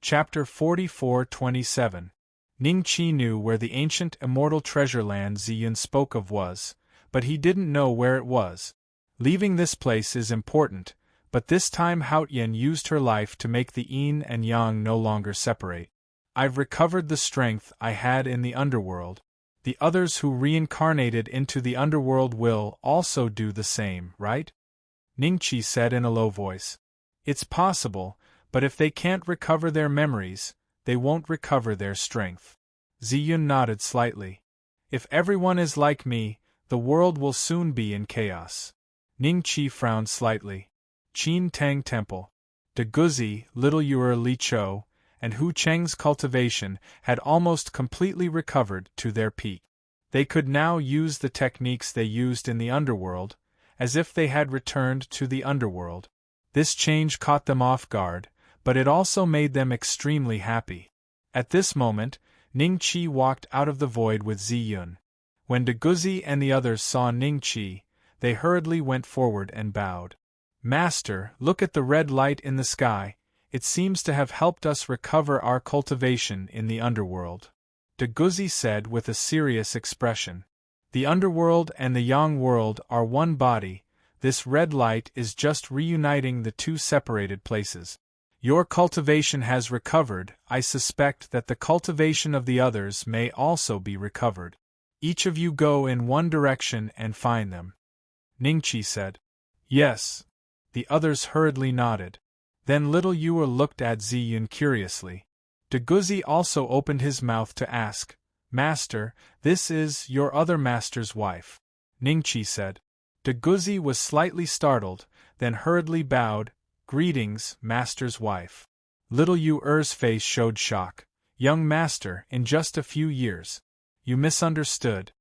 Chapter 44-27. Ningqi knew where the ancient immortal treasure land Ziyun spoke of was, but he didn't know where it was. Leaving this place is important, but this time Haotian used her life to make the yin and yang no longer separate. I've recovered the strength I had in the underworld. The others who reincarnated into the underworld will also do the same, right? Ningqi said in a low voice. It's possible, but if they can't recover their memories, they won't recover their strength. Ziyun nodded slightly. If everyone is like me, the world will soon be in chaos. Ningqi frowned slightly. Qin Tang Temple. De Guzi, Little Yuer Li Chou, and Hu Cheng's cultivation had almost completely recovered to their peak. They could now use the techniques they used in the underworld, as if they had returned to the underworld. This change caught them off guard, but it also made them extremely happy. At this moment, Ningqi walked out of the void with Ziyun. When De Guzi and the others saw Ningqi, they hurriedly went forward and bowed. Master, look at the red light in the sky. It seems to have helped us recover our cultivation in the underworld. De Guzi said with a serious expression. The underworld and the yang world are one body. This red light is just reuniting the two separated places. Your cultivation has recovered. I suspect that the cultivation of the others may also be recovered. Each of you go in one direction and find them. Ningqi said. Yes. The others hurriedly nodded. Then Little Yuer looked at Ziyun curiously. De Guzi also opened his mouth to ask, Master, this is your other master's wife. Ningqi said. De Guzi was slightly startled, then hurriedly bowed. Greetings, master's wife. Little Yuer's face showed shock. Young master, in just a few years. You misunderstood.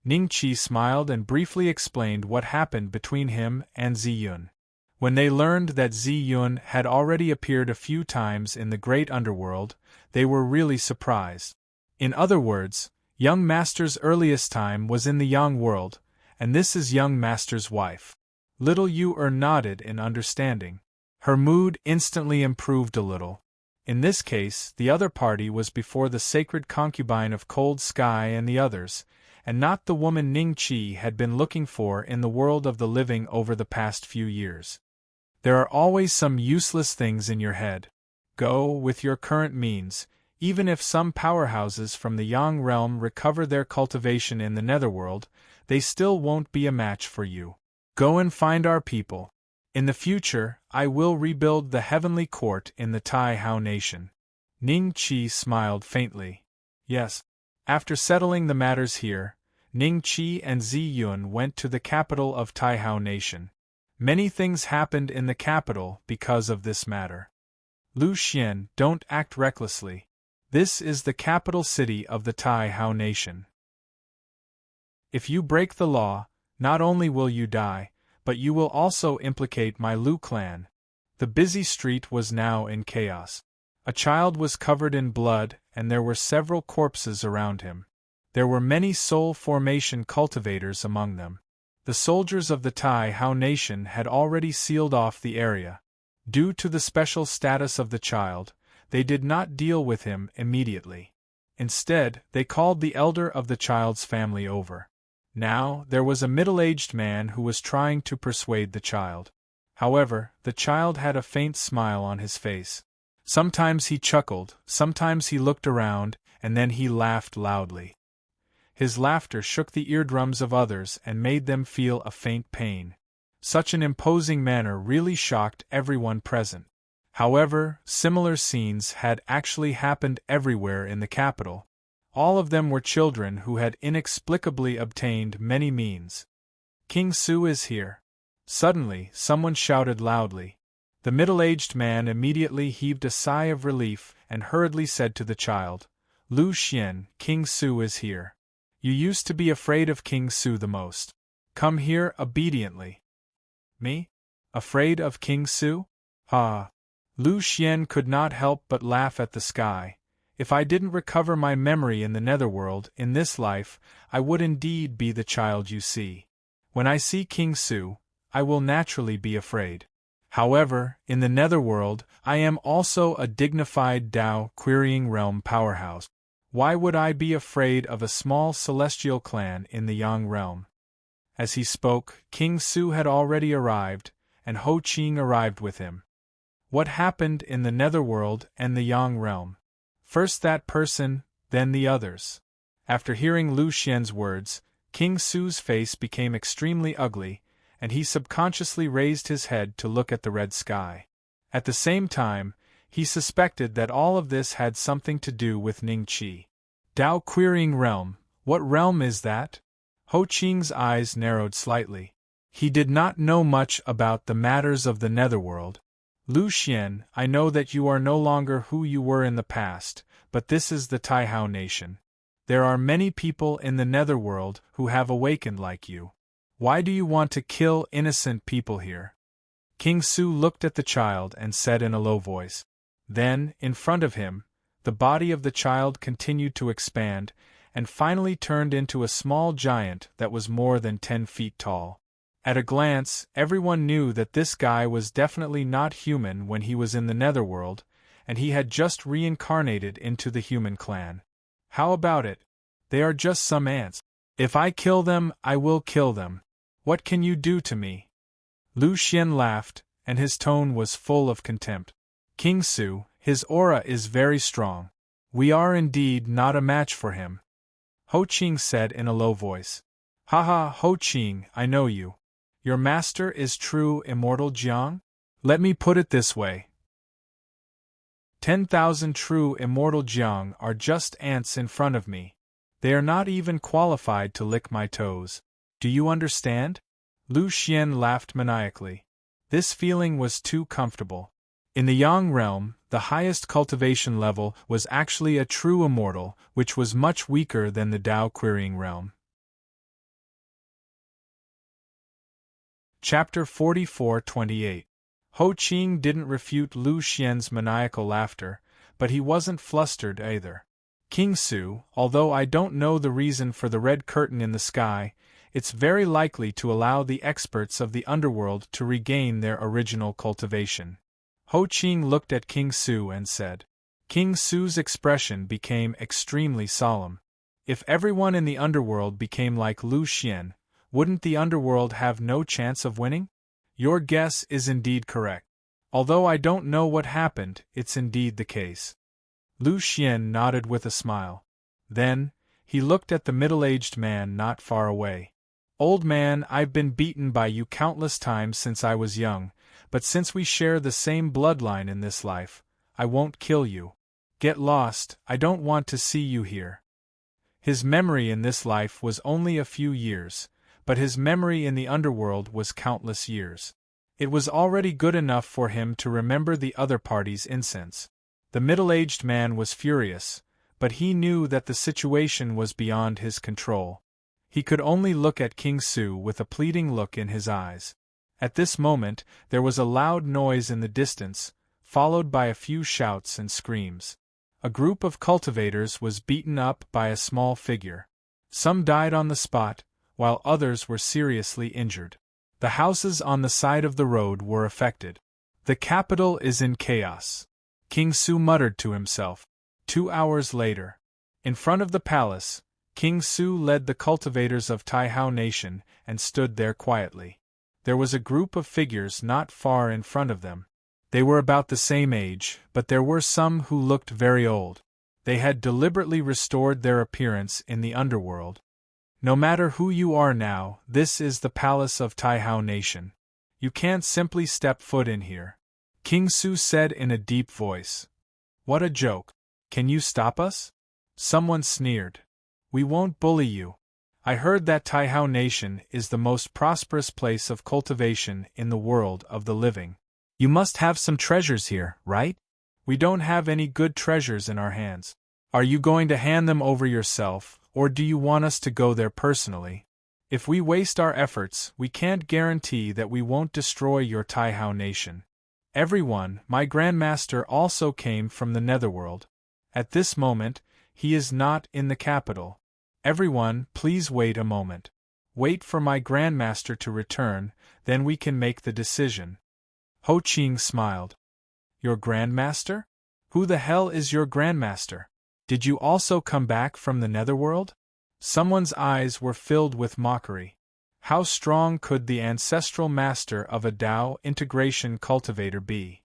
Ningqi smiled and briefly explained what happened between him and Ziyun. When they learned that Ziyun had already appeared a few times in the great underworld, they were really surprised. In other words, young master's earliest time was in the yang world, and this is young master's wife. Little Yuer nodded in understanding. Her mood instantly improved a little. In this case, the other party was before the sacred concubine of Cold Sky and the others, and not the woman Ningqi had been looking for in the world of the living over the past few years. There are always some useless things in your head. Go with your current means. Even if some powerhouses from the Yang realm recover their cultivation in the netherworld, they still won't be a match for you. Go and find our people. In the future, I will rebuild the heavenly court in the Taihao nation. Ningqi smiled faintly. Yes. After settling the matters here, Ningqi and Ziyun went to the capital of Taihao nation. Many things happened in the capital because of this matter. Lu Xian, don't act recklessly. This is the capital city of the Taihao nation. If you break the law, not only will you die, but you will also implicate my Lu clan. The busy street was now in chaos. A child was covered in blood, and there were several corpses around him. There were many soul formation cultivators among them. The soldiers of the Taihao nation had already sealed off the area. Due to the special status of the child, they did not deal with him immediately. Instead, they called the elder of the child's family over. Now, there was a middle-aged man who was trying to persuade the child. However, the child had a faint smile on his face. Sometimes he chuckled, sometimes he looked around, and then he laughed loudly. His laughter shook the eardrums of others and made them feel a faint pain. Such an imposing manner really shocked everyone present. However, similar scenes had actually happened everywhere in the capital. All of them were children who had inexplicably obtained many means. King Su is here. Suddenly, someone shouted loudly. The middle-aged man immediately heaved a sigh of relief and hurriedly said to the child, Lu Xian, King Su is here. You used to be afraid of King Su the most. Come here obediently. Me? Afraid of King Su? Ha! Lu Xian could not help but laugh at the sky. If I didn't recover my memory in the netherworld in this life, I would indeed be the child you see. When I see King Su, I will naturally be afraid. However, in the netherworld, I am also a dignified Tao querying realm powerhouse. Why would I be afraid of a small celestial clan in the Yang realm? As he spoke, King Su had already arrived, and Ho Qing arrived with him. What happened in the netherworld and the Yang realm? First that person, then the others. After hearing Lu Xian's words, King Su's face became extremely ugly, and he subconsciously raised his head to look at the red sky. At the same time, he suspected that all of this had something to do with Ningqi. Tao querying realm, what realm is that? Ho Qing's eyes narrowed slightly. He did not know much about the matters of the netherworld. Lu Xian, I know that you are no longer who you were in the past, but this is the Taihao nation. There are many people in the netherworld who have awakened like you. Why do you want to kill innocent people here? King Su looked at the child and said in a low voice. Then, in front of him, the body of the child continued to expand, and finally turned into a small giant that was more than 10 feet tall. At a glance, everyone knew that this guy was definitely not human when he was in the netherworld, and he had just reincarnated into the human clan. How about it? They are just some ants. If I kill them, I will kill them. What can you do to me? Lu Xian laughed, and his tone was full of contempt. King Su, his aura is very strong. We are indeed not a match for him. Ho Qing said in a low voice. Haha, Ho Qing, I know you. Your master is true immortal Jiang? Let me put it this way. 10,000 true immortal Jiang are just ants in front of me. They are not even qualified to lick my toes. Do you understand? Lu Xian laughed maniacally. This feeling was too comfortable. In the Yang realm, the highest cultivation level was actually a true immortal, which was much weaker than the Tao querying realm. Chapter 44-28. Ho Qing didn't refute Lu Xian's maniacal laughter, but he wasn't flustered either. King Su, although I don't know the reason for the red curtain in the sky, it's very likely to allow the experts of the underworld to regain their original cultivation. Ho Qing looked at King Su and said. King Su's expression became extremely solemn. If everyone in the underworld became like Lu Xian, wouldn't the underworld have no chance of winning? Your guess is indeed correct. Although I don't know what happened, it's indeed the case. Lu Xian nodded with a smile. Then, he looked at the middle-aged man not far away. Old man, I've been beaten by you countless times since I was young, but since we share the same bloodline in this life, I won't kill you. Get lost, I don't want to see you here. His memory in this life was only a few years, but his memory in the underworld was countless years. It was already good enough for him to remember the other party's incense. The middle-aged man was furious, but he knew that the situation was beyond his control. He could only look at King Su with a pleading look in his eyes. At this moment, there was a loud noise in the distance, followed by a few shouts and screams. A group of cultivators was beaten up by a small figure. Some died on the spot, while others were seriously injured. The houses on the side of the road were affected. The capital is in chaos. King Su muttered to himself. 2 hours later. In front of the palace, King Su led the cultivators of Taihao Nation and stood there quietly. There was a group of figures not far in front of them. They were about the same age, but there were some who looked very old. They had deliberately restored their appearance in the underworld. No matter who you are now, this is the palace of Taihao Nation. You can't simply step foot in here. King Su said in a deep voice. What a joke. Can you stop us? Someone sneered. We won't bully you. I heard that Taihao Nation is the most prosperous place of cultivation in the world of the living. You must have some treasures here, right? We don't have any good treasures in our hands. Are you going to hand them over yourself, or do you want us to go there personally? If we waste our efforts, we can't guarantee that we won't destroy your Taihao Nation. Everyone, my Grandmaster also came from the netherworld. At this moment, he is not in the capital. Everyone, please wait a moment. Wait for my Grandmaster to return, then we can make the decision. Ho Qing smiled. Your grandmaster? Who the hell is your grandmaster? Did you also come back from the netherworld? Someone's eyes were filled with mockery. How strong could the ancestral master of a Tao integration cultivator be?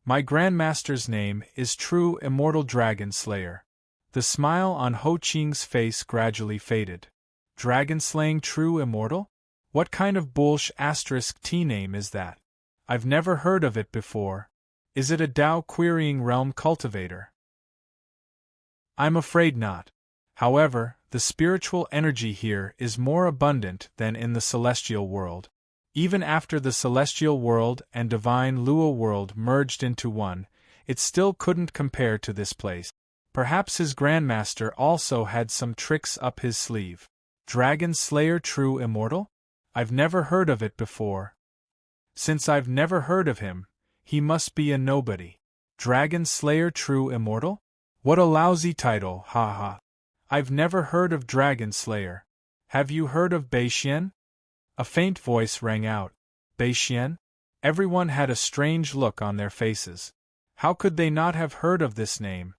My grandmaster's name is True Immortal Dragon Slayer. The smile on Ho Qing's face gradually faded. Dragon slaying true immortal? What kind of *T name is that? I've never heard of it before. Is it a Tao querying realm cultivator? I'm afraid not. However, the spiritual energy here is more abundant than in the celestial world. Even after the celestial world and divine Luo world merged into one, it still couldn't compare to this place. Perhaps his grandmaster also had some tricks up his sleeve. Dragon Slayer True Immortal? I've never heard of it before. Since I've never heard of him, he must be a nobody. Dragon Slayer True Immortal? What a lousy title, haha. I've never heard of Dragon Slayer. Have you heard of Beixian? A faint voice rang out. Beixian? Everyone had a strange look on their faces. How could they not have heard of this name?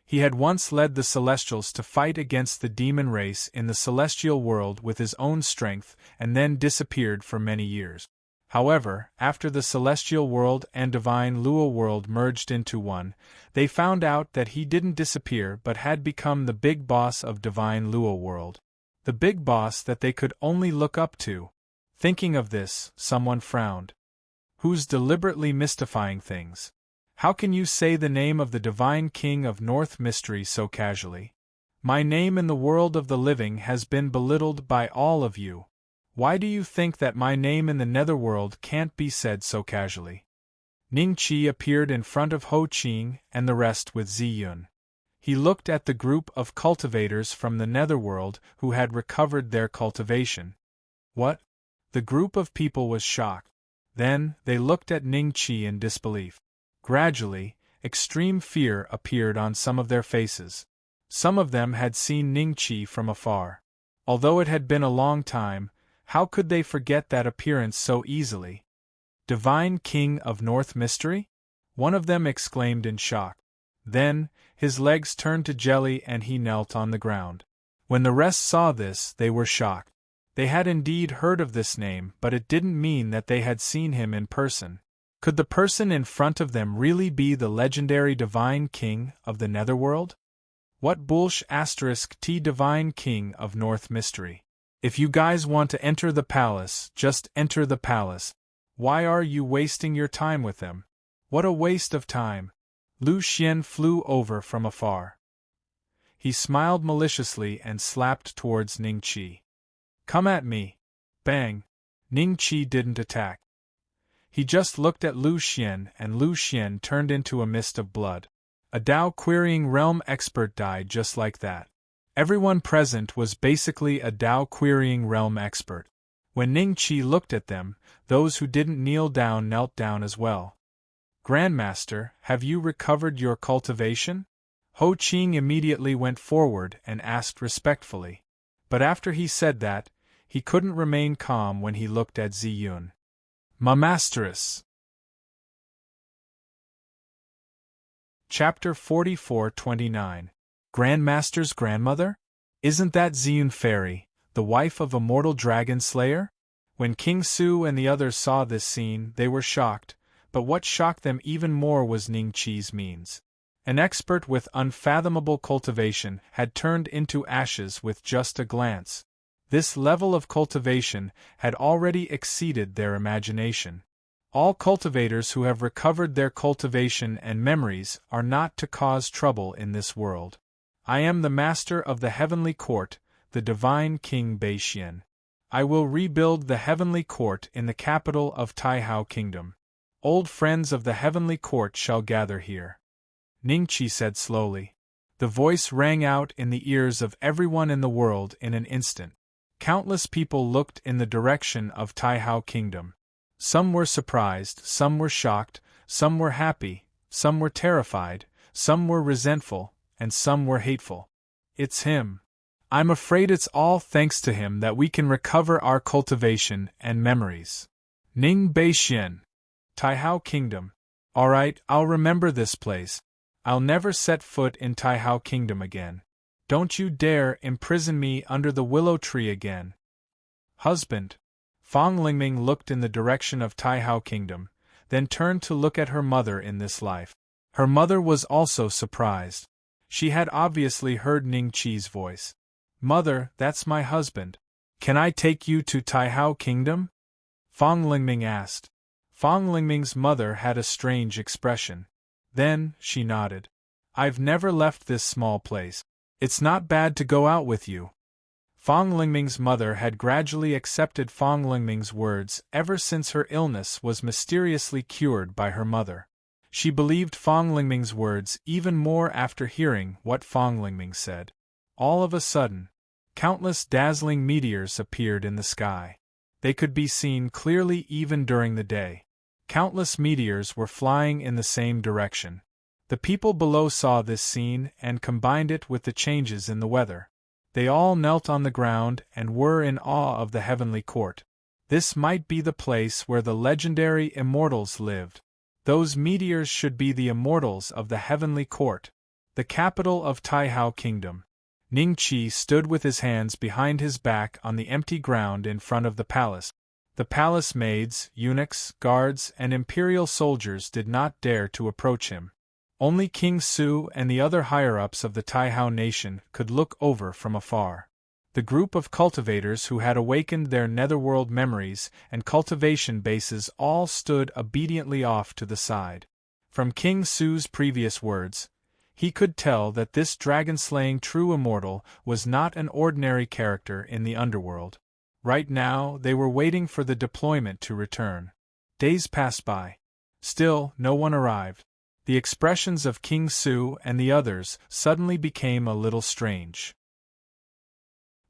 He had once led the Celestials to fight against the demon race in the celestial world with his own strength and then disappeared for many years. However, after the celestial world and divine Luo world merged into one, they found out that he didn't disappear but had become the big boss of divine Luo world. The big boss that they could only look up to. Thinking of this, someone frowned. Who's deliberately mystifying things? How can you say the name of the divine king of North Mystery so casually? My name in the world of the living has been belittled by all of you. Why do you think that my name in the netherworld can't be said so casually? Ning Qi appeared in front of Ho Qing and the rest with Ziyun. He looked at the group of cultivators from the netherworld who had recovered their cultivation. What? The group of people was shocked. Then, they looked at Ning Qi in disbelief. Gradually, extreme fear appeared on some of their faces. Some of them had seen Ning Qi from afar. Although it had been a long time, how could they forget that appearance so easily? Divine King of North Mystery? One of them exclaimed in shock. Then, his legs turned to jelly and he knelt on the ground. When the rest saw this, they were shocked. They had indeed heard of this name, but it didn't mean that they had seen him in person. Could the person in front of them really be the legendary Divine King of the Netherworld? What *T Divine King of North Mystery? If you guys want to enter the palace, just enter the palace. Why are you wasting your time with them? What a waste of time. Lu Xian flew over from afar. He smiled maliciously and slapped towards Ning Qi. Come at me. Bang. Ning Qi didn't attack. He just looked at Lu Xian and Lu Xian turned into a mist of blood. A Tao querying realm expert died just like that. Everyone present was basically a Tao querying realm expert. When Ning Qi looked at them, those who didn't kneel down knelt down as well. Grandmaster, have you recovered your cultivation? Ho Qing immediately went forward and asked respectfully. But after he said that, he couldn't remain calm when he looked at Ziyun. Ma Masteress. Chapter 44-29. Grandmaster's grandmother? Isn't that Ziyun Fairy, the wife of Immortal Dragon Slayer? When King Su and the others saw this scene, they were shocked, but what shocked them even more was Ning Qi's means. An expert with unfathomable cultivation had turned into ashes with just a glance. This level of cultivation had already exceeded their imagination. All cultivators who have recovered their cultivation and memories are not to cause trouble in this world. I am the master of the heavenly court, the divine King Beixian. I will rebuild the heavenly court in the capital of Taihao Kingdom. Old friends of the heavenly court shall gather here. Ning Qi said slowly. The voice rang out in the ears of everyone in the world in an instant. Countless people looked in the direction of Taihao Kingdom. Some were surprised, some were shocked, some were happy, some were terrified, some were resentful, and some were hateful. It's him. I'm afraid it's all thanks to him that we can recover our cultivation and memories. Ning Beixian. Taihao Kingdom. Alright, I'll remember this place. I'll never set foot in Taihao Kingdom again. Don't you dare imprison me under the willow tree again. Husband. Fong Lingming looked in the direction of Taihao Kingdom, then turned to look at her mother in this life. Her mother was also surprised. She had obviously heard Ning Qi's voice. Mother, that's my husband. Can I take you to Taihao Kingdom? Fong Lingming asked. Fong Lingming's mother had a strange expression. Then, she nodded. I've never left this small place. It's not bad to go out with you. Fong Lingming's mother had gradually accepted Fong Lingming's words ever since her illness was mysteriously cured by her mother. She believed Fong Lingming's words even more after hearing what Fong Lingming said. All of a sudden, countless dazzling meteors appeared in the sky. They could be seen clearly even during the day. Countless meteors were flying in the same direction. The people below saw this scene and combined it with the changes in the weather. They all knelt on the ground and were in awe of the heavenly court. This might be the place where the legendary immortals lived. Those meteors should be the immortals of the heavenly court, the capital of Taihao Kingdom. Ning Qi stood with his hands behind his back on the empty ground in front of the palace. The palace maids, eunuchs, guards, and imperial soldiers did not dare to approach him. Only King Su and the other higher-ups of the Taihao nation could look over from afar. The group of cultivators who had awakened their netherworld memories and cultivation bases all stood obediently off to the side. From King Su's previous words, he could tell that this dragon-slaying true immortal was not an ordinary character in the underworld. Right now, they were waiting for the deployment to return. Days passed by. Still, no one arrived. The expressions of King Su and the others suddenly became a little strange.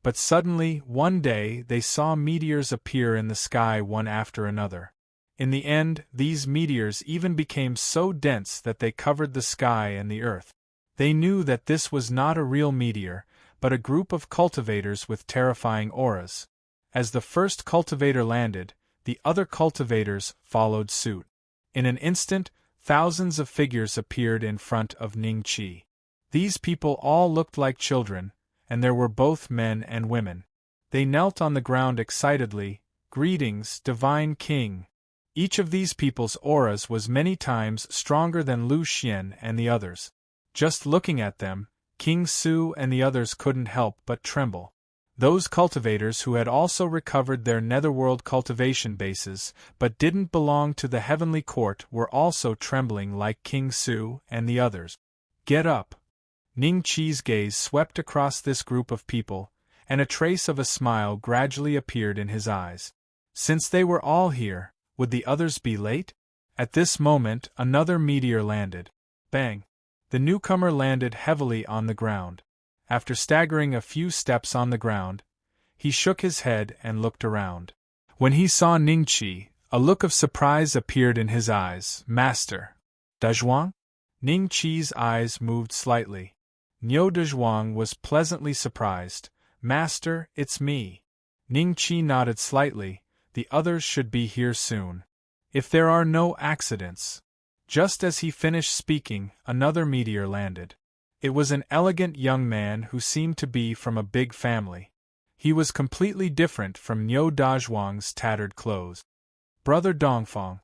But suddenly, one day, they saw meteors appear in the sky one after another. In the end, these meteors even became so dense that they covered the sky and the earth. They knew that this was not a real meteor, but a group of cultivators with terrifying auras. As the first cultivator landed, the other cultivators followed suit. In an instant, thousands of figures appeared in front of Ning Qi. These people all looked like children, and there were both men and women. They knelt on the ground excitedly. Greetings, Divine King. Each of these people's auras was many times stronger than Lu Xian and the others. Just looking at them, King Su and the others couldn't help but tremble. Those cultivators who had also recovered their netherworld cultivation bases but didn't belong to the heavenly court were also trembling like King Su and the others. Get up! Ning Qi's gaze swept across this group of people, and a trace of a smile gradually appeared in his eyes. Since they were all here, would the others be late? At this moment, another meteor landed. Bang! The newcomer landed heavily on the ground. After staggering a few steps on the ground, he shook his head and looked around. When he saw Ning Qi, a look of surprise appeared in his eyes. Master. Dezhuang? Ning Qi's eyes moved slightly. Niu Dezhuang was pleasantly surprised. Master, it's me. Ning Qi nodded slightly. The others should be here soon. If there are no accidents. Just as he finished speaking, another meteor landed. It was an elegant young man who seemed to be from a big family. He was completely different from Niu Dezhuang's tattered clothes. Brother Dongfang.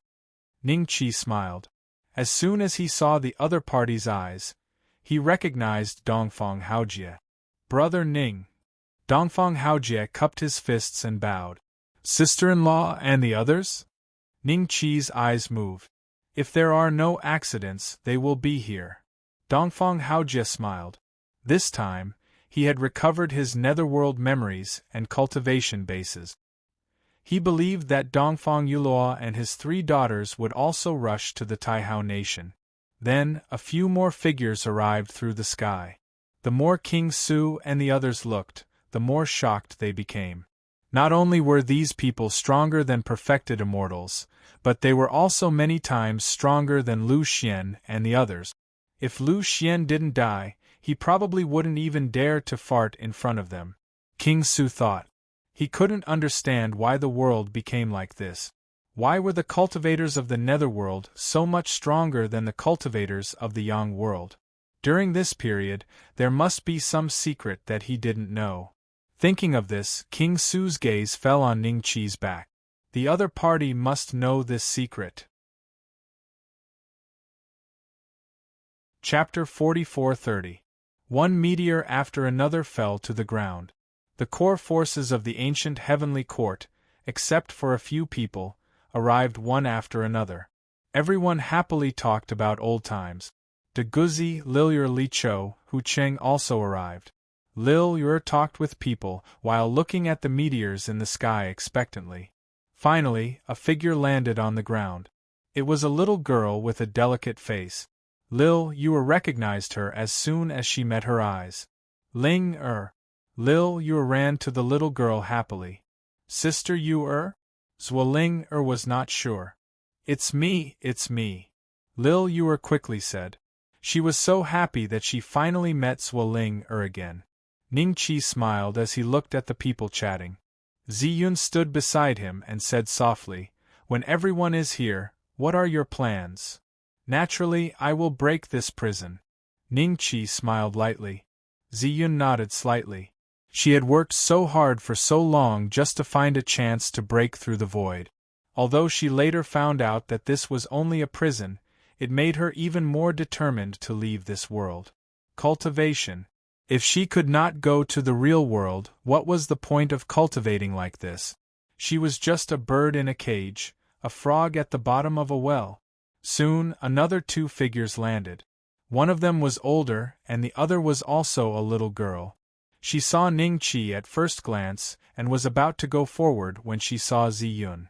Ning Qi smiled. As soon as he saw the other party's eyes, he recognized Dongfang Haojie. Brother Ning. Dongfang Haojie cupped his fists and bowed. Sister-in-law and the others? Ning Qi's eyes moved. If there are no accidents, they will be here. Dongfang Haojie smiled. This time, he had recovered his netherworld memories and cultivation bases. He believed that Dongfang Yulua and his 3 daughters would also rush to the Taihao nation. Then, a few more figures arrived through the sky. The more King Su and the others looked, the more shocked they became. Not only were these people stronger than perfected immortals, but they were also many times stronger than Lu Xian and the others. If Lu Xian didn't die, he probably wouldn't even dare to fart in front of them. King Su thought. He couldn't understand why the world became like this. Why were the cultivators of the netherworld so much stronger than the cultivators of the yang world? During this period, there must be some secret that he didn't know. Thinking of this, King Su's gaze fell on Ning Qi's back. The other party must know this secret. Chapter 44:30. One meteor after another fell to the ground. The core forces of the ancient heavenly court, except for a few people, arrived one after another. Everyone happily talked about old times. De Guzi, Lil Li Cho, Hu Cheng also arrived. Lil Yur talked with people while looking at the meteors in the sky expectantly. Finally, a figure landed on the ground. It was a little girl with a delicate face. Lil Yur recognized her as soon as she met her eyes. Ling Er. Lil Yur ran to the little girl happily. Sister Yur? Zhuoling Er was not sure. It's me. Lil Yur quickly said. She was so happy that she finally met Zhuoling Er again. Ning Qi smiled as he looked at the people chatting. Ziyun stood beside him and said softly, "When everyone is here, what are your plans?" "Naturally, I will break this prison." Ning Qi smiled lightly. Ziyun nodded slightly. She had worked so hard for so long just to find a chance to break through the void. Although she later found out that this was only a prison, it made her even more determined to leave this world. Cultivation. If she could not go to the real world, what was the point of cultivating like this? She was just a bird in a cage, a frog at the bottom of a well. Soon, another two figures landed. One of them was older, and the other was also a little girl. She saw Ning Qi at first glance, and was about to go forward when she saw Ziyun.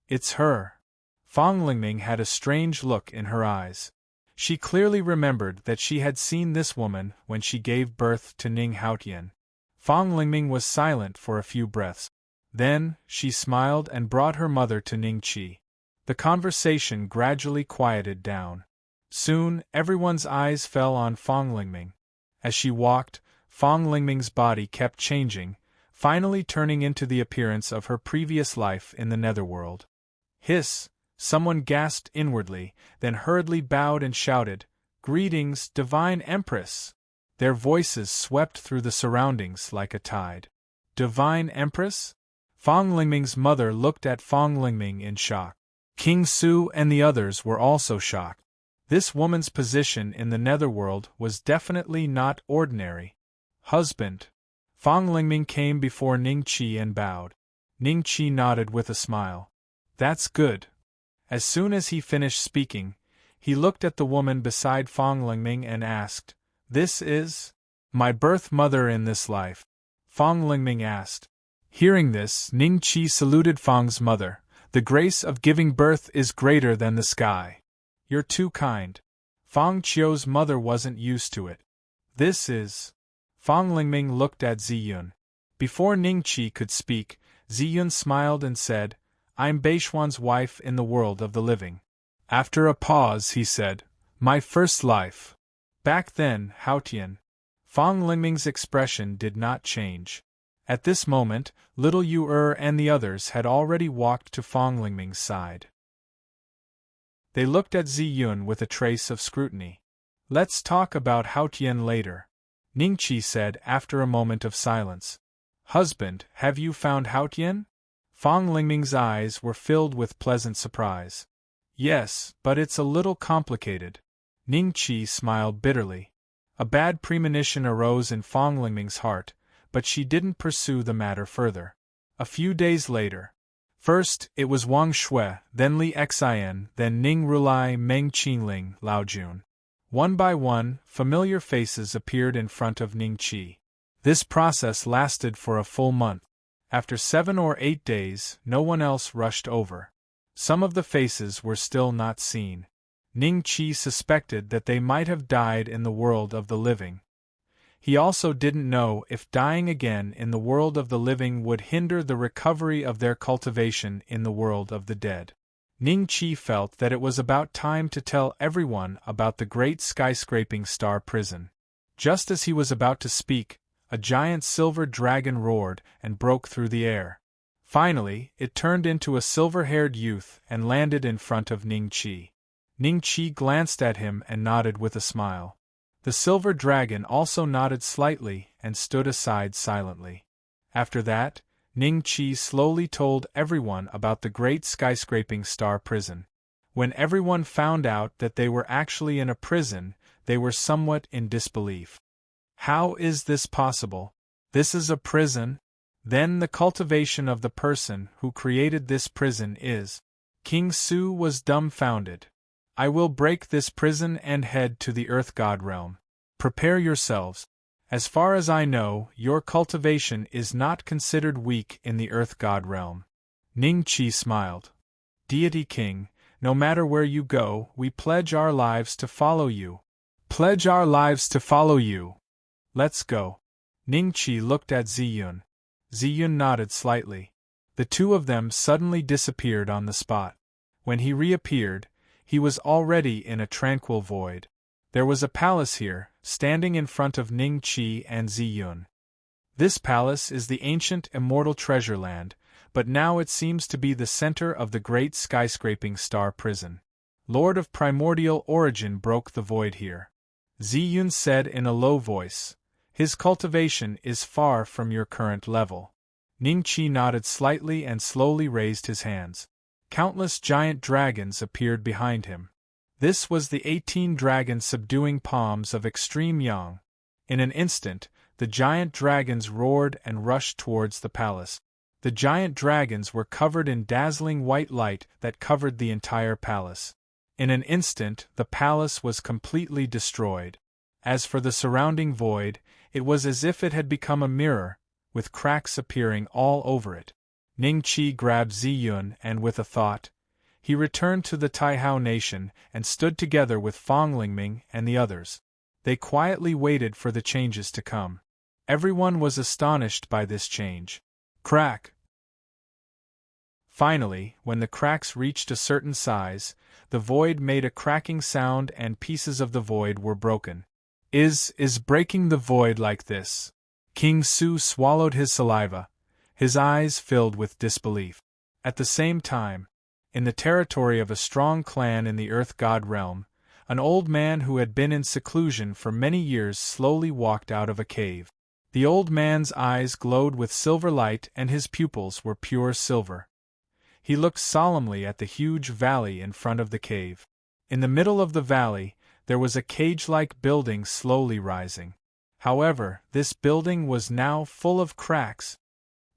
"It's her." Fang Lingming had a strange look in her eyes. She clearly remembered that she had seen this woman when she gave birth to Ning Haotian. Fang Lingming was silent for a few breaths. Then, she smiled and brought her mother to Ning Qi. The conversation gradually quieted down. Soon, everyone's eyes fell on Fang Lingming. As she walked, Fang Lingming's body kept changing, finally turning into the appearance of her previous life in the netherworld. Hiss! Someone gasped inwardly, then hurriedly bowed and shouted, "Greetings, Divine Empress!" Their voices swept through the surroundings like a tide. Divine Empress? Fang Lingming's mother looked at Fang Lingming in shock. King Su and the others were also shocked. This woman's position in the netherworld was definitely not ordinary. Husband. Fang Lingming came before Ning Qi and bowed. Ning Qi nodded with a smile. "That's good." As soon as he finished speaking, he looked at the woman beside Fang Lingming and asked, "This is my birth mother in this life?" Fang Lingming asked. Hearing this, Ning Qi saluted Fang's mother. "The grace of giving birth is greater than the sky. You're too kind." Fang Qiu's mother wasn't used to it. "This is..." Fang Lingming looked at Ziyun. Before Ning Qi could speak, Ziyun smiled and said, "I'm Beishuan's wife in the world of the living." After a pause he said, "My first life." Back then, Haotian. Fang Lingming's expression did not change. At this moment, little Yu and the others had already walked to Fang Lingming's side. They looked at Ziyun with a trace of scrutiny. "Let's talk about Haotian later," Ning Qi said after a moment of silence. "Husband, have you found Haotian?" Fang Lingming's eyes were filled with pleasant surprise. "Yes, but it's a little complicated." Ning Qi smiled bitterly. A bad premonition arose in Fang Lingming's heart, but she didn't pursue the matter further. A few days later. First, it was Wang Shui, then Li Xian, then Ning Rulai, Meng Qingling, Lao Jun. One by one, familiar faces appeared in front of Ning Qi. This process lasted for a full month. After 7 or 8 days, no one else rushed over. Some of the faces were still not seen. Ning Qi suspected that they might have died in the world of the living. He also didn't know if dying again in the world of the living would hinder the recovery of their cultivation in the world of the dead. Ning Qi felt that it was about time to tell everyone about the great skyscraping star prison. Just as he was about to speak, a giant silver dragon roared and broke through the air. Finally, it turned into a silver-haired youth and landed in front of Ning Qi. Ning Qi glanced at him and nodded with a smile. The silver dragon also nodded slightly and stood aside silently. After that, Ning Qi slowly told everyone about the great skyscraping star prison. When everyone found out that they were actually in a prison, they were somewhat in disbelief. How is this possible? This is a prison? Then the cultivation of the person who created this prison is. King Su was dumbfounded. I will break this prison and head to the Earth God realm. Prepare yourselves. As far as I know, your cultivation is not considered weak in the Earth God realm. Ning Qi smiled. Deity King, no matter where you go, we pledge our lives to follow you. Pledge our lives to follow you. Let's go. Ning Qi looked at Ziyun. Ziyun nodded slightly. The two of them suddenly disappeared on the spot. When he reappeared, he was already in a tranquil void. There was a palace here, standing in front of Ning Qi and Ziyun. This palace is the ancient immortal treasure land, but now it seems to be the center of the great skyscraping star prison. Lord of primordial origin broke the void here. Ziyun said in a low voice. His cultivation is far from your current level. Ning Qi nodded slightly and slowly raised his hands. Countless giant dragons appeared behind him. This was the 18 dragons subduing palms of extreme yang. In an instant, the giant dragons roared and rushed towards the palace. The giant dragons were covered in dazzling white light that covered the entire palace. In an instant, the palace was completely destroyed. As for the surrounding void, it was as if it had become a mirror, with cracks appearing all over it. Ning Qi grabbed Ziyun and with a thought, he returned to the Taihao nation and stood together with Fang Lingming and the others. They quietly waited for the changes to come. Everyone was astonished by this change. Crack! Finally, when the cracks reached a certain size, the void made a cracking sound and pieces of the void were broken. Is breaking the void like this? King Su swallowed his saliva, his eyes filled with disbelief. At the same time, in the territory of a strong clan in the Earth God realm, an old man who had been in seclusion for many years slowly walked out of a cave. The old man's eyes glowed with silver light and his pupils were pure silver. He looked solemnly at the huge valley in front of the cave. In the middle of the valley, there was a cage-like building slowly rising. However, this building was now full of cracks.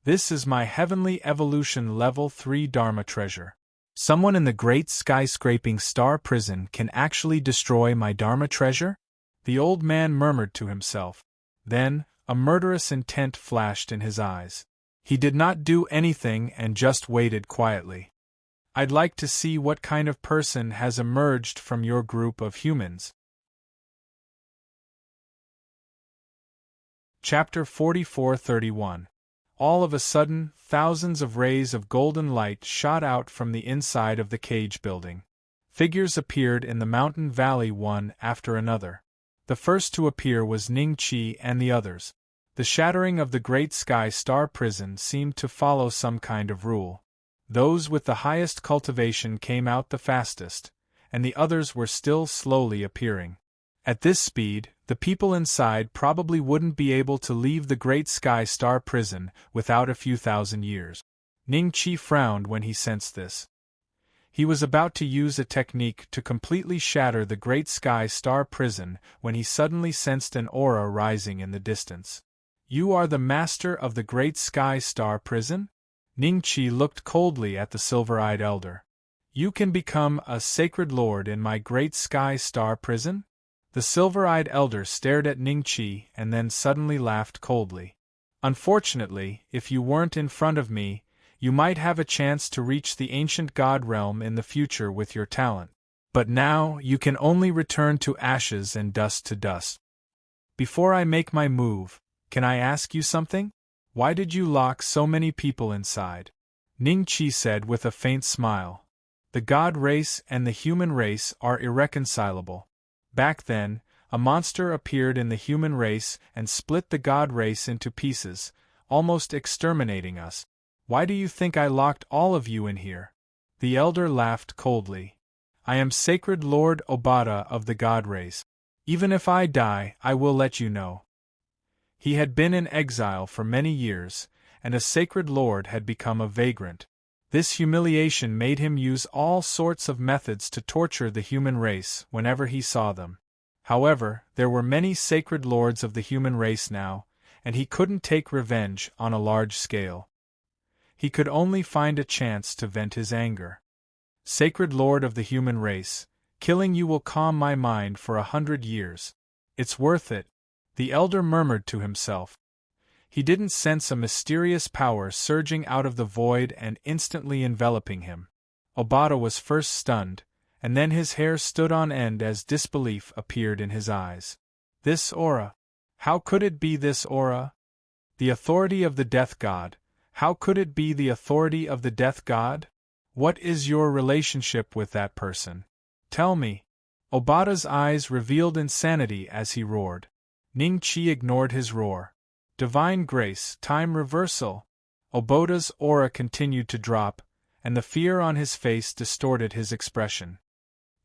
This is my Heavenly Evolution Level 3 Dharma treasure. Someone in the great skyscraping star prison can actually destroy my Dharma treasure? The old man murmured to himself. Then, a murderous intent flashed in his eyes. He did not do anything and just waited quietly. I'd like to see what kind of person has emerged from your group of humans. Chapter 44-31. All of a sudden, thousands of rays of golden light shot out from the inside of the cage building. Figures appeared in the mountain valley one after another. The first to appear was Ning Qi and the others. The shattering of the great sky star prison seemed to follow some kind of rule. Those with the highest cultivation came out the fastest, and the others were still slowly appearing. At this speed, the people inside probably wouldn't be able to leave the great sky star prison without a few thousand years. Ning Qi frowned when he sensed this. He was about to use a technique to completely shatter the great sky star prison when he suddenly sensed an aura rising in the distance. You are the master of the great sky star prison? Ning Qi looked coldly at the silver-eyed elder. You can become a sacred lord in my great sky star prison? The silver-eyed elder stared at Ning Qi and then suddenly laughed coldly. Unfortunately, if you weren't in front of me, you might have a chance to reach the ancient god realm in the future with your talent. But now, you can only return to ashes and dust to dust. Before I make my move, can I ask you something? Why did you lock so many people inside? Ning Qi said with a faint smile. The god race and the human race are irreconcilable. Back then, a monster appeared in the human race and split the god race into pieces, almost exterminating us. Why do you think I locked all of you in here? The elder laughed coldly. I am sacred Lord Obata of the God race. Even if I die, I will let you know. He had been in exile for many years, and a sacred lord had become a vagrant. This humiliation made him use all sorts of methods to torture the human race whenever he saw them. However, there were many sacred lords of the human race now, and he couldn't take revenge on a large scale. He could only find a chance to vent his anger. Sacred Lord of the human race, killing you will calm my mind for 100 years. It's worth it, the elder murmured to himself. He didn't sense a mysterious power surging out of the void and instantly enveloping him. Obata was first stunned, and then his hair stood on end as disbelief appeared in his eyes. This aura. How could it be this aura? The authority of the Death God. How could it be the authority of the Death God? What is your relationship with that person? Tell me. Obata's eyes revealed insanity as he roared. Ning Qi ignored his roar. Divine grace, time reversal. Obata's aura continued to drop, and the fear on his face distorted his expression.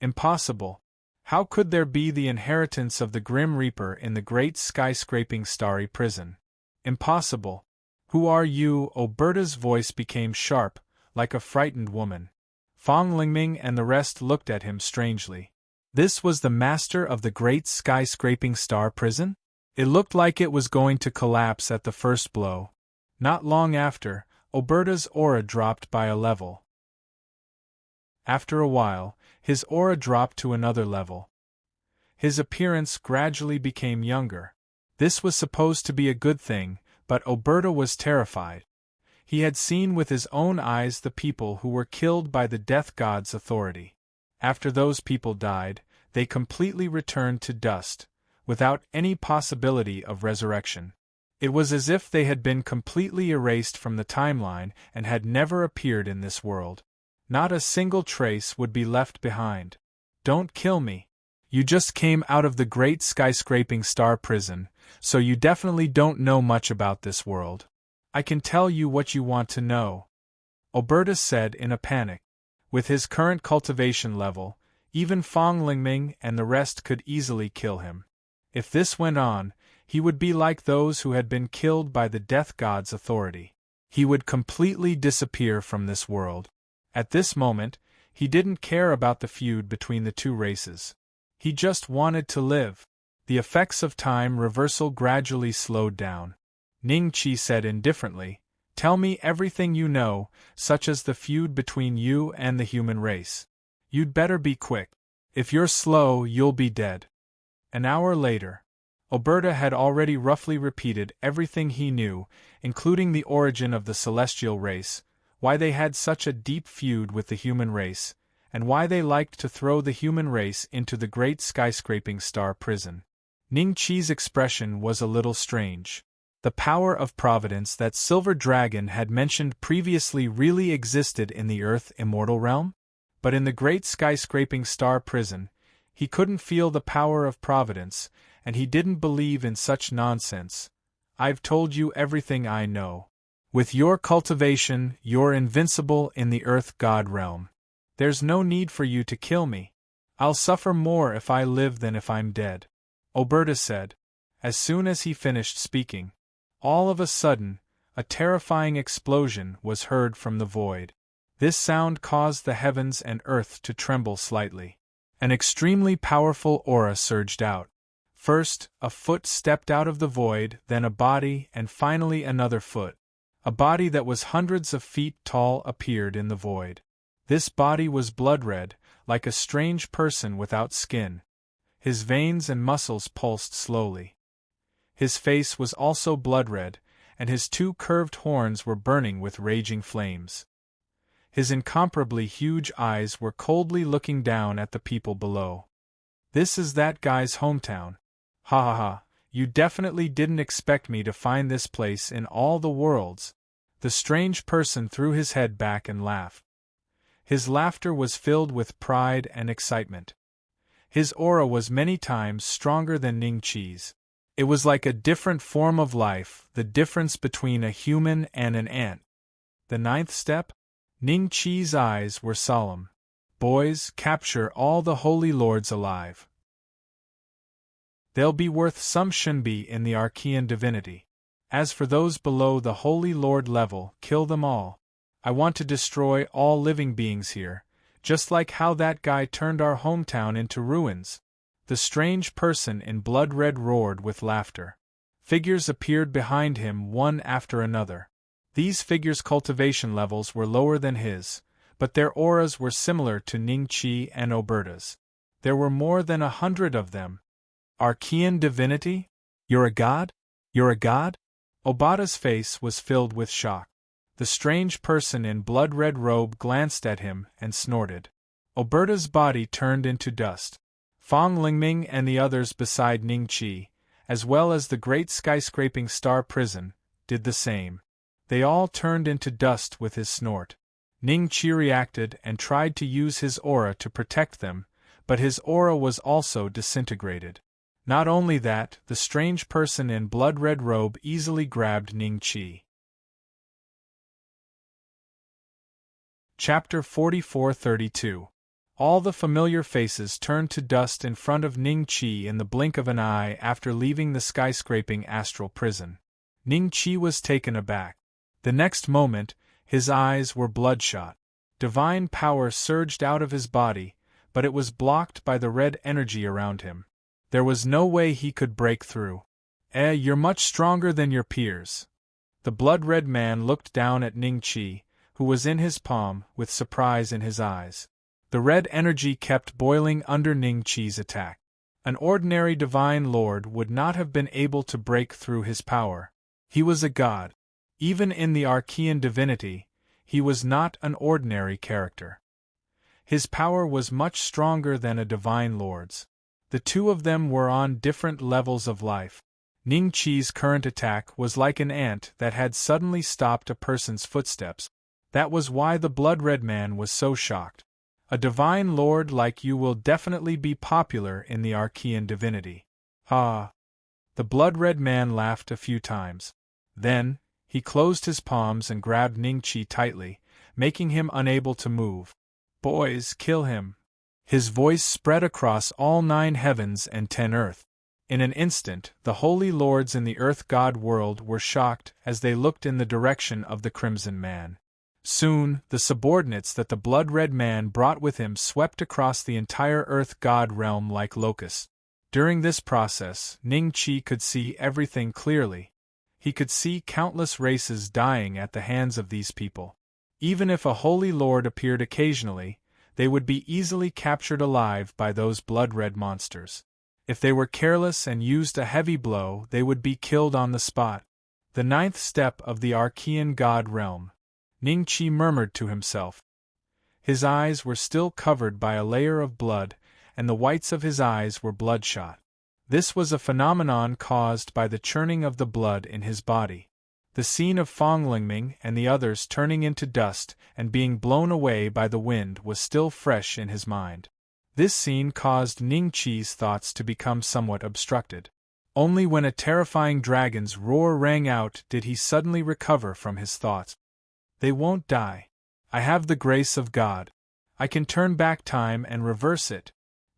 Impossible. How could there be the inheritance of the Grim Reaper in the great skyscraping starry prison? Impossible. Who are you? Oberta's voice became sharp, like a frightened woman. Fong Lingming and the rest looked at him strangely. This was the master of the great skyscraping star prison? It looked like it was going to collapse at the first blow. Not long after, Oberta's aura dropped by a level. After a while, his aura dropped to another level. His appearance gradually became younger. This was supposed to be a good thing, but Oberta was terrified. He had seen with his own eyes the people who were killed by the Death God's authority. After those people died, they completely returned to dust, without any possibility of resurrection. It was as if they had been completely erased from the timeline and had never appeared in this world. Not a single trace would be left behind. Don't kill me. You just came out of the great skyscraping star prison, so you definitely don't know much about this world. I can tell you what you want to know. Oberta said in a panic. With his current cultivation level, even Fong Lingming and the rest could easily kill him. If this went on, he would be like those who had been killed by the Death God's authority. He would completely disappear from this world. At this moment, he didn't care about the feud between the two races. He just wanted to live. The effects of time reversal gradually slowed down. Ning Qi said indifferently, "Tell me everything you know, such as the feud between you and the human race. You'd better be quick. If you're slow, you'll be dead." An hour later, Oberta had already roughly repeated everything he knew, including the origin of the celestial race, why they had such a deep feud with the human race, and why they liked to throw the human race into the great skyscraping star prison. Ning Qi's expression was a little strange. The power of providence that Silver Dragon had mentioned previously really existed in the Earth Immortal realm? But in the great skyscraping star prison, he couldn't feel the power of providence, and he didn't believe in such nonsense. I've told you everything I know. With your cultivation, you're invincible in the Earth God realm. There's no need for you to kill me. I'll suffer more if I live than if I'm dead. Oberta said. As soon as he finished speaking, all of a sudden, a terrifying explosion was heard from the void. This sound caused the heavens and earth to tremble slightly. An extremely powerful aura surged out. First, a foot stepped out of the void, then a body, and finally another foot. A body that was hundreds of feet tall appeared in the void. This body was blood-red, like a strange person without skin. His veins and muscles pulsed slowly. His face was also blood-red, and his two curved horns were burning with raging flames. His incomparably huge eyes were coldly looking down at the people below. This is that guy's hometown. Ha ha ha, you definitely didn't expect me to find this place in all the worlds. The strange person threw his head back and laughed. His laughter was filled with pride and excitement. His aura was many times stronger than Ning Qi's. It was like a different form of life, the difference between a human and an ant. The ninth step? Ning Qi's eyes were solemn. Boys, capture all the holy lords alive. They'll be worth some shenbi in the Archean divinity. As for those below the holy lord level, kill them all. I want to destroy all living beings here, just like how that guy turned our hometown into ruins. The strange person in blood red roared with laughter. Figures appeared behind him one after another. These figures' cultivation levels were lower than his, but their auras were similar to Ning Qi and Oberta's. There were more than 100 of them. Archean divinity? You're a god? You're a god? Obata's face was filled with shock. The strange person in blood-red robe glanced at him and snorted. Oberta's body turned into dust. Fang Lingming and the others beside Ning Qi, as well as the great skyscraping star prison, did the same. They all turned into dust with his snort. Ning Qi reacted and tried to use his aura to protect them, but his aura was also disintegrated. Not only that, the strange person in blood-red robe easily grabbed Ning Qi. Chapter 44-32. All the familiar faces turned to dust in front of Ning Qi in the blink of an eye after leaving the skyscraping astral prison. Ning Qi was taken aback. The next moment, his eyes were bloodshot. Divine power surged out of his body, but it was blocked by the red energy around him. There was no way he could break through. You're much stronger than your peers. The blood-red man looked down at Ning Qi, who was in his palm, with surprise in his eyes. The red energy kept boiling under Ning Qi's attack. An ordinary divine lord would not have been able to break through his power. He was a god. Even in the Archean divinity, he was not an ordinary character. His power was much stronger than a divine lord's. The two of them were on different levels of life. Ning Qi's current attack was like an ant that had suddenly stopped a person's footsteps. That was why the blood-red man was so shocked. A divine lord like you will definitely be popular in the Archean divinity. Ah! The blood-red man laughed a few times. Then, he closed his palms and grabbed Ning Qi tightly, making him unable to move. Boys, kill him. His voice spread across all 9 heavens and 10 earth. In an instant, the holy lords in the earth god world were shocked as they looked in the direction of the Crimson Man. Soon, the subordinates that the blood-red man brought with him swept across the entire earth god realm like locusts. During this process, Ning Qi could see everything clearly. He could see countless races dying at the hands of these people. Even if a holy lord appeared occasionally, they would be easily captured alive by those blood-red monsters. If they were careless and used a heavy blow, they would be killed on the spot. The 9th step of the Archean god realm. Ning Qi murmured to himself. His eyes were still covered by a layer of blood, and the whites of his eyes were bloodshot. This was a phenomenon caused by the churning of the blood in his body. The scene of Fang Lingming and the others turning into dust and being blown away by the wind was still fresh in his mind. This scene caused Ning Qi's thoughts to become somewhat obstructed. Only when a terrifying dragon's roar rang out did he suddenly recover from his thoughts. They won't die. I have the grace of God. I can turn back time and reverse it.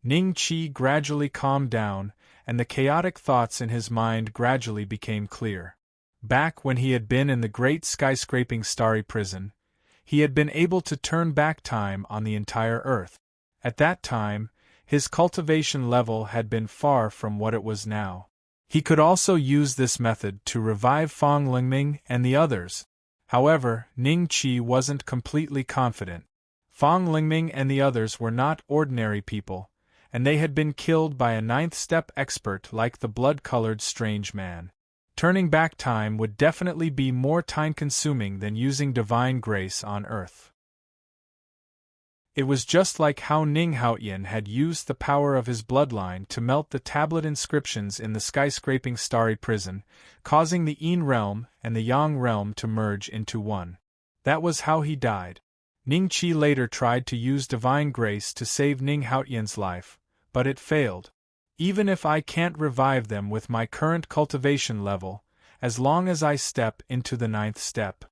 Ning Qi gradually calmed down, and the chaotic thoughts in his mind gradually became clear. Back when he had been in the great skyscraping starry prison, he had been able to turn back time on the entire earth. At that time, his cultivation level had been far from what it was now. He could also use this method to revive Fang Lingming and the others. However, Ning Qi wasn't completely confident. Fang Lingming and the others were not ordinary people, and they had been killed by a 9th step expert like the blood-colored strange man. Turning back time would definitely be more time-consuming than using divine grace on Earth. It was just like how Ning Haotian had used the power of his bloodline to melt the tablet inscriptions in the skyscraping starry prison, causing the Yin realm and the Yang realm to merge into one. That was how he died. Ning Qi later tried to use divine grace to save Ning Haotian's life, but it failed. Even if I can't revive them with my current cultivation level, as long as I step into the 9th step.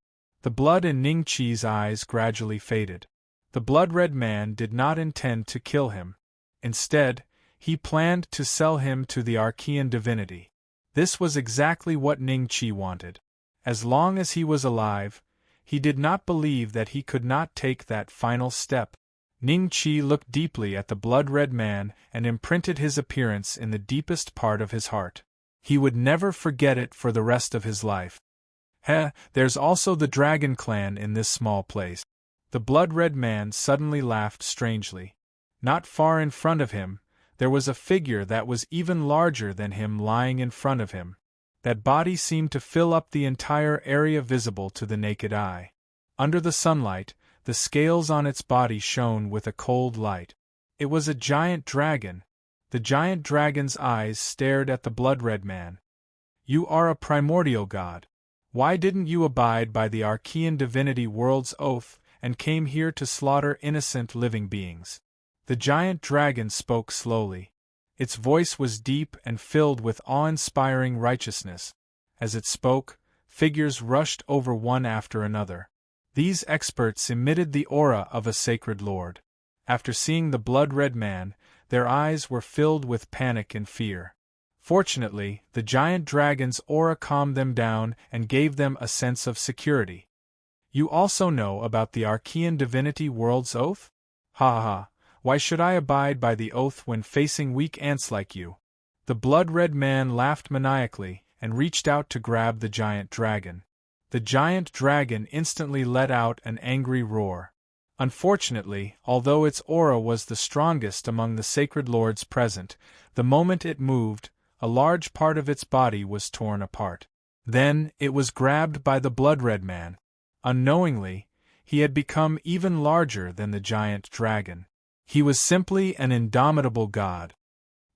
The blood in Ning Chi's eyes gradually faded. The blood-red man did not intend to kill him. Instead, he planned to sell him to the Archean divinity. This was exactly what Ning Chi wanted. As long as he was alive, he did not believe that he could not take that final step. Ning Chi looked deeply at the blood-red man and imprinted his appearance in the deepest part of his heart. He would never forget it for the rest of his life. There's also the dragon clan in this small place. The blood-red man suddenly laughed strangely. Not far in front of him, there was a figure that was even larger than him lying in front of him. That body seemed to fill up the entire area visible to the naked eye. Under the sunlight, the scales on its body shone with a cold light. It was a giant dragon. The giant dragon's eyes stared at the blood-red man. You are a primordial god. Why didn't you abide by the Archean divinity world's oath and came here to slaughter innocent living beings? The giant dragon spoke slowly. Its voice was deep and filled with awe-inspiring righteousness. As it spoke, figures rushed over one after another. These experts emitted the aura of a sacred lord. After seeing the blood-red man, their eyes were filled with panic and fear. Fortunately, the giant dragon's aura calmed them down and gave them a sense of security. You also know about the Archean divinity world's oath? Ha ha, why should I abide by the oath when facing weak ants like you? The blood-red man laughed maniacally and reached out to grab the giant dragon. The giant dragon instantly let out an angry roar. Unfortunately, although its aura was the strongest among the sacred lords present, the moment it moved, a large part of its body was torn apart. Then, it was grabbed by the blood-red man. Unknowingly, he had become even larger than the giant dragon. He was simply an indomitable god.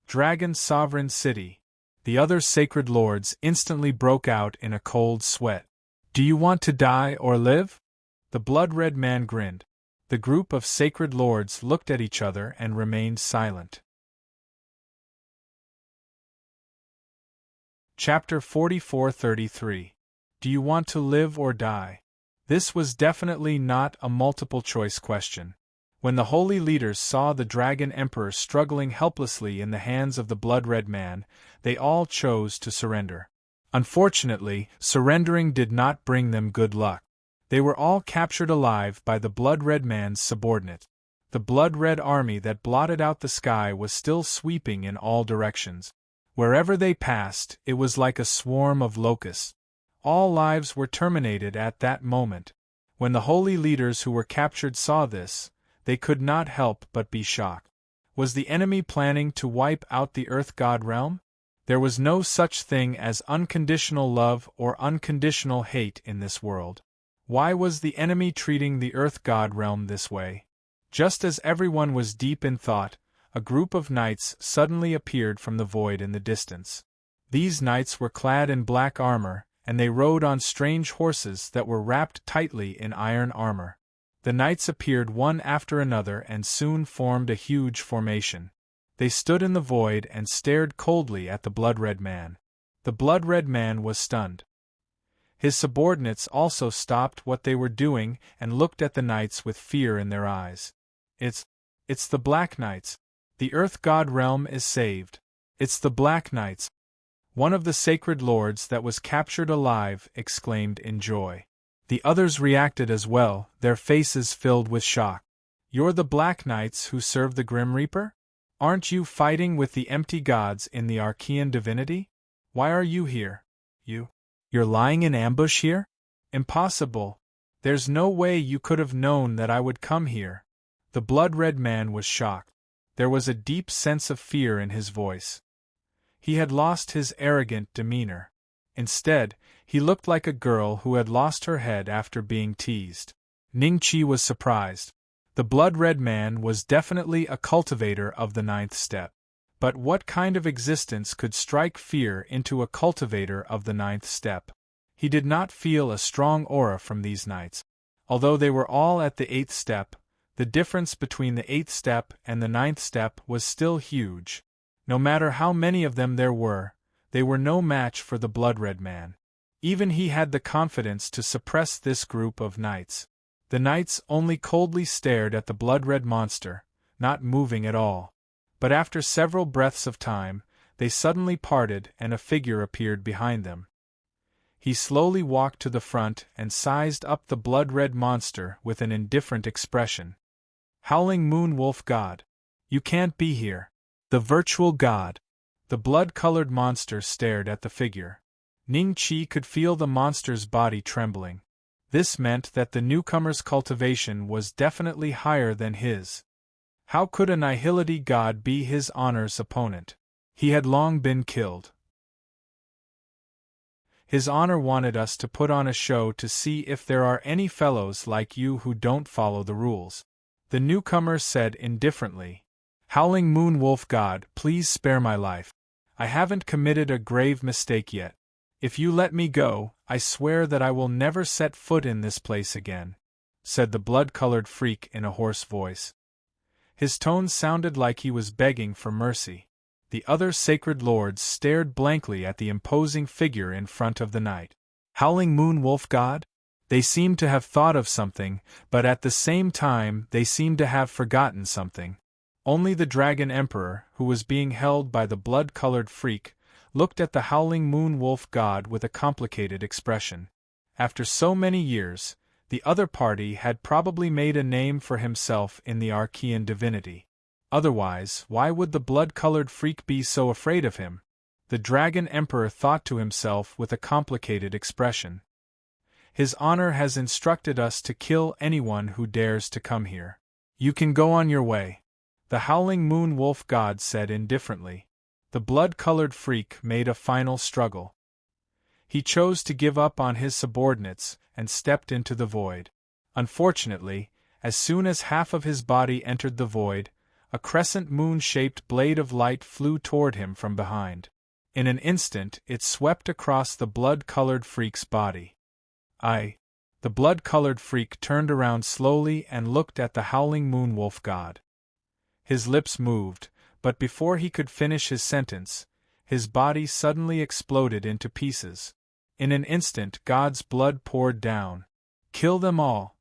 Dragon Sovereign City. The other sacred lords instantly broke out in a cold sweat. Do you want to die or live? The blood-red man grinned. The group of sacred lords looked at each other and remained silent. Chapter 44-33. Do you want to live or die? This was definitely not a multiple-choice question. When the holy leaders saw the Dragon Emperor struggling helplessly in the hands of the blood-red man, they all chose to surrender. Unfortunately, surrendering did not bring them good luck. They were all captured alive by the blood-red man's subordinate. The blood-red army that blotted out the sky was still sweeping in all directions. Wherever they passed, it was like a swarm of locusts. All lives were terminated at that moment. When the holy leaders who were captured saw this, they could not help but be shocked. Was the enemy planning to wipe out the Earth God realm? There was no such thing as unconditional love or unconditional hate in this world. Why was the enemy treating the Earth God realm this way? Just as everyone was deep in thought, a group of knights suddenly appeared from the void in the distance. These knights were clad in black armor, and they rode on strange horses that were wrapped tightly in iron armor. The knights appeared one after another and soon formed a huge formation. They stood in the void and stared coldly at the blood-red man. The blood-red man was stunned. His subordinates also stopped what they were doing and looked at the knights with fear in their eyes. It's the Black Knights. The Earth God realm is saved. It's the Black Knights. One of the sacred lords that was captured alive exclaimed in joy. The others reacted as well, their faces filled with shock. You're the Black Knights who serve the Grim Reaper? Aren't you fighting with the empty gods in the Archean divinity? Why are you here? You're lying in ambush here? Impossible. There's no way you could have known that I would come here. The blood-red man was shocked. There was a deep sense of fear in his voice. He had lost his arrogant demeanor. Instead, he looked like a girl who had lost her head after being teased. Ning Chi was surprised. The blood-red man was definitely a cultivator of the ninth step. But what kind of existence could strike fear into a cultivator of the ninth step? He did not feel a strong aura from these knights. Although they were all at the eighth step, the difference between the eighth step and the ninth step was still huge. No matter how many of them there were, they were no match for the blood-red man. Even he had the confidence to suppress this group of knights. The knights only coldly stared at the blood-red monster, not moving at all. But after several breaths of time, they suddenly parted and a figure appeared behind them. He slowly walked to the front and sized up the blood-red monster with an indifferent expression. Howling Moon Wolf God. You can't be here. The virtual god. The blood-colored monster stared at the figure. Ning Qi could feel the monster's body trembling. This meant that the newcomer's cultivation was definitely higher than his. How could a nihility god be his honor's opponent? He had long been killed. His honor wanted us to put on a show to see if there are any fellows like you who don't follow the rules. The newcomer said indifferently. Howling Moon Wolf God, please spare my life. I haven't committed a grave mistake yet. If you let me go, I swear that I will never set foot in this place again, said the blood-colored freak in a hoarse voice. His tone sounded like he was begging for mercy. The other sacred lords stared blankly at the imposing figure in front of the knight. Howling Moon Wolf God? They seemed to have thought of something, but at the same time they seemed to have forgotten something. Only the Dragon Emperor, who was being held by the blood-colored freak, looked at the Howling Moon Wolf God with a complicated expression. After so many years, the other party had probably made a name for himself in the Archean divinity. Otherwise, why would the blood-colored freak be so afraid of him? The Dragon Emperor thought to himself with a complicated expression. His honor has instructed us to kill anyone who dares to come here. You can go on your way, the Howling Moon Wolf God said indifferently. The blood-colored freak made a final struggle. He chose to give up on his subordinates and stepped into the void. Unfortunately, as soon as half of his body entered the void, a crescent moon-shaped blade of light flew toward him from behind. In an instant it swept across the blood-colored freak's body. The blood-colored freak turned around slowly and looked at the Howling Moon Wolf God. His lips moved, but before he could finish his sentence, his body suddenly exploded into pieces. In an instant God's blood poured down. Kill them all,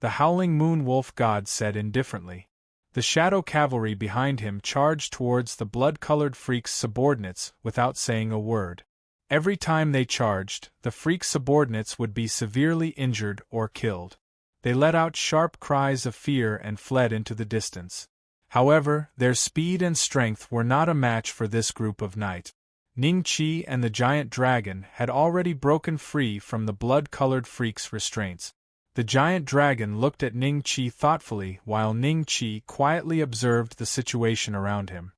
the Howling Moon Wolf God said indifferently. The shadow cavalry behind him charged towards the blood-colored freak's subordinates without saying a word. Every time they charged, the freak's subordinates would be severely injured or killed. They let out sharp cries of fear and fled into the distance. However, their speed and strength were not a match for this group of knights. Ning Qi and the giant dragon had already broken free from the blood-colored freak's restraints. The giant dragon looked at Ning Qi thoughtfully while Ning Qi quietly observed the situation around him.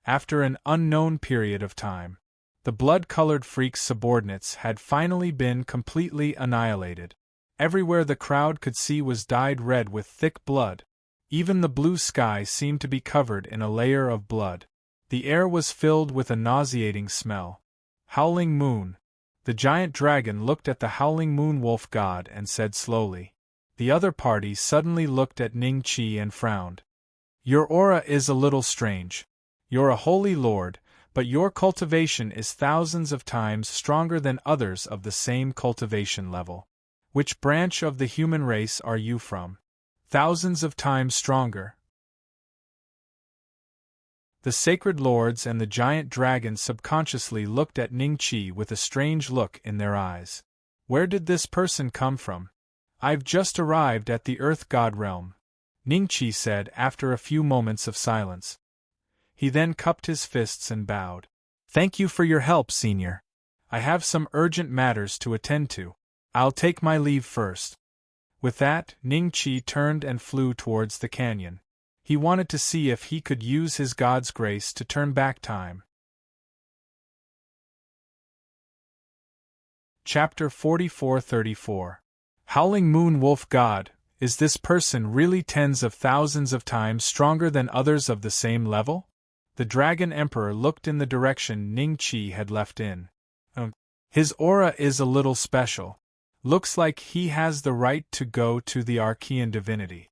After an unknown period of time, the blood-colored freak's subordinates had finally been completely annihilated. Everywhere the crowd could see was dyed red with thick blood. Even the blue sky seemed to be covered in a layer of blood. The air was filled with a nauseating smell. Howling Moon. The giant dragon looked at the Howling Moon Wolf God and said slowly. The other party suddenly looked at Ning Qi and frowned. Your aura is a little strange. You're a holy lord, but your cultivation is thousands of times stronger than others of the same cultivation level. Which branch of the human race are you from? Thousands of times stronger. The sacred lords and the giant dragon subconsciously looked at Ning Qi with a strange look in their eyes. Where did this person come from? I've just arrived at the Earth God realm, Ning Qi said after a few moments of silence. He then cupped his fists and bowed. Thank you for your help, Senior. I have some urgent matters to attend to. I'll take my leave first. With that, Ning Qi turned and flew towards the canyon. He wanted to see if he could use his god's grace to turn back time. Chapter 44-34. Howling Moon Wolf God, is this person really tens of thousands of times stronger than others of the same level? The Dragon Emperor looked in the direction Ning Qi had left in. His aura is a little special. Looks like he has the right to go to the Archean divinity.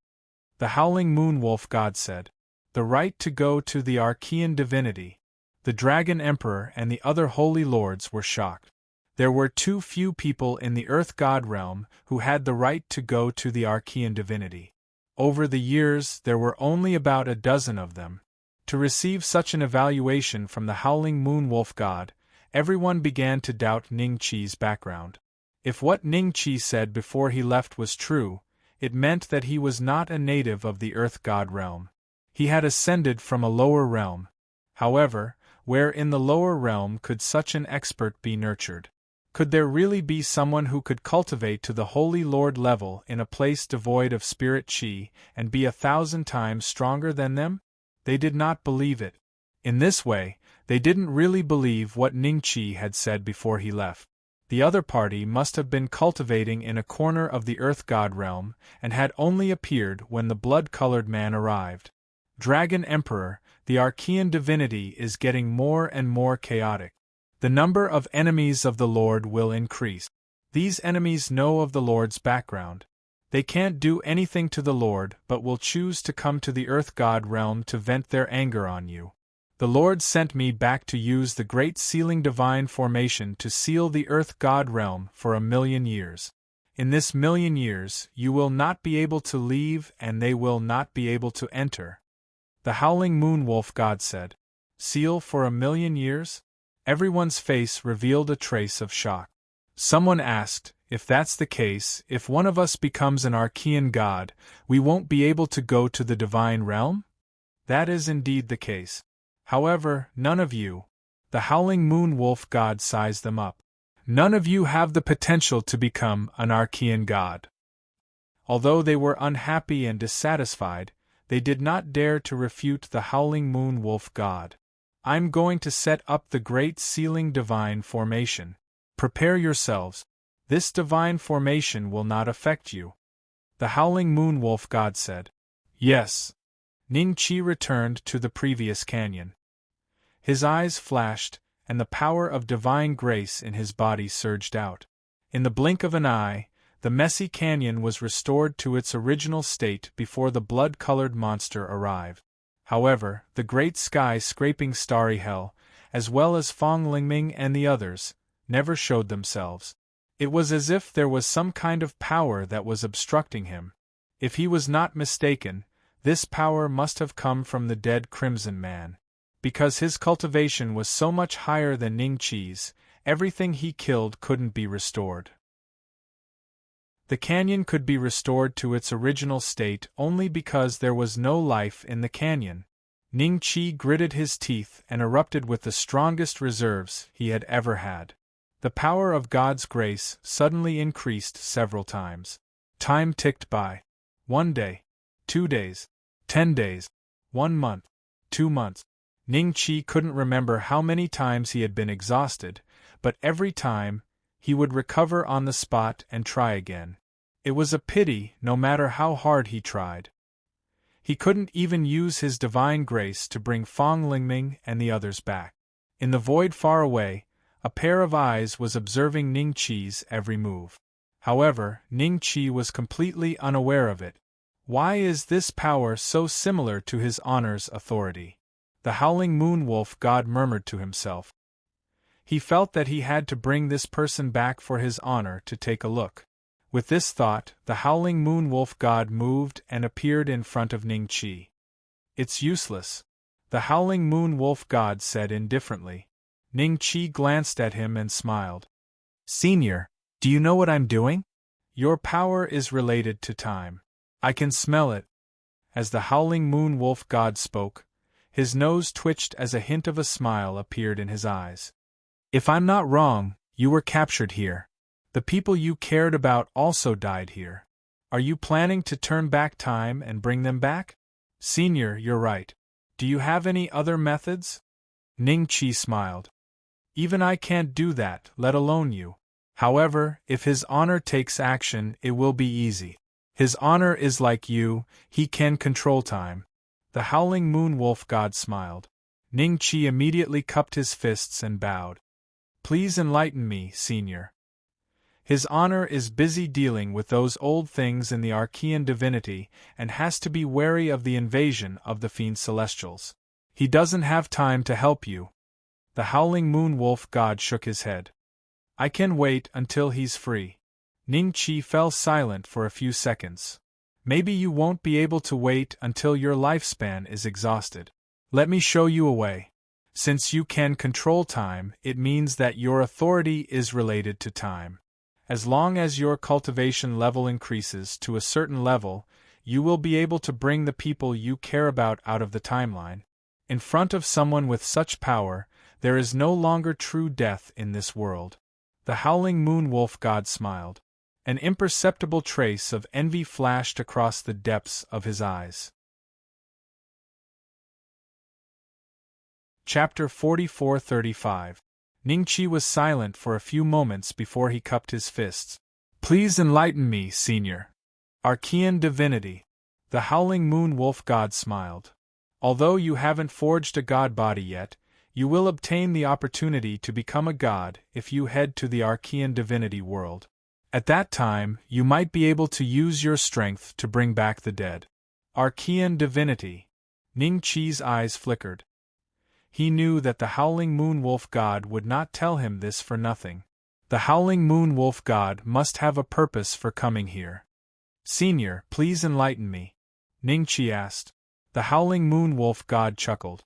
The Howling Moon Wolf God said. The right to go to the Archean divinity. The Dragon Emperor and the other holy lords were shocked. There were too few people in the Earth God realm who had the right to go to the Archean divinity. Over the years, there were only about a dozen of them. To receive such an evaluation from the Howling Moon Wolf God, everyone began to doubt Ning Chi's background. If what Ning Chi said before he left was true, it meant that he was not a native of the Earth God realm. He had ascended from a lower realm. However, where in the lower realm could such an expert be nurtured? Could there really be someone who could cultivate to the Holy Lord level in a place devoid of spirit chi and be 1,000 times stronger than them? They did not believe it. In this way, they didn't really believe what Ning Chi had said before he left. The other party must have been cultivating in a corner of the Earth God realm and had only appeared when the blood-colored man arrived. Dragon Emperor, the Archean divinity is getting more and more chaotic. The number of enemies of the Lord will increase. These enemies know of the Lord's background. They can't do anything to the Lord but will choose to come to the Earth God realm to vent their anger on you. The Lord sent me back to use the great sealing divine formation to seal the Earth God realm for 1,000,000 years. In this 1,000,000 years, you will not be able to leave and they will not be able to enter. The Howling Moon Wolf God said. Seal for 1,000,000 years? Everyone's face revealed a trace of shock. Someone asked, if that's the case, if one of us becomes an Archean god, we won't be able to go to the divine realm? That is indeed the case. However, none of you, the Howling Moon Wolf God sized them up. None of you have the potential to become an Archean god. Although they were unhappy and dissatisfied, they did not dare to refute the Howling Moon Wolf God. I'm going to set up the great sealing divine formation. Prepare yourselves. This divine formation will not affect you. The Howling Moon Wolf God said. Yes. Ning Chi returned to the previous canyon. His eyes flashed, and the power of divine grace in his body surged out. In the blink of an eye, the messy canyon was restored to its original state before the blood-colored monster arrived. However, the great sky-scraping starry hell, as well as Fong Lingming and the others, never showed themselves. It was as if there was some kind of power that was obstructing him. If he was not mistaken, this power must have come from the dead Crimson Man. Because his cultivation was so much higher than Ning Chi's, everything he killed couldn't be restored. The canyon could be restored to its original state only because there was no life in the canyon. Ning Chi gritted his teeth and erupted with the strongest reserves he had ever had. The power of God's grace suddenly increased several times. Time ticked by. 1 day, 2 days, 10 days, 1 month, 2 months. Ning Chi couldn't remember how many times he had been exhausted, but every time, he would recover on the spot and try again. It was a pity, no matter how hard he tried. He couldn't even use his divine grace to bring Fong Lingming and the others back. In the void far away, a pair of eyes was observing Ning Chi's every move. However, Ning Chi was completely unaware of it. Why is this power so similar to his honor's authority? The Howling Moon Wolf God murmured to himself. He felt that he had to bring this person back for his honor to take a look. With this thought, the Howling Moon Wolf God moved and appeared in front of Ning Chi. It's useless, the Howling Moon Wolf God said indifferently. Ning Chi glanced at him and smiled. Senior, do you know what I'm doing? Your power is related to time. I can smell it. As the Howling Moon Wolf God spoke, his nose twitched as a hint of a smile appeared in his eyes. If I'm not wrong, you were captured here. The people you cared about also died here. Are you planning to turn back time and bring them back? Senior, you're right. Do you have any other methods? Ning Chi smiled. Even I can't do that, let alone you. However, if his honor takes action, it will be easy. His honor is like you, he can control time. The Howling Moon Wolf God smiled. Ning Chi immediately cupped his fists and bowed. Please enlighten me, Senior. His honor is busy dealing with those old things in the Archean divinity and has to be wary of the invasion of the Fiend Celestials. He doesn't have time to help you. The Howling Moon Wolf God shook his head. I can wait until he's free. Ningqi fell silent for a few seconds. Maybe you won't be able to wait until your lifespan is exhausted. Let me show you a way. Since you can control time, it means that your authority is related to time. As long as your cultivation level increases to a certain level, you will be able to bring the people you care about out of the timeline. In front of someone with such power, there is no longer true death in this world. The howling moon wolf god smiled. An imperceptible trace of envy flashed across the depths of his eyes. Chapter 44-35. Ningqi was silent for a few moments before he cupped his fists. Please enlighten me, Senior. Archean divinity. The howling moon wolf god smiled. Although you haven't forged a god body yet, you will obtain the opportunity to become a god if you head to the Archean divinity world. At that time, you might be able to use your strength to bring back the dead. Archean divinity. Ningqi's eyes flickered. He knew that the howling moon wolf god would not tell him this for nothing. The howling moon wolf god must have a purpose for coming here. Senior, please enlighten me. Ningqi asked. The howling moon wolf god chuckled.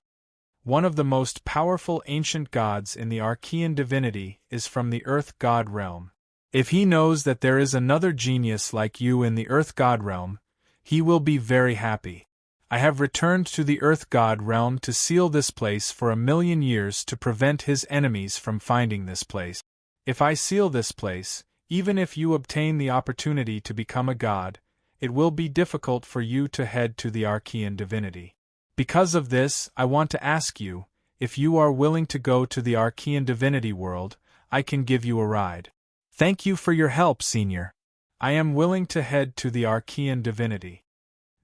One of the most powerful ancient gods in the Archean divinity is from the earth god realm. If he knows that there is another genius like you in the earth god realm, he will be very happy. I have returned to the earth god realm to seal this place for 1,000,000 years to prevent his enemies from finding this place. If I seal this place, even if you obtain the opportunity to become a god, it will be difficult for you to head to the Archean divinity. Because of this, I want to ask you, if you are willing to go to the Archean divinity world, I can give you a ride. Thank you for your help, Senior. I am willing to head to the Archean divinity.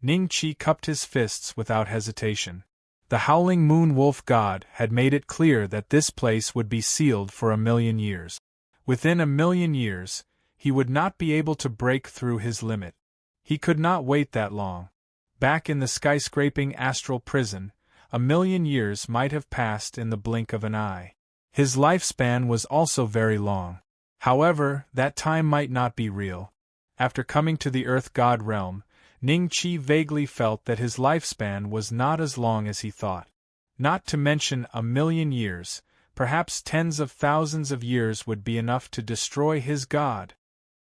Ningqi cupped his fists without hesitation. The howling moon wolf god had made it clear that this place would be sealed for 1,000,000 years. Within 1,000,000 years, he would not be able to break through his limit. He could not wait that long. Back in the skyscraping astral prison, 1,000,000 years might have passed in the blink of an eye. His lifespan was also very long. However, that time might not be real. After coming to the earth god realm, Ningqi vaguely felt that his lifespan was not as long as he thought. Not to mention 1,000,000 years, perhaps tens of thousands of years would be enough to destroy his god.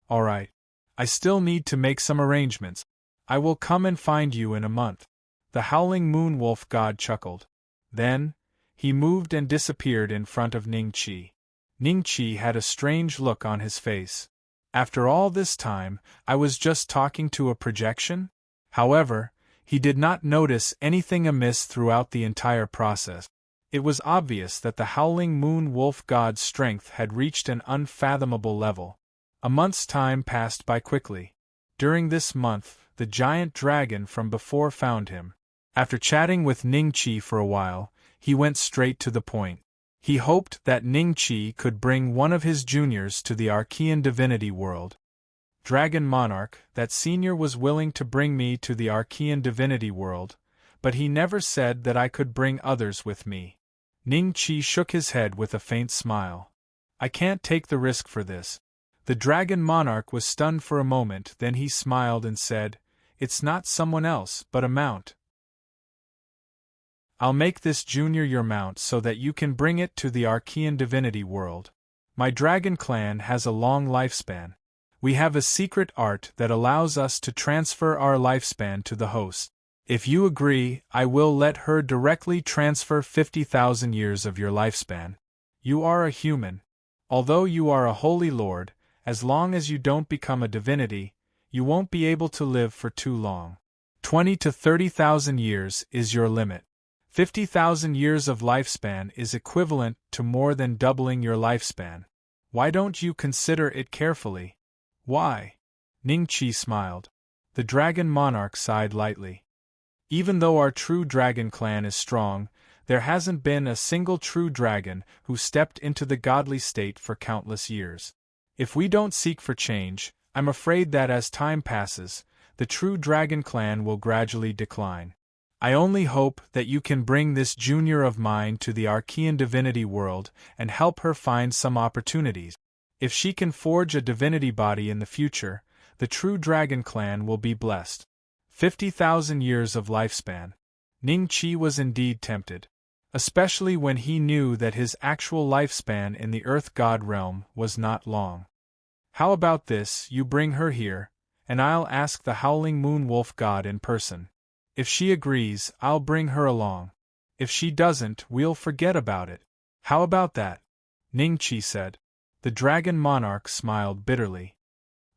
All right. I still need to make some arrangements. I will come and find you in a month. The howling moon wolf god chuckled. Then, he moved and disappeared in front of Ningqi. Ningqi had a strange look on his face. After all this time, I was just talking to a projection? However, he did not notice anything amiss throughout the entire process. It was obvious that the howling moon wolf god's strength had reached an unfathomable level. A month's time passed by quickly. During this month, the giant dragon from before found him. After chatting with Ningqi for a while, he went straight to the point. He hoped that Ningqi could bring one of his juniors to the Archean divinity world. Dragon Monarch, that Senior was willing to bring me to the Archean divinity world, but he never said that I could bring others with me. Ningqi shook his head with a faint smile. I can't take the risk for this. The Dragon Monarch was stunned for a moment, then he smiled and said, It's not someone else, but a mount. I'll make this junior your mount so that you can bring it to the Archean divinity world. My dragon clan has a long lifespan. We have a secret art that allows us to transfer our lifespan to the host. If you agree, I will let her directly transfer 50,000 years of your lifespan. You are a human. Although you are a holy lord, as long as you don't become a divinity, you won't be able to live for too long. 20 to 30,000 years is your limit. 50,000 years of lifespan is equivalent to more than doubling your lifespan. Why don't you consider it carefully? Why? Ningqi smiled. The Dragon Monarch sighed lightly. Even though our true dragon clan is strong, there hasn't been a single true dragon who stepped into the godly state for countless years. If we don't seek for change, I'm afraid that as time passes, the true dragon clan will gradually decline. I only hope that you can bring this junior of mine to the Archean divinity world and help her find some opportunities. If she can forge a divinity body in the future, the true dragon clan will be blessed. 50,000 years of lifespan. Ning-Chi was indeed tempted. Especially when he knew that his actual lifespan in the Earth God realm was not long. How about this, you bring her here, and I'll ask the Howling Moon Wolf God in person. If she agrees, I'll bring her along. If she doesn't, we'll forget about it. How about that? Ning-Chi said. The Dragon Monarch smiled bitterly.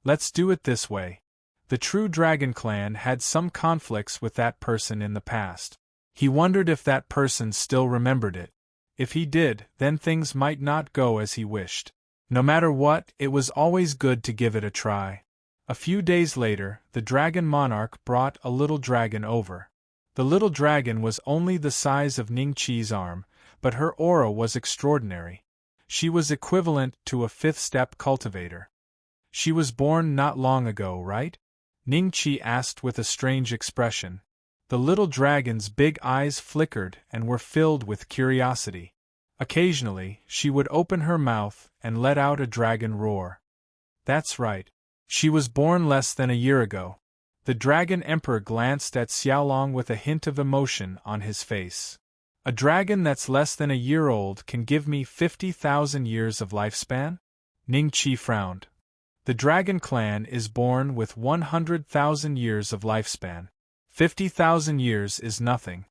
Let's do it this way. The true Dragon Clan had some conflicts with that person in the past. He wondered if that person still remembered it. If he did, then things might not go as he wished. No matter what, it was always good to give it a try. A few days later, the Dragon Monarch brought a little dragon over. The little dragon was only the size of Ning-Chi's arm, but her aura was extraordinary. She was equivalent to a fifth-step cultivator. She was born not long ago, right? Ning-Chi asked with a strange expression. The little dragon's big eyes flickered and were filled with curiosity. Occasionally, she would open her mouth and let out a dragon roar. That's right. She was born less than a year ago. The Dragon Emperor glanced at Xiaolong with a hint of emotion on his face. A dragon that's less than a year old can give me 50,000 years of lifespan? Ning-Chi frowned. The Dragon Clan is born with 100,000 years of lifespan. 50,000 years is nothing.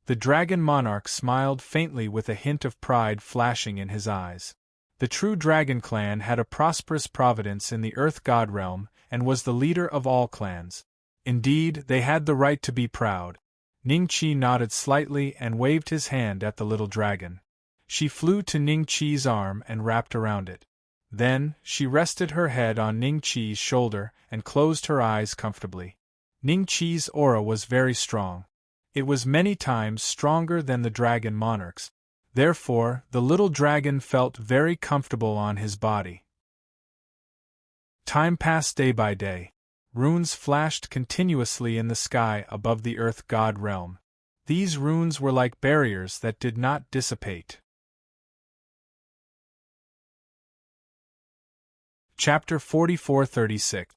The Dragon Monarch smiled faintly with a hint of pride flashing in his eyes. The true Dragon Clan had a prosperous providence in the Earth God realm and was the leader of all clans. Indeed, they had the right to be proud. Ning-Chi nodded slightly and waved his hand at the little dragon. She flew to Ning-Chi's arm and wrapped around it. Then, she rested her head on Ning-Chi's shoulder and closed her eyes comfortably. Ning-Chi's aura was very strong. It was many times stronger than the Dragon Monarch's. Therefore, the little dragon felt very comfortable on his body. Time passed day by day. Runes flashed continuously in the sky above the Earth God realm. These runes were like barriers that did not dissipate. Chapter 44-36.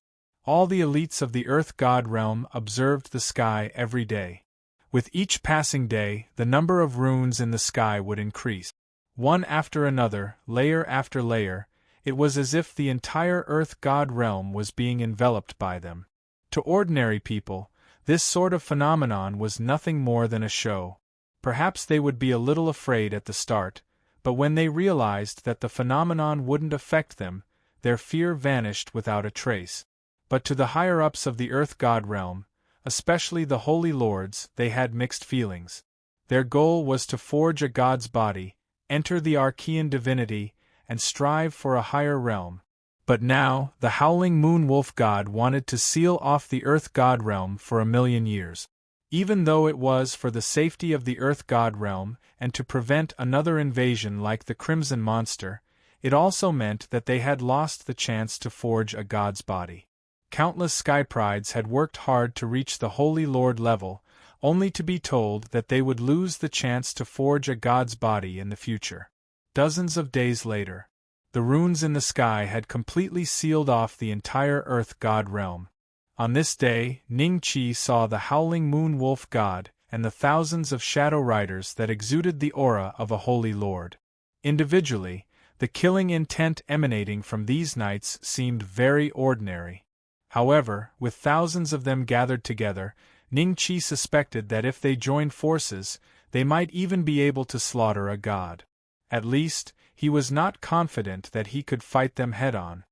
All the elites of the Earth God realm observed the sky every day. With each passing day, the number of runes in the sky would increase. One after another, layer after layer, it was as if the entire Earth God realm was being enveloped by them. To ordinary people, this sort of phenomenon was nothing more than a show. Perhaps they would be a little afraid at the start, but when they realized that the phenomenon wouldn't affect them, their fear vanished without a trace. But to the higher-ups of the Earth God realm, especially the Holy Lords, they had mixed feelings. Their goal was to forge a god's body, enter the Archean divinity, and strive for a higher realm. But now, the Howling Moon Wolf God wanted to seal off the Earth God realm for 1,000,000 years. Even though it was for the safety of the Earth God realm and to prevent another invasion like the Crimson Monster, it also meant that they had lost the chance to forge a god's body. Countless Sky Prides had worked hard to reach the Holy Lord level, only to be told that they would lose the chance to forge a god's body in the future. Dozens of days later, the runes in the sky had completely sealed off the entire Earth God realm. On this day, Ning-Chi saw the Howling Moon Wolf God and the thousands of shadow riders that exuded the aura of a Holy Lord. Individually, the killing intent emanating from these knights seemed very ordinary. However, with thousands of them gathered together, Ning-Chi suspected that if they joined forces, they might even be able to slaughter a god. At least, he was not confident that he could fight them head-on.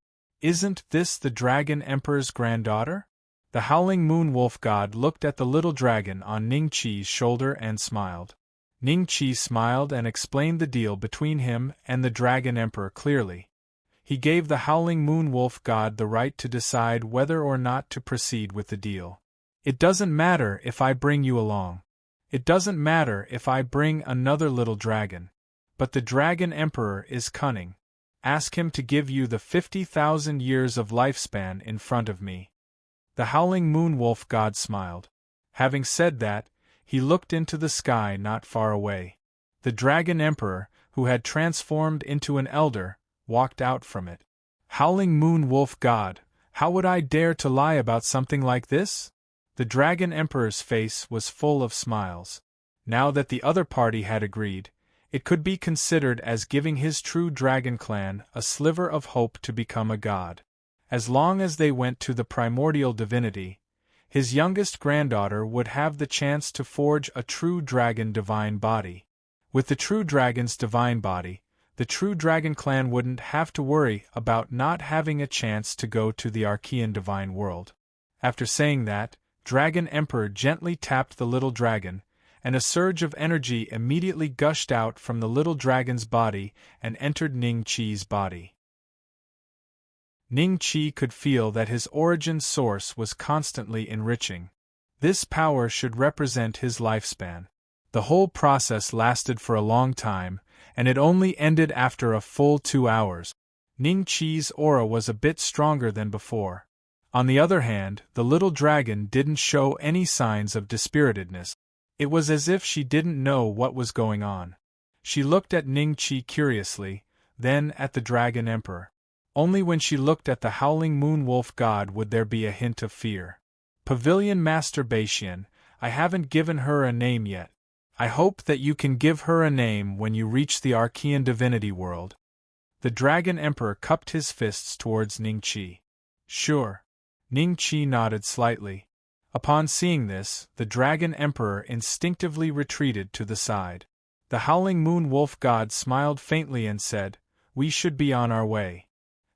Isn't this the Dragon Emperor's granddaughter? The Howling Moon Wolf God looked at the little dragon on Ning-Chi's shoulder and smiled. Ning-Chi smiled and explained the deal between him and the Dragon Emperor clearly. He gave the Howling Moon Wolf God the right to decide whether or not to proceed with the deal. It doesn't matter if I bring you along. It doesn't matter if I bring another little dragon. But the Dragon Emperor is cunning. Ask him to give you the 50,000 years of lifespan in front of me. The Howling Moon Wolf God smiled. Having said that, he looked into the sky not far away. The Dragon Emperor, who had transformed into an elder, walked out from it. Howling Moon Wolf God, how would I dare to lie about something like this? The Dragon Emperor's face was full of smiles. Now that the other party had agreed, it could be considered as giving his true dragon clan a sliver of hope to become a god. As long as they went to the primordial divinity, his youngest granddaughter would have the chance to forge a true dragon divine body. With the true dragon's divine body, the true dragon clan wouldn't have to worry about not having a chance to go to the Archean divine world. After saying that, Dragon Emperor gently tapped the little dragon, and a surge of energy immediately gushed out from the little dragon's body and entered Ning Qi's body. Ning Qi could feel that his origin source was constantly enriching. This power should represent his lifespan. The whole process lasted for a long time, and it only ended after a full 2 hours. Ning Qi's aura was a bit stronger than before. On the other hand, the little dragon didn't show any signs of dispiritedness. It was as if she didn't know what was going on. She looked at Ning Qi curiously, then at the Dragon Emperor. Only when she looked at the Howling Moon Wolf God would there be a hint of fear. Pavilion Master Baitian, I haven't given her a name yet. I hope that you can give her a name when you reach the Archean divinity world. The Dragon Emperor cupped his fists towards Ning Qi. Sure. Ning Qi nodded slightly. Upon seeing this, the Dragon Emperor instinctively retreated to the side. The Howling Moon Wolf God smiled faintly and said, "We should be on our way."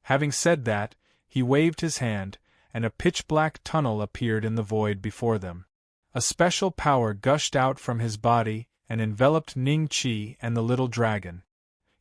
Having said that, he waved his hand, and a pitch-black tunnel appeared in the void before them. A special power gushed out from his body and enveloped Ning Qi and the little dragon.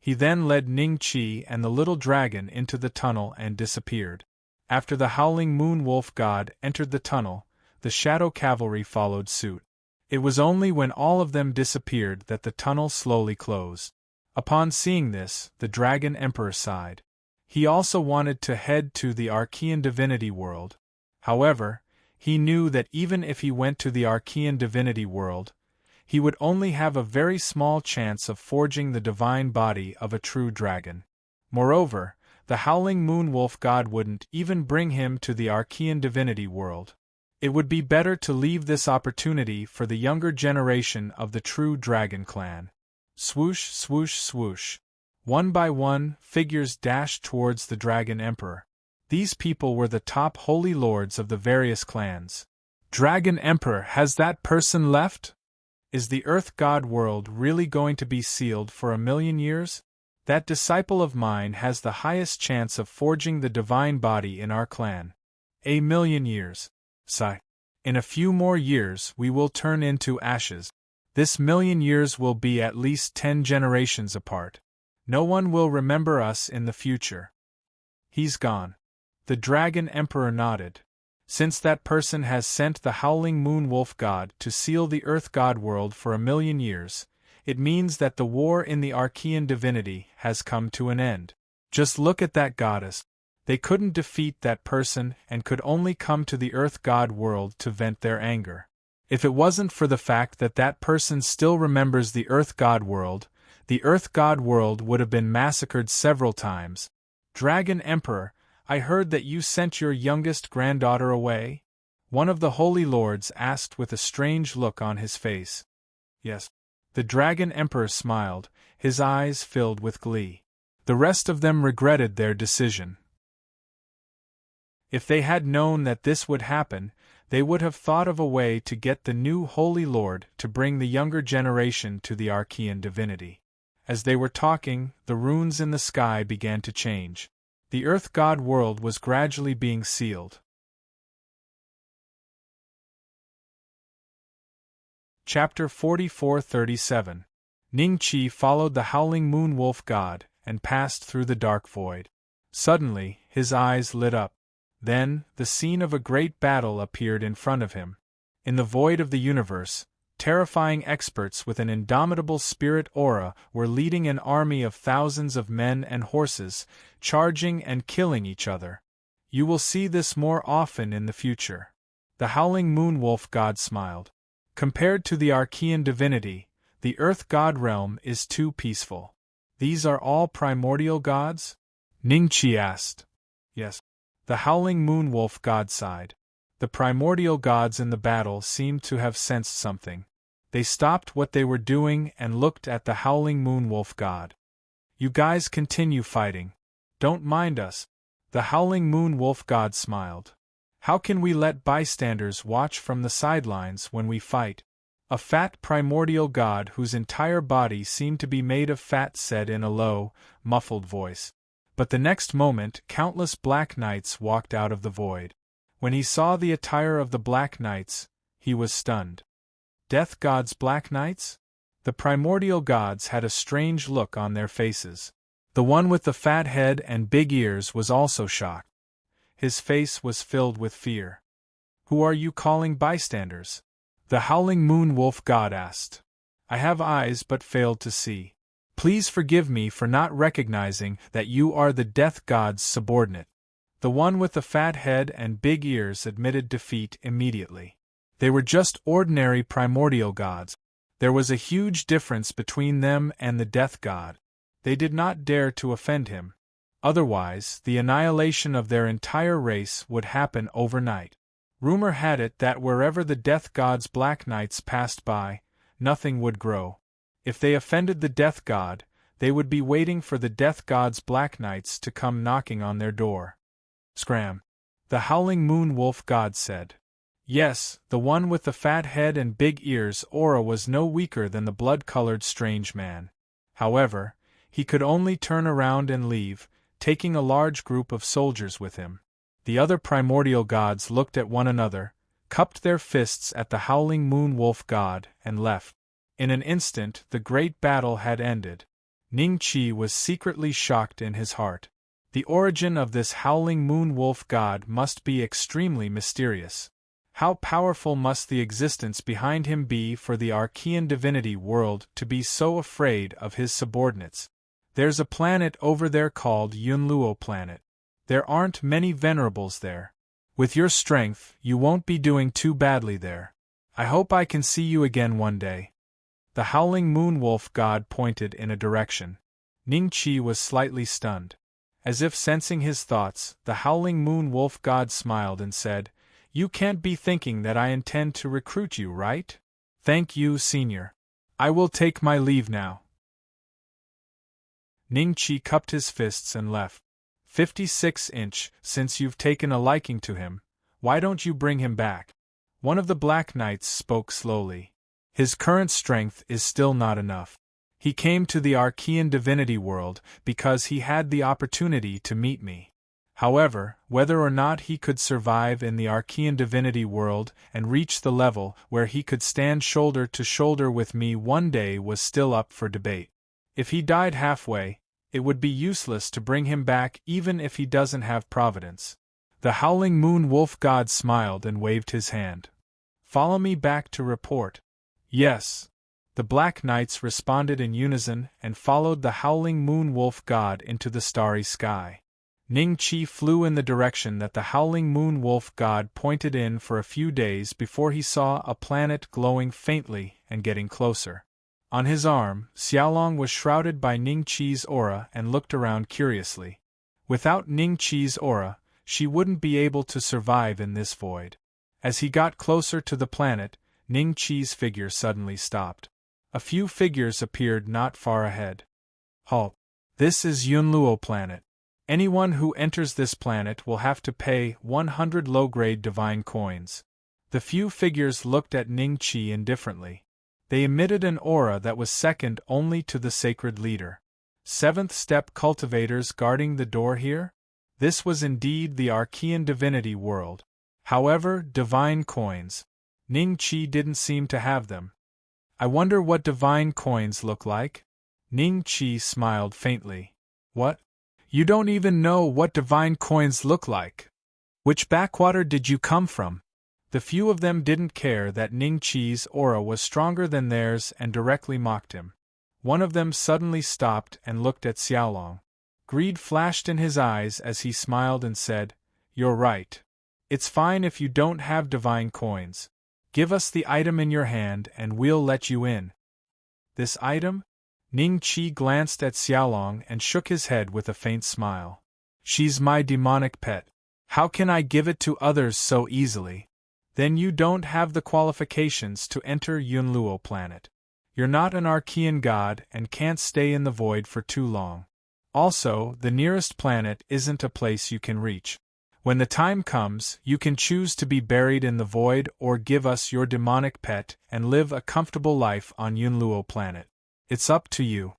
He then led Ning Qi and the little dragon into the tunnel and disappeared. After the Howling Moon Wolf God entered the tunnel, the Shadow Cavalry followed suit. It was only when all of them disappeared that the tunnel slowly closed. Upon seeing this, the Dragon Emperor sighed. He also wanted to head to the Archean divinity world. However, he knew that even if he went to the Archean divinity world, he would only have a very small chance of forging the divine body of a true dragon. Moreover, the Howling Moon Wolf God wouldn't even bring him to the Archean divinity world. It would be better to leave this opportunity for the younger generation of the true dragon clan. Swoosh, swoosh, swoosh. One by one, figures dashed towards the Dragon Emperor. These people were the top holy lords of the various clans. Dragon Emperor, has that person left? Is the Earth God world really going to be sealed for 1,000,000 years? That disciple of mine has the highest chance of forging the divine body in our clan. 1,000,000 years. Sigh. In a few more years we will turn into ashes. This 1,000,000 years will be at least 10 generations apart. No one will remember us in the future. He's gone. The Dragon Emperor nodded. Since that person has sent the Howling Moon Wolf God to seal the Earth God world for 1,000,000 years, it means that the war in the Archean divinity has come to an end. Just look at that goddess. They couldn't defeat that person and could only come to the Earth God world to vent their anger. If it wasn't for the fact that that person still remembers the Earth God world, the Earth God world would have been massacred several times. Dragon Emperor, I heard that you sent your youngest granddaughter away? One of the holy lords asked with a strange look on his face. Yes. The Dragon Emperor smiled, his eyes filled with glee. The rest of them regretted their decision. If they had known that this would happen, they would have thought of a way to get the new Holy Lord to bring the younger generation to the Archean divinity. As they were talking, the runes in the sky began to change. The Earth God world was gradually being sealed. Chapter 44-37. Ning Qi followed the Howling Moon Wolf God and passed through the dark void. Suddenly, his eyes lit up. Then, the scene of a great battle appeared in front of him. In the void of the universe, terrifying experts with an indomitable spirit aura were leading an army of thousands of men and horses, charging and killing each other. You will see this more often in the future. The Howling Moon Wolf God smiled. Compared to the Archean divinity, the Earth God realm is too peaceful. These are all primordial gods? Ning Qi asked. Yes. The howling moon wolf god sighed. The primordial gods in the battle seemed to have sensed something. They stopped what they were doing and looked at the howling moon wolf god. You guys continue fighting. Don't mind us. The howling moon wolf god smiled. How can we let bystanders watch from the sidelines when we fight? A fat primordial god whose entire body seemed to be made of fat said in a low, muffled voice. But the next moment countless black knights walked out of the void. When he saw the attire of the black knights, he was stunned. Death gods' black knights? The primordial gods had a strange look on their faces. The one with the fat head and big ears was also shocked. His face was filled with fear. Who are you calling bystanders? The howling moon wolf god asked. I have eyes but failed to see. Please forgive me for not recognizing that you are the death god's subordinate. The one with the fat head and big ears admitted defeat immediately. They were just ordinary primordial gods. There was a huge difference between them and the death god. They did not dare to offend him. Otherwise, the annihilation of their entire race would happen overnight. Rumor had it that wherever the death god's black knights passed by, nothing would grow. If they offended the death god, they would be waiting for the death god's black knights to come knocking on their door. Scram! The howling moon wolf god said. Yes, the one with the fat head and big ears' aura was no weaker than the blood-colored strange man. However, he could only turn around and leave, taking a large group of soldiers with him. The other primordial gods looked at one another, cupped their fists at the howling moon wolf god, and left. In an instant the great battle had ended. Ning-Chi was secretly shocked in his heart. The origin of this howling moon wolf god must be extremely mysterious. How powerful must the existence behind him be for the Archean divinity world to be so afraid of his subordinates? There's a planet over there called Yunluo Planet. There aren't many venerables there. With your strength, you won't be doing too badly there. I hope I can see you again one day. The howling moon wolf god pointed in a direction. Ning-Chi was slightly stunned. As if sensing his thoughts, the howling moon wolf god smiled and said, You can't be thinking that I intend to recruit you, right? Thank you, senior. I will take my leave now. Ning-Chi cupped his fists and left. 56-inch, since you've taken a liking to him, why don't you bring him back? One of the Black Knights spoke slowly. His current strength is still not enough. He came to the Archean divinity world because he had the opportunity to meet me. However, whether or not he could survive in the Archean divinity world and reach the level where he could stand shoulder to shoulder with me one day was still up for debate. If he died halfway, it would be useless to bring him back even if he doesn't have providence. The howling moon wolf god smiled and waved his hand. Follow me back to report. Yes. The Black Knights responded in unison and followed the howling moon wolf god into the starry sky. Ning-Chi flew in the direction that the howling moon wolf god pointed in for a few days before he saw a planet glowing faintly and getting closer. On his arm, Xiaolong was shrouded by Ning-Chi's aura and looked around curiously. Without Ning-Chi's aura, she wouldn't be able to survive in this void. As he got closer to the planet, Ning-Chi's figure suddenly stopped. A few figures appeared not far ahead. Halt! This is Yunluo Planet. Anyone who enters this planet will have to pay 100 low-grade divine coins. The few figures looked at Ning-Chi indifferently. They emitted an aura that was second only to the sacred leader. Seventh step cultivators guarding the door here? This was indeed the Archean divinity world. However, divine coins. Ning-Chi didn't seem to have them. I wonder what divine coins look like? Ning-Chi smiled faintly. What? You don't even know what divine coins look like? Which backwater did you come from? The few of them didn't care that Ning-Chi's aura was stronger than theirs and directly mocked him. One of them suddenly stopped and looked at Xiaolong. Greed flashed in his eyes as he smiled and said, You're right. It's fine if you don't have divine coins. Give us the item in your hand and we'll let you in. This item? Ning-Chi glanced at Xiaolong and shook his head with a faint smile. She's my demonic pet. How can I give it to others so easily? Then you don't have the qualifications to enter Yunluo planet. You're not an Archean god and can't stay in the void for too long. Also, the nearest planet isn't a place you can reach. When the time comes, you can choose to be buried in the void or give us your demonic pet and live a comfortable life on Yunluo planet. It's up to you.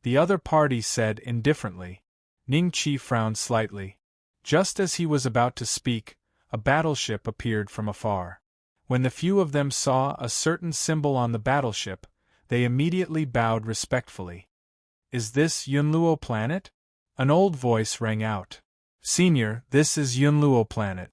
The other party said indifferently. Ningqi frowned slightly. Just as he was about to speak, a battleship appeared from afar. When the few of them saw a certain symbol on the battleship, they immediately bowed respectfully. Is this Yunluo planet? An old voice rang out. Senior, this is Yunluo planet.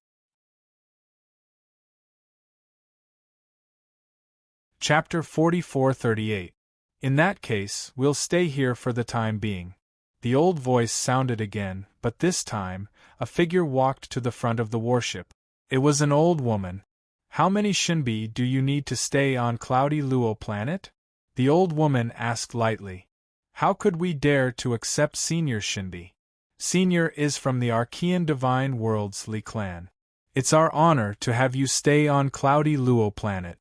Chapter 4438. In that case, we'll stay here for the time being. The old voice sounded again, but this time, a figure walked to the front of the warship. It was an old woman. How many Shinbi do you need to stay on Cloudy Luo planet? The old woman asked lightly. How could we dare to accept Senior Shinbi? Senior is from the Archean Divine World's Li clan. It's our honor to have you stay on Cloudy Luo planet.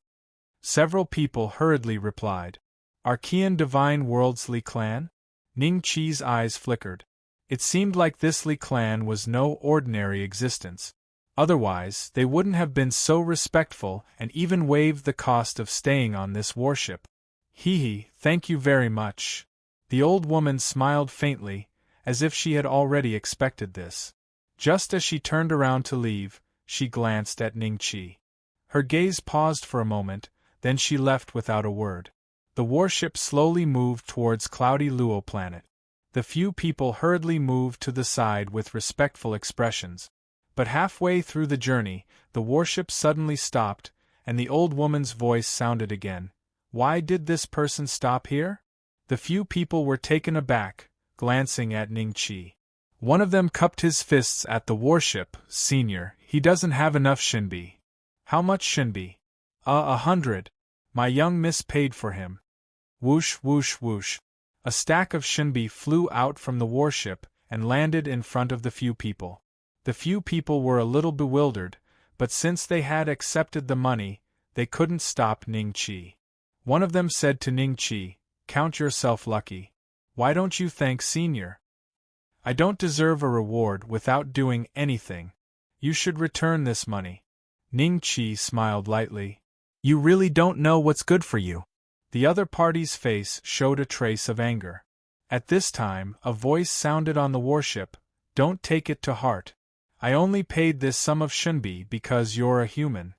Several people hurriedly replied. Archean Divine World's Li clan? Ningqi's eyes flickered. It seemed like this Li clan was no ordinary existence. Otherwise, they wouldn't have been so respectful and even waived the cost of staying on this warship. Hee, thank you very much. The old woman smiled faintly, as if she had already expected this. Just as she turned around to leave, she glanced at Ningqi. Her gaze paused for a moment, then she left without a word. The warship slowly moved towards Cloudy Luo planet. The few people hurriedly moved to the side with respectful expressions. But halfway through the journey, the warship suddenly stopped, and the old woman's voice sounded again. Why did this person stop here? The few people were taken aback, glancing at Ningqi. One of them cupped his fists at the warship. Senior, he doesn't have enough Shinbi. How much Shinbi? 100. My young miss paid for him. Whoosh, whoosh, whoosh. A stack of Shinbi flew out from the warship and landed in front of the few people. The few people were a little bewildered, but since they had accepted the money, they couldn't stop Ningqi. One of them said to Ningqi, Count yourself lucky. Why don't you thank Senior? I don't deserve a reward without doing anything. You should return this money. Ningqi smiled lightly. You really don't know what's good for you. The other party's face showed a trace of anger. At this time, a voice sounded on the warship. Don't take it to heart. I only paid this sum of Shinbi because you're a human.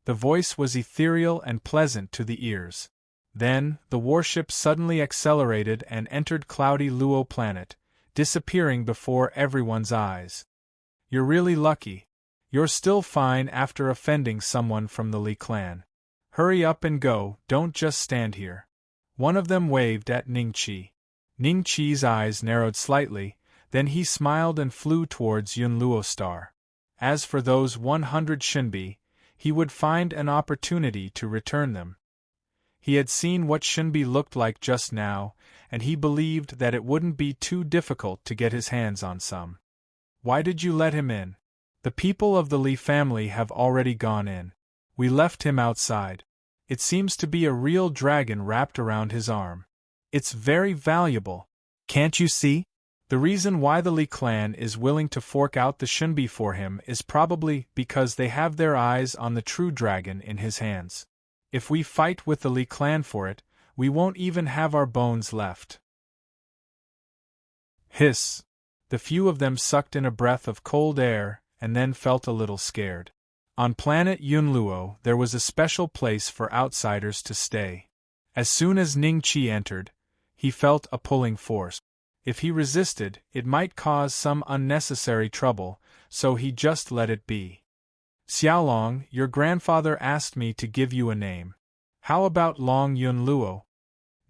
The voice was ethereal and pleasant to the ears. Then, the warship suddenly accelerated and entered Cloudy Luo planet, disappearing before everyone's eyes. You're really lucky. You're still fine after offending someone from the Li clan. Hurry up and go, don't just stand here. One of them waved at Ningqi. Ningqi's eyes narrowed slightly, then he smiled and flew towards Yunluo Star. As for those 100 Shinbi, he would find an opportunity to return them. He had seen what Shinbi looked like just now, and he believed that it wouldn't be too difficult to get his hands on some. Why did you let him in? The people of the Li family have already gone in. We left him outside. It seems to be a real dragon wrapped around his arm. It's very valuable. Can't you see? The reason why the Li clan is willing to fork out the Shinbi for him is probably because they have their eyes on the true dragon in his hands. If we fight with the Li clan for it, we won't even have our bones left. Hiss! The few of them sucked in a breath of cold air and then felt a little scared. On planet Yunluo, there was a special place for outsiders to stay. As soon as Ningqi entered, he felt a pulling force. If he resisted, it might cause some unnecessary trouble, so he just let it be. Xiaolong, your grandfather asked me to give you a name. How about Long Yunluo?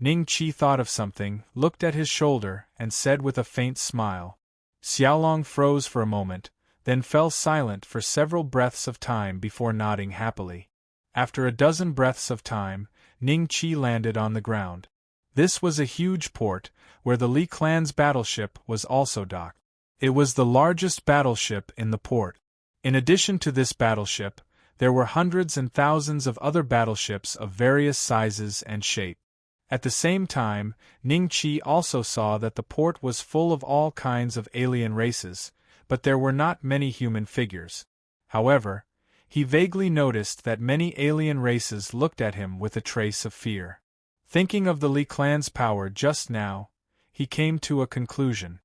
Ningqi thought of something, looked at his shoulder, and said with a faint smile. Xiaolong froze for a moment, then fell silent for several breaths of time before nodding happily. After a dozen breaths of time, Ningqi landed on the ground. This was a huge port, where the Li clan's battleship was also docked. It was the largest battleship in the port. In addition to this battleship, there were hundreds and thousands of other battleships of various sizes and shape. At the same time, Ningqi also saw that the port was full of all kinds of alien races, but there were not many human figures. However, he vaguely noticed that many alien races looked at him with a trace of fear. Thinking of the Li clan's power just now, he came to a conclusion.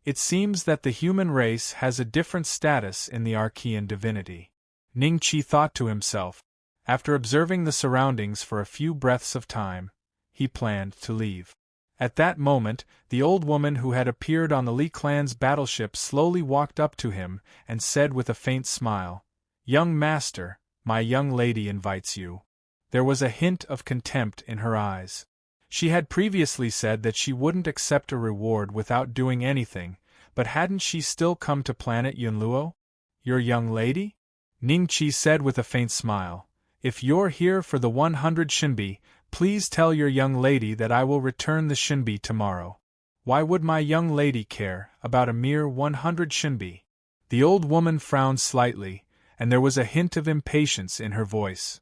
It seems that the human race has a different status in the Archean divinity. Ningqi thought to himself. After observing the surroundings for a few breaths of time, he planned to leave. At that moment, the old woman who had appeared on the Li clan's battleship slowly walked up to him and said with a faint smile, "Young master, my young lady invites you." There was a hint of contempt in her eyes. She had previously said that she wouldn't accept a reward without doing anything, but hadn't she still come to planet Yunluo? "Your young lady?" Ningqi said with a faint smile. "If you're here for the 100 shinbi, please tell your young lady that I will return the shinbi tomorrow." "Why would my young lady care about a mere 100 shinbi?" The old woman frowned slightly, and there was a hint of impatience in her voice.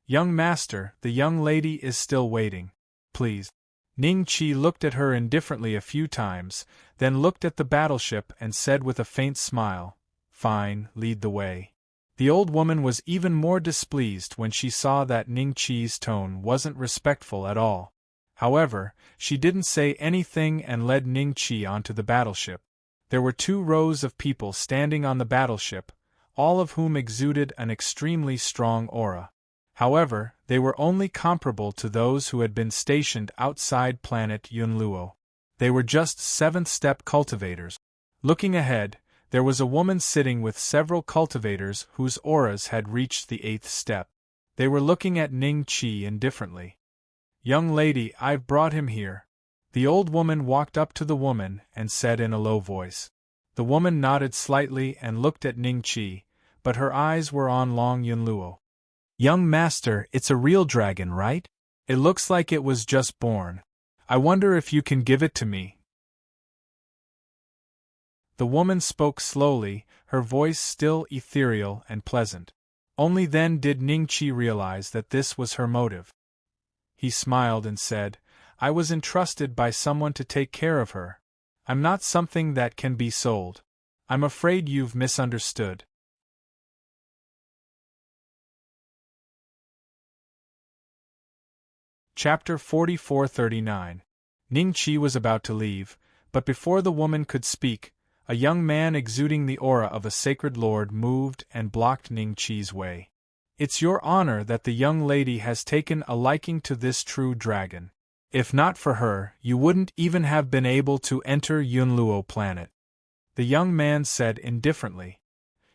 "Young master, the young lady is still waiting. Please." Ningqi looked at her indifferently a few times, then looked at the battleship and said with a faint smile, "Fine, lead the way." The old woman was even more displeased when she saw that Ningqi's tone wasn't respectful at all. However, she didn't say anything and led Ningqi onto the battleship. There were 2 rows of people standing on the battleship, all of whom exuded an extremely strong aura. However, they were only comparable to those who had been stationed outside planet Yunluo. They were just 7th-step cultivators. Looking ahead, there was a woman sitting with several cultivators whose auras had reached the 8th step. They were looking at Ningqi indifferently. "Young lady, I've brought him here." The old woman walked up to the woman and said in a low voice. The woman nodded slightly and looked at Ningqi, but her eyes were on Long Yunluo. "Young master, it's a real dragon, right? It looks like it was just born. I wonder if you can give it to me." The woman spoke slowly, her voice still ethereal and pleasant. Only then did Ningqi realize that this was her motive. He smiled and said, "I was entrusted by someone to take care of her. I'm not something that can be sold. I'm afraid you've misunderstood." Chapter 4439. Ningqi was about to leave, but before the woman could speak, a young man exuding the aura of a sacred lord moved and blocked Ningqi's way. "It's your honor that the young lady has taken a liking to this true dragon. If not for her, you wouldn't even have been able to enter Yunluo planet," the young man said indifferently.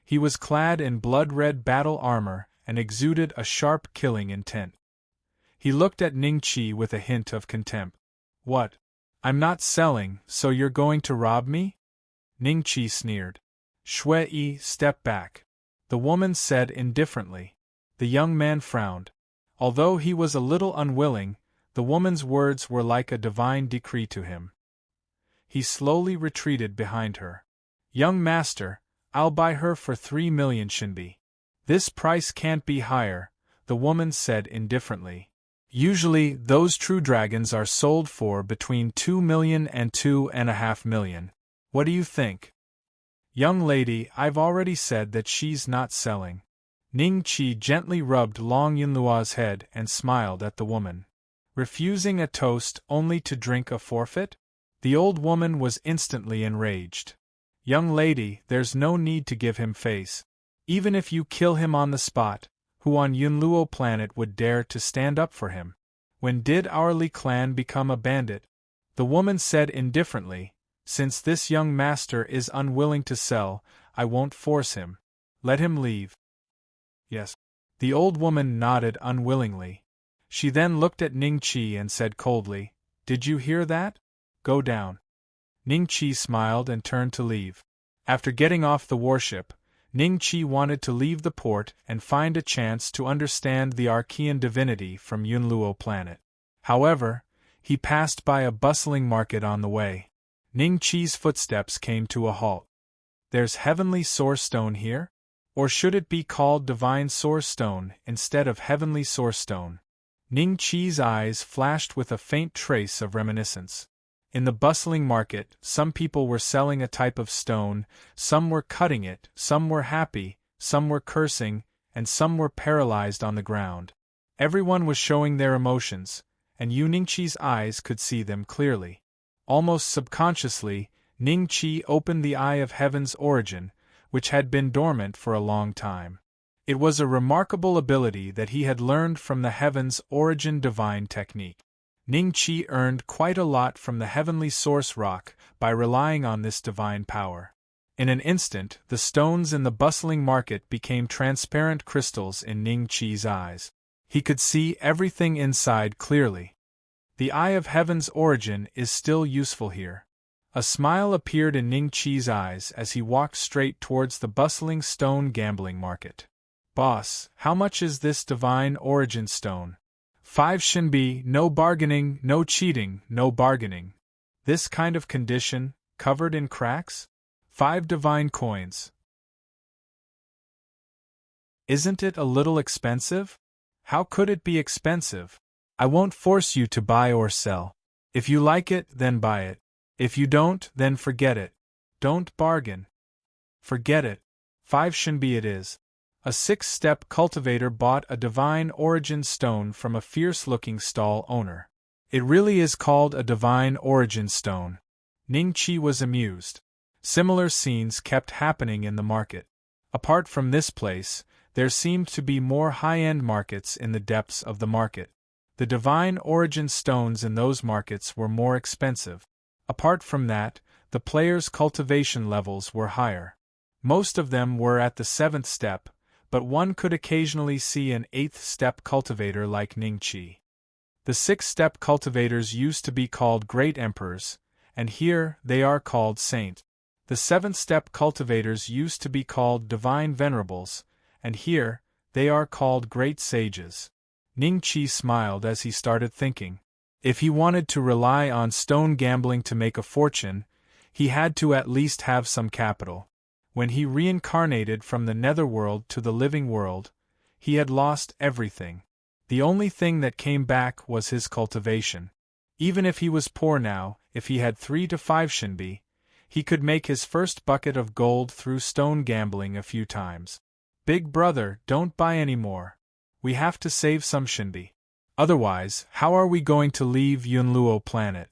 He was clad in blood-red battle armor and exuded a sharp killing intent. He looked at Ningqi with a hint of contempt. "What? I'm not selling, so you're going to rob me?" Ningqi sneered. "Shui, step back," the woman said indifferently. The young man frowned. Although he was a little unwilling, the woman's words were like a divine decree to him. He slowly retreated behind her. "Young master, I'll buy her for 3 million shinbi." "This price can't be higher," the woman said indifferently. "Usually, those true dragons are sold for between 2 million and 2.5 million. What do you think?" "Young lady, I've already said that she's not selling." Ningqi gently rubbed Long Yunluo's head and smiled at the woman. "Refusing a toast only to drink a forfeit?" The old woman was instantly enraged. "Young lady, there's no need to give him face. Even if you kill him on the spot, who on Yunluo planet would dare to stand up for him? When did our Li clan become a bandit?" The woman said indifferently, "Since this young master is unwilling to sell, I won't force him. Let him leave." "Yes." The old woman nodded unwillingly. She then looked at Ningqi and said coldly, "Did you hear that? Go down." Ningqi smiled and turned to leave. After getting off the warship, Ningqi wanted to leave the port and find a chance to understand the Archean divinity from Yunluo planet. However, he passed by a bustling market on the way. Ningqi's footsteps came to a halt. There's heavenly source stone here? Or should it be called divine source stone instead of heavenly source stone? Ning Qi's eyes flashed with a faint trace of reminiscence. In the bustling market, some people were selling a type of stone, some were cutting it, some were happy, some were cursing, and some were paralyzed on the ground. Everyone was showing their emotions, and Ning Qi's eyes could see them clearly. Almost subconsciously, Ning Qi opened the eye of heaven's origin, which had been dormant for a long time. It was a remarkable ability that he had learned from the heaven's origin divine technique. Ning Qi earned quite a lot from the heavenly source rock by relying on this divine power. In an instant, the stones in the bustling market became transparent crystals in Ning Qi's eyes. He could see everything inside clearly. The eye of heaven's origin is still useful here. A smile appeared in Ning Qi's eyes as he walked straight towards the bustling stone gambling market. Boss, how much is this divine origin stone? 5 Shinbi, no bargaining, no cheating, no bargaining. This kind of condition, covered in cracks? 5 divine coins. Isn't it a little expensive? How could it be expensive? I won't force you to buy or sell. If you like it, then buy it. If you don't, then forget it. Don't bargain. Forget it. 5 Shinbi it is. A 6-step cultivator bought a divine origin stone from a fierce-looking stall owner. It really is called a divine origin stone. Ning Qi was amused. Similar scenes kept happening in the market. Apart from this place, there seemed to be more high-end markets in the depths of the market. The divine origin stones in those markets were more expensive. Apart from that, the players' cultivation levels were higher. Most of them were at the 7th step, but one could occasionally see an 8th-step cultivator like Ning Qi. The 6th-step cultivators used to be called Great Emperors, and here they are called Saint. The 7th-step cultivators used to be called Divine Venerables, and here they are called Great Sages. Ning Qi smiled as he started thinking. If he wanted to rely on stone gambling to make a fortune, he had to at least have some capital. When he reincarnated from the netherworld to the living world, he had lost everything. The only thing that came back was his cultivation. Even if he was poor now, if he had 3 to 5 Shinbi, he could make his first bucket of gold through stone gambling a few times. Big brother, don't buy any more. We have to save some Shinbi. Otherwise, how are we going to leave Yunluo planet?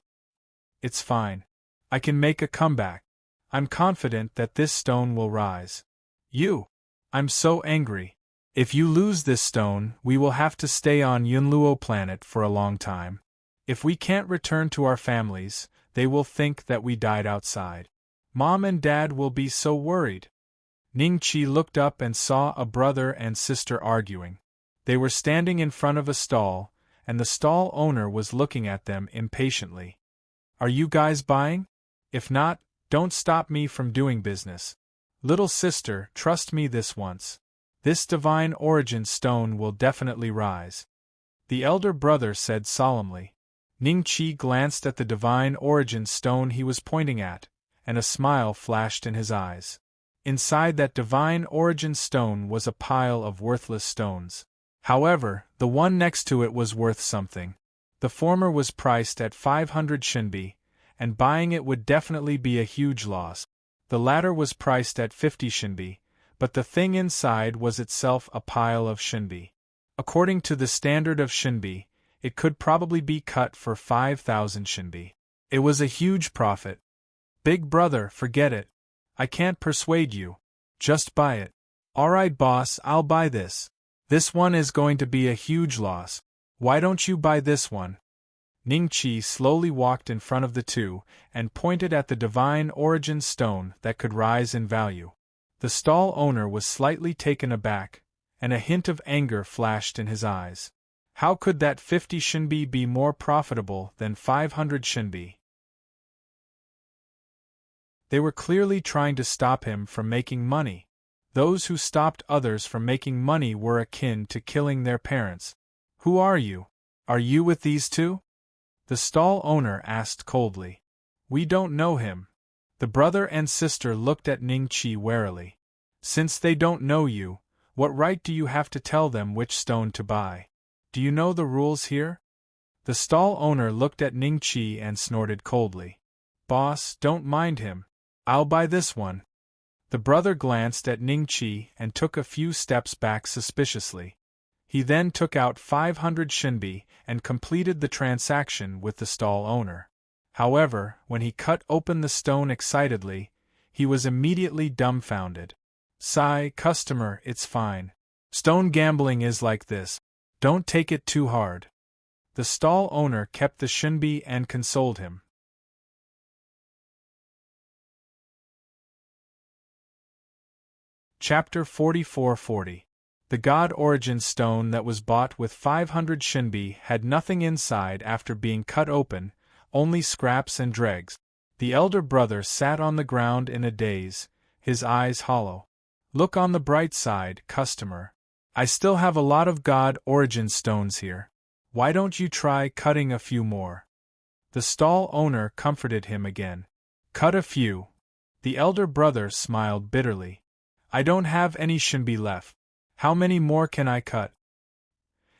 It's fine. I can make a comeback. I'm confident that this stone will rise. I'm so angry. If you lose this stone, we will have to stay on Yunluo planet for a long time. If we can't return to our families, they will think that we died outside. Mom and Dad will be so worried. Ning Qi looked up and saw a brother and sister arguing. They were standing in front of a stall, and the stall owner was looking at them impatiently. Are you guys buying? If not, don't stop me from doing business. Little sister, trust me this once. This divine origin stone will definitely rise. The elder brother said solemnly. Ning Qi glanced at the divine origin stone he was pointing at, and a smile flashed in his eyes. Inside that divine origin stone was a pile of worthless stones. However, the one next to it was worth something. The former was priced at 500 Shinbi, and buying it would definitely be a huge loss. The latter was priced at 50 Shinbi, but the thing inside was itself a pile of Shinbi. According to the standard of Shinbi, it could probably be cut for 5,000 Shinbi. It was a huge profit. Big brother, forget it. I can't persuade you. Just buy it. Alright boss, I'll buy this. This one is going to be a huge loss. Why don't you buy this one? Ning Qi slowly walked in front of the two, and pointed at the divine origin stone that could rise in value. The stall owner was slightly taken aback, and a hint of anger flashed in his eyes. How could that 50 Shinbi be more profitable than 500 Shinbi? They were clearly trying to stop him from making money. Those who stopped others from making money were akin to killing their parents. Who are you? Are you with these two? The stall owner asked coldly. We don't know him. The brother and sister looked at Ning-Chi warily. Since they don't know you, what right do you have to tell them which stone to buy? Do you know the rules here? The stall owner looked at Ning-Chi and snorted coldly. Boss, don't mind him. I'll buy this one. The brother glanced at Ning-Chi and took a few steps back suspiciously. He then took out 500 shinbi and completed the transaction with the stall owner. However, when he cut open the stone excitedly, he was immediately dumbfounded. Sigh, customer, it's fine. Stone gambling is like this. Don't take it too hard. The stall owner kept the shinbi and consoled him. Chapter 4440. The God Origin stone that was bought with 500 shinbi had nothing inside after being cut open, only scraps and dregs. The elder brother sat on the ground in a daze, his eyes hollow. Look on the bright side, customer. I still have a lot of God Origin stones here. Why don't you try cutting a few more? The stall owner comforted him again. Cut a few. The elder brother smiled bitterly. I don't have any shinbi left. How many more can I cut?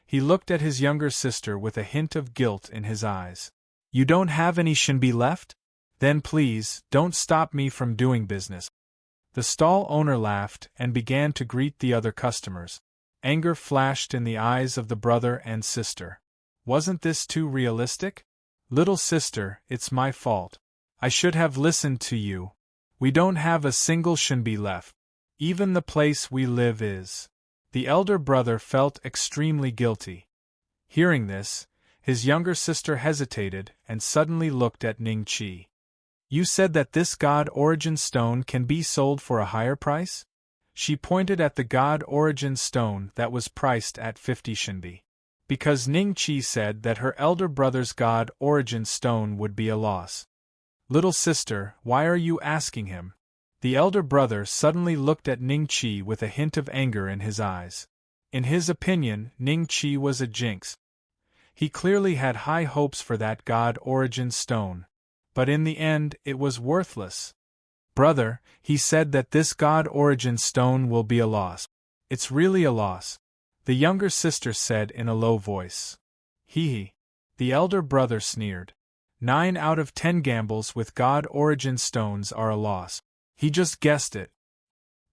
He looked at his younger sister with a hint of guilt in his eyes. You don't have any shinbi left? Then please, don't stop me from doing business. The stall owner laughed and began to greet the other customers. Anger flashed in the eyes of the brother and sister. Wasn't this too realistic? Little sister, it's my fault. I should have listened to you. We don't have a single shinbi left. Even the place we live is. The elder brother felt extremely guilty. Hearing this, his younger sister hesitated and suddenly looked at Ning-Chi. You said that this God Origin stone can be sold for a higher price? She pointed at the God Origin stone that was priced at 50 shinbi. Because Ning-Chi said that her elder brother's God Origin stone would be a loss. Little sister, why are you asking him? The elder brother suddenly looked at Ning-Chi with a hint of anger in his eyes. In his opinion, Ning-Chi was a jinx. He clearly had high hopes for that God Origin stone. But in the end, it was worthless. Brother, he said that this God Origin stone will be a loss. It's really a loss. The younger sister said in a low voice. Hee. The elder brother sneered. 9 out of 10 gambles with God Origin stones are a loss. He just guessed it.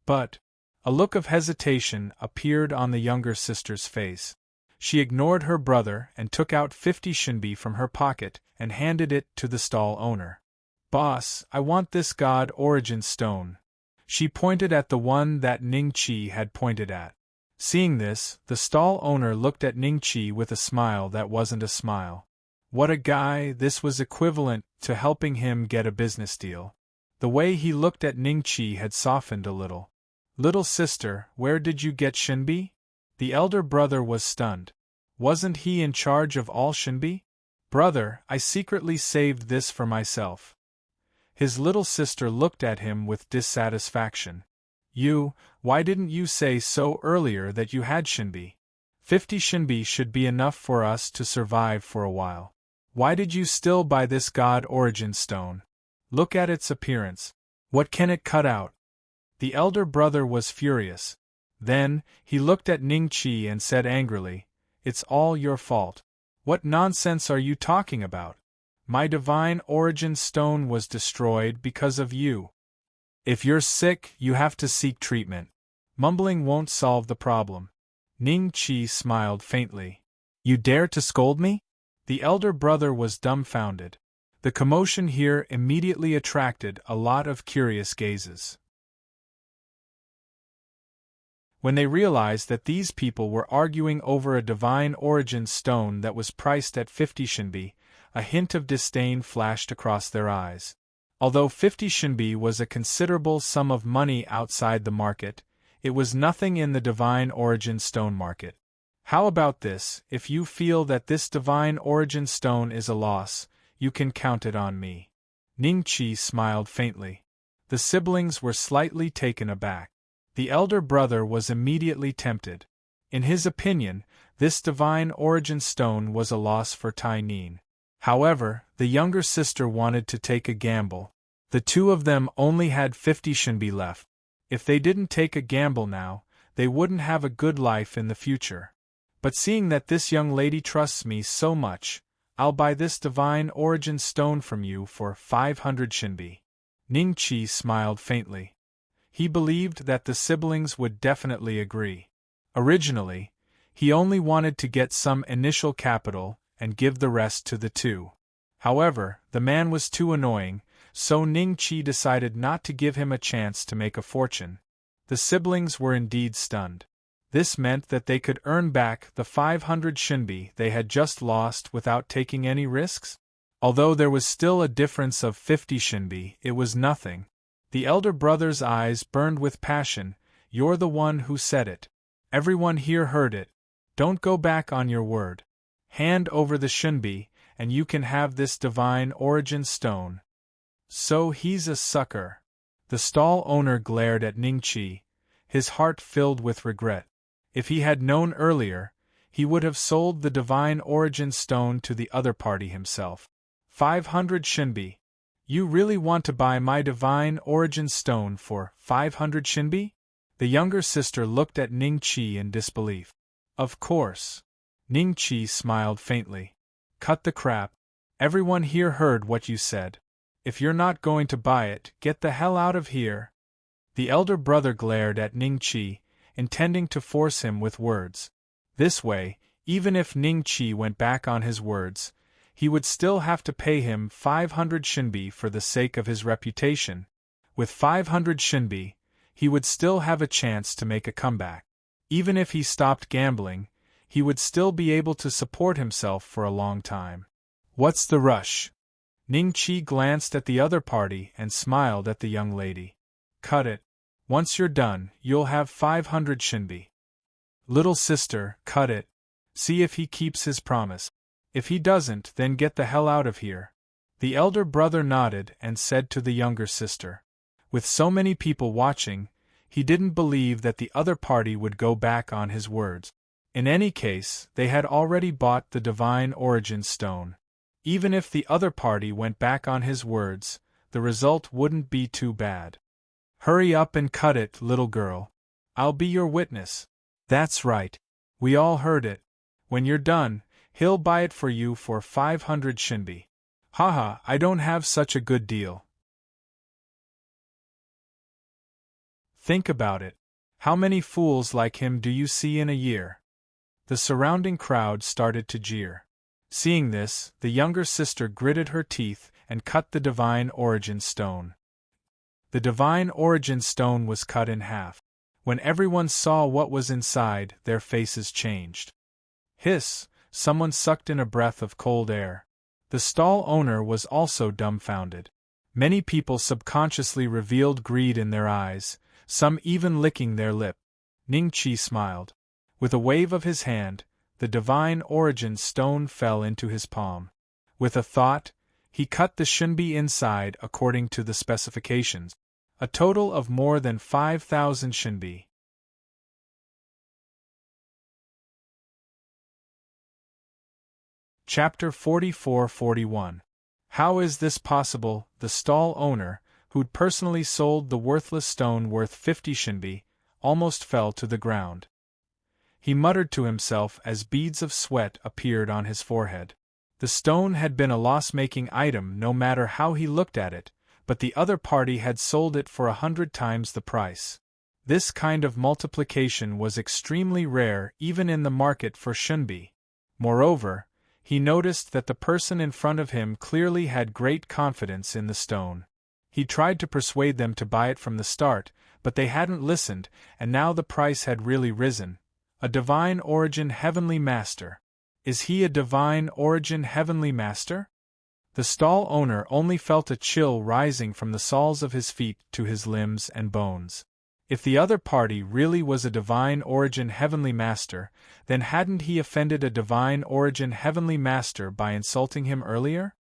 But a look of hesitation appeared on the younger sister's face. She ignored her brother and took out 50 shinbi from her pocket and handed it to the stall owner. Boss, I want this God Origin stone. She pointed at the one that Ning-Chi had pointed at. Seeing this, the stall owner looked at Ning-Chi with a smile that wasn't a smile. What a guy, this was equivalent to helping him get a business deal. The way he looked at Ning-Chi had softened a little. Little sister, where did you get shinbi? The elder brother was stunned. Wasn't he in charge of all shinbi? Brother, I secretly saved this for myself. His little sister looked at him with dissatisfaction. Why didn't you say so earlier that you had shinbi? 50 shinbi should be enough for us to survive for a while. Why did you still buy this God Origin stone? Look at its appearance. What can it cut out? The elder brother was furious. Then, he looked at Ning-Chi and said angrily, It's all your fault. What nonsense are you talking about? My divine origin stone was destroyed because of you. If you're sick, you have to seek treatment. Mumbling won't solve the problem. Ning-Chi smiled faintly. You dare to scold me? The elder brother was dumbfounded. The commotion here immediately attracted a lot of curious gazes. When they realized that these people were arguing over a divine origin stone that was priced at 50 shinbi, a hint of disdain flashed across their eyes. Although 50 shinbi was a considerable sum of money outside the market, it was nothing in the divine origin stone market. How about this? If you feel that this divine origin stone is a loss, you can count it on me. Ning-Chi smiled faintly. The siblings were slightly taken aback. The elder brother was immediately tempted. In his opinion, this divine origin stone was a loss for Tai Nin. However, the younger sister wanted to take a gamble. The two of them only had 50 shinbi left. If they didn't take a gamble now, they wouldn't have a good life in the future. But seeing that this young lady trusts me so much, I'll buy this divine origin stone from you for 500 shinbi. Ning Qi smiled faintly. He believed that the siblings would definitely agree. Originally, he only wanted to get some initial capital and give the rest to the two. However, the man was too annoying, so Ning Qi decided not to give him a chance to make a fortune. The siblings were indeed stunned. This meant that they could earn back the 500 shinbi they had just lost without taking any risks? Although there was still a difference of 50 shinbi, it was nothing. The elder brother's eyes burned with passion. You're the one who said it. Everyone here heard it. Don't go back on your word. Hand over the shinbi, and you can have this divine origin stone. So he's a sucker. The stall owner glared at Ning Qi, his heart filled with regret. If he had known earlier, he would have sold the divine origin stone to the other party himself. 500 shinbi. You really want to buy my divine origin stone for 500 shinbi? The younger sister looked at Ning Qi in disbelief. Of course. Ning Qi smiled faintly. Cut the crap. Everyone here heard what you said. If you're not going to buy it, get the hell out of here. The elder brother glared at Ning Qi, intending to force him with words. This way, even if Ning Qi went back on his words, he would still have to pay him 500 shinbi for the sake of his reputation. With 500 shinbi, he would still have a chance to make a comeback. Even if he stopped gambling, he would still be able to support himself for a long time. What's the rush? Ning Qi glanced at the other party and smiled at the young lady. Cut it. Once you're done, you'll have 500 shinbi. Little sister, cut it. See if he keeps his promise. If he doesn't, then get the hell out of here. The elder brother nodded and said to the younger sister. With so many people watching, he didn't believe that the other party would go back on his words. In any case, they had already bought the divine origin stone. Even if the other party went back on his words, the result wouldn't be too bad. Hurry up and cut it, little girl. I'll be your witness. That's right. We all heard it. When you're done, he'll buy it for you for 500 shinbi. Haha, I don't have such a good deal. Think about it. How many fools like him do you see in a year? The surrounding crowd started to jeer. Seeing this, the younger sister gritted her teeth and cut the divine origin stone. The divine origin stone was cut in half. When everyone saw what was inside, their faces changed. Hiss! Someone sucked in a breath of cold air. The stall owner was also dumbfounded. Many people subconsciously revealed greed in their eyes, some even licking their lip. Ning Qi smiled. With a wave of his hand, the divine origin stone fell into his palm. With a thought, he cut the shinbi inside according to the specifications. A total of more than 5,000 shinbi. Chapter 44-41. How is this possible? The stall owner, who'd personally sold the worthless stone worth 50 shinbi, almost fell to the ground. He muttered to himself as beads of sweat appeared on his forehead. The stone had been a loss-making item no matter how he looked at it, but the other party had sold it for 100 times the price. This kind of multiplication was extremely rare even in the market for shinbi. Moreover, he noticed that the person in front of him clearly had great confidence in the stone. He tried to persuade them to buy it from the start, but they hadn't listened, and now the price had really risen. A divine origin heavenly master. Is he a divine origin heavenly master? The stall owner only felt a chill rising from the soles of his feet to his limbs and bones. If the other party really was a divine origin heavenly master, then hadn't he offended a divine origin heavenly master by insulting him earlier?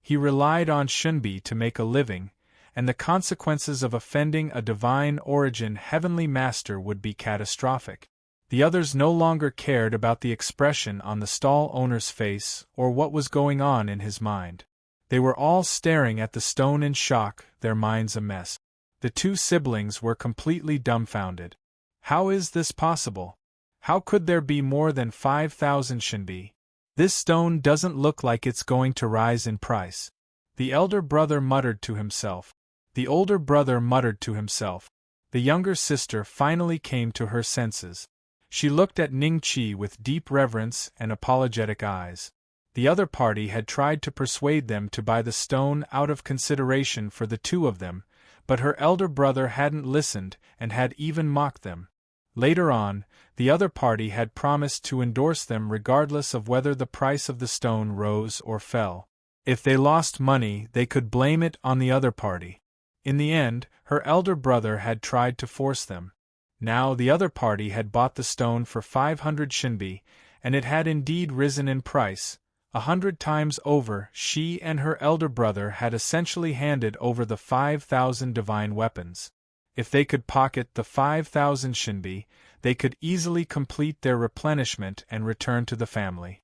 He relied on shinbi to make a living, and the consequences of offending a divine origin heavenly master would be catastrophic. The others no longer cared about the expression on the stall owner's face or what was going on in his mind. They were all staring at the stone in shock, their minds a mess. The two siblings were completely dumbfounded. How is this possible? How could there be more than 5,000 shinbi? This stone doesn't look like it's going to rise in price. The elder brother muttered to himself. The older brother muttered to himself. The younger sister finally came to her senses. She looked at Ningqi with deep reverence and apologetic eyes. The other party had tried to persuade them to buy the stone out of consideration for the two of them, but her elder brother hadn't listened and had even mocked them. Later on, the other party had promised to endorse them regardless of whether the price of the stone rose or fell. If they lost money, they could blame it on the other party. In the end, her elder brother had tried to force them. Now the other party had bought the stone for 500 shinbi, and it had indeed risen in price. 100 times over, she and her elder brother had essentially handed over the 5,000 divine weapons. If they could pocket the 5,000 shinbi, they could easily complete their replenishment and return to the family.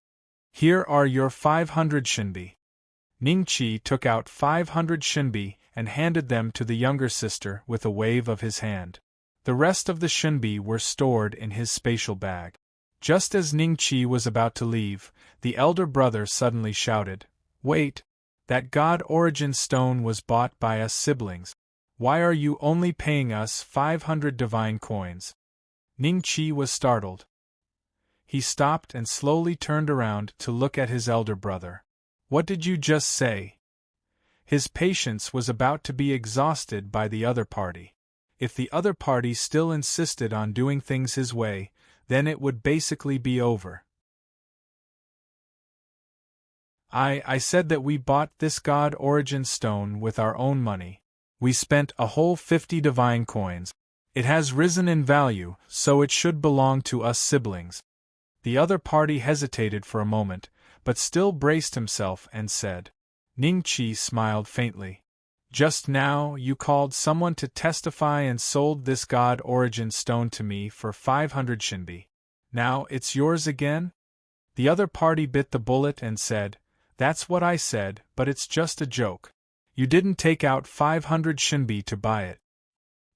Here are your 500 shinbi. Ningqi took out 500 shinbi and handed them to the younger sister with a wave of his hand. The rest of the shinbi were stored in his spatial bag. Just as Ningqi was about to leave, the elder brother suddenly shouted, "Wait! That God Origin stone was bought by us siblings. Why are you only paying us 500 divine coins?" Ningqi was startled. He stopped and slowly turned around to look at his elder brother. "What did you just say?" His patience was about to be exhausted by the other party. If the other party still insisted on doing things his way, then it would basically be over. I said that we bought this God Origin stone with our own money. We spent a whole 50 divine coins. It has risen in value, so it should belong to us siblings. The other party hesitated for a moment, but still braced himself and said. Ningqi smiled faintly. "Just now you called someone to testify and sold this God Origin stone to me for 500 shinbi. Now it's yours again?" The other party bit the bullet and said, "That's what I said, but it's just a joke. You didn't take out 500 shinbi to buy it."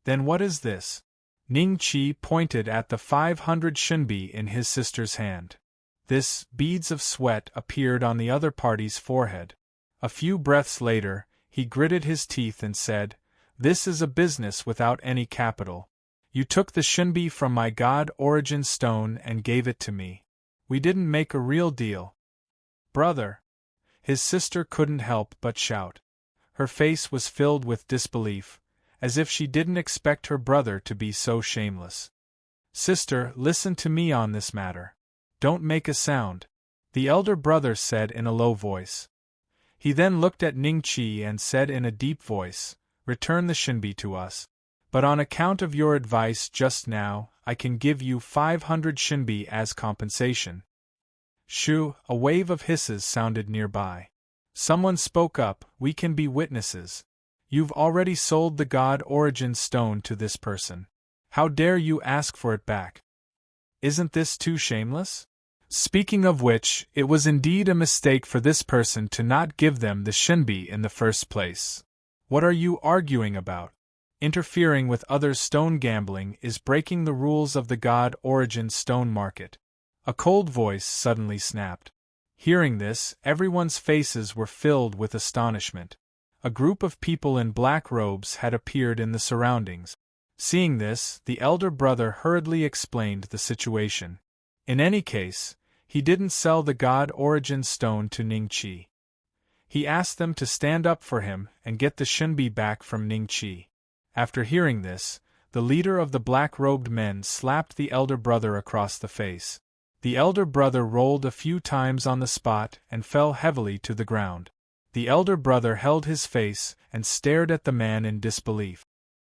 "Then what is this?" Ningqi pointed at the 500 shinbi in his sister's hand. This, beads of sweat appeared on the other party's forehead. A few breaths later, he gritted his teeth and said, "This is a business without any capital. You took the shinbi from my God Origin stone and gave it to me. We didn't make a real deal." "Brother!" His sister couldn't help but shout. Her face was filled with disbelief, as if she didn't expect her brother to be so shameless. "Sister, listen to me on this matter. Don't make a sound," the elder brother said in a low voice. He then looked at Ningqi and said in a deep voice, "Return the shinbi to us. But on account of your advice just now, I can give you 500 shinbi as compensation." Shoo! A wave of hisses sounded nearby. Someone spoke up, "We can be witnesses. You've already sold the God Origin stone to this person. How dare you ask for it back? Isn't this too shameless? Speaking of which, it was indeed a mistake for this person to not give them the shinbi in the first place. What are you arguing about? Interfering with others' stone gambling is breaking the rules of the God Origin stone market." A cold voice suddenly snapped. Hearing this, everyone's faces were filled with astonishment. A group of people in black robes had appeared in the surroundings. Seeing this, the elder brother hurriedly explained the situation. In any case, he didn't sell the God Origin stone to Ningqi. He asked them to stand up for him and get the shinbi back from Ningqi. After hearing this, the leader of the black-robed men slapped the elder brother across the face. The elder brother rolled a few times on the spot and fell heavily to the ground. The elder brother held his face and stared at the man in disbelief.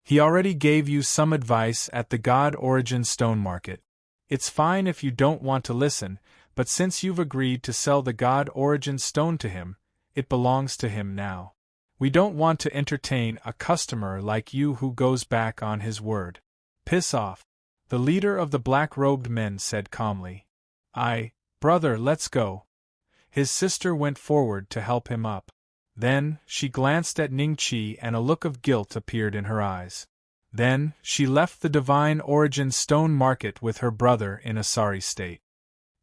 "He already gave you some advice at the God Origin stone market. It's fine if you don't want to listen, but since you've agreed to sell the God Origin stone to him, it belongs to him now. We don't want to entertain a customer like you who goes back on his word. Piss off," the leader of the black-robed men said calmly. "Brother, let's go." His sister went forward to help him up. Then, she glanced at Ningqi and a look of guilt appeared in her eyes. Then, she left the Divine Origin Stone Market with her brother in a sorry state.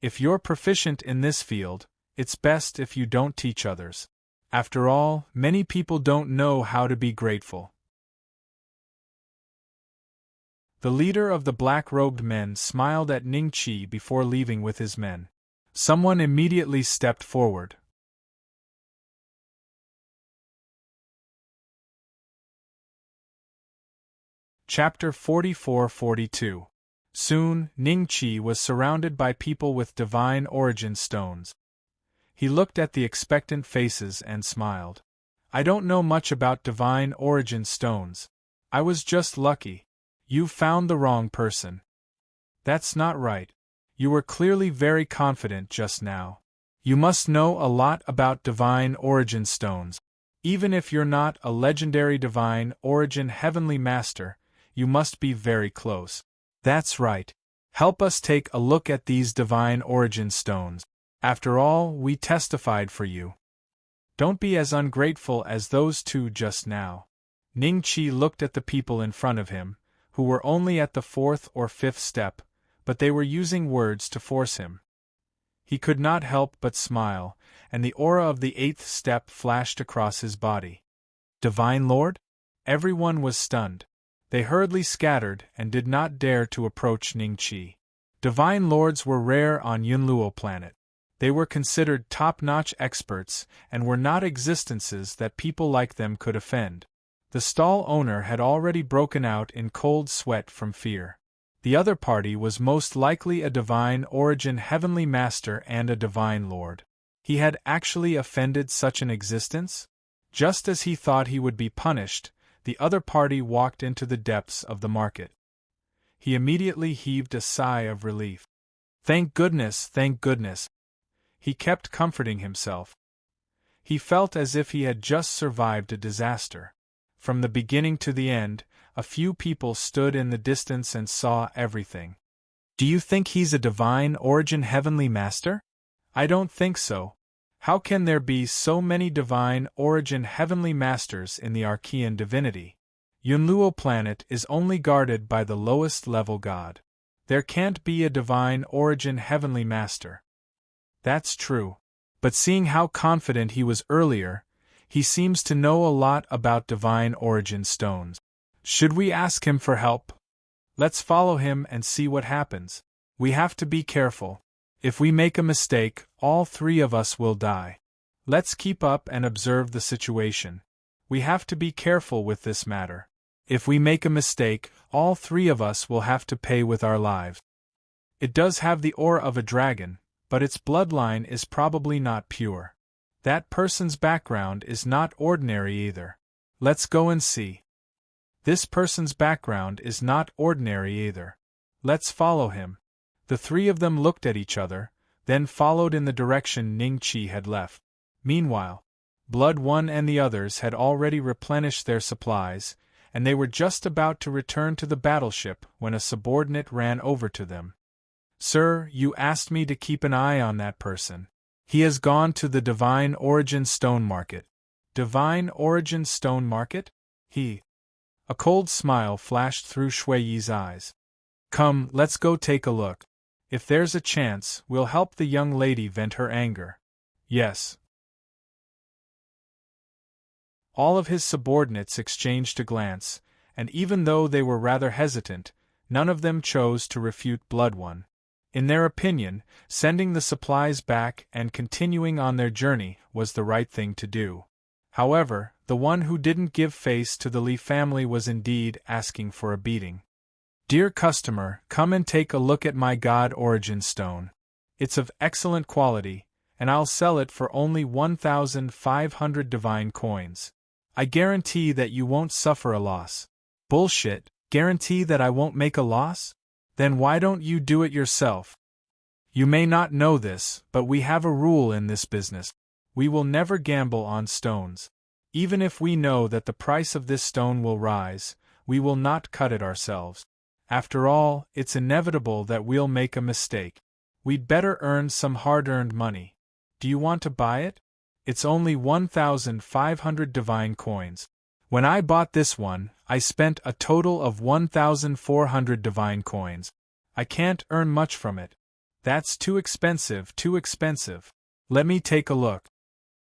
If you're proficient in this field, it's best if you don't teach others. After all, many people don't know how to be grateful. The leader of the black-robed men smiled at Ningqi before leaving with his men. Someone immediately stepped forward. Chapter 44-42. Soon, Ningqi was surrounded by people with divine origin stones. He looked at the expectant faces and smiled. I don't know much about divine origin stones. I was just lucky. You found the wrong person. That's not right. You were clearly very confident just now. You must know a lot about divine origin stones. Even if you're not a legendary divine origin heavenly master, you must be very close. That's right. Help us take a look at these divine origin stones. After all, we testified for you. Don't be as ungrateful as those two just now. Ningqi looked at the people in front of him, who were only at the 4th or 5th step, but they were using words to force him. He could not help but smile, and the aura of the 8th step flashed across his body. Divine Lord? Everyone was stunned. They hurriedly scattered and did not dare to approach Ningqi. Divine Lords were rare on Yunluo planet. They were considered top-notch experts and were not existences that people like them could offend. The stall owner had already broken out in cold sweat from fear. The other party was most likely a divine origin heavenly master and a divine lord. He had actually offended such an existence? Just as he thought he would be punished, the other party walked into the depths of the market. He immediately heaved a sigh of relief. Thank goodness, thank goodness. He kept comforting himself. He felt as if he had just survived a disaster. From the beginning to the end, a few people stood in the distance and saw everything. Do you think he's a divine origin heavenly master? I don't think so. How can there be so many divine origin heavenly masters in the Archean divinity? Yunluo planet is only guarded by the lowest level god. There can't be a divine origin heavenly master. That's true. But seeing how confident he was earlier, he seems to know a lot about divine origin stones. Should we ask him for help? Let's follow him and see what happens. We have to be careful. If we make a mistake, all three of us will die. Let's keep up and observe the situation. We have to be careful with this matter. If we make a mistake, all three of us will have to pay with our lives. It does have the aura of a dragon, but its bloodline is probably not pure. That person's background is not ordinary either. Let's go and see. This person's background is not ordinary either. Let's follow him. The three of them looked at each other, then followed in the direction Ningqi had left. Meanwhile, Blood One and the others had already replenished their supplies, and they were just about to return to the battleship when a subordinate ran over to them. Sir, you asked me to keep an eye on that person. He has gone to the Divine Origin Stone Market. Divine Origin Stone Market? A cold smile flashed through Shuiyi's eyes. Come, let's go take a look. If there's a chance, we'll help the young lady vent her anger. Yes. All of his subordinates exchanged a glance, and even though they were rather hesitant, none of them chose to refute Blood One. In their opinion, sending the supplies back and continuing on their journey was the right thing to do. However, the one who didn't give face to the Li family was indeed asking for a beating. Dear customer, come and take a look at my God Origin Stone. It's of excellent quality, and I'll sell it for only 1,500 divine coins. I guarantee that you won't suffer a loss. Bullshit, guarantee that I won't make a loss? Then why don't you do it yourself? You may not know this, but we have a rule in this business. We will never gamble on stones. Even if we know that the price of this stone will rise, we will not cut it ourselves. After all, it's inevitable that we'll make a mistake. We'd better earn some hard-earned money. Do you want to buy it? It's only 1,500 divine coins. When I bought this one, I spent a total of 1,400 divine coins. I can't earn much from it. That's too expensive, too expensive. Let me take a look.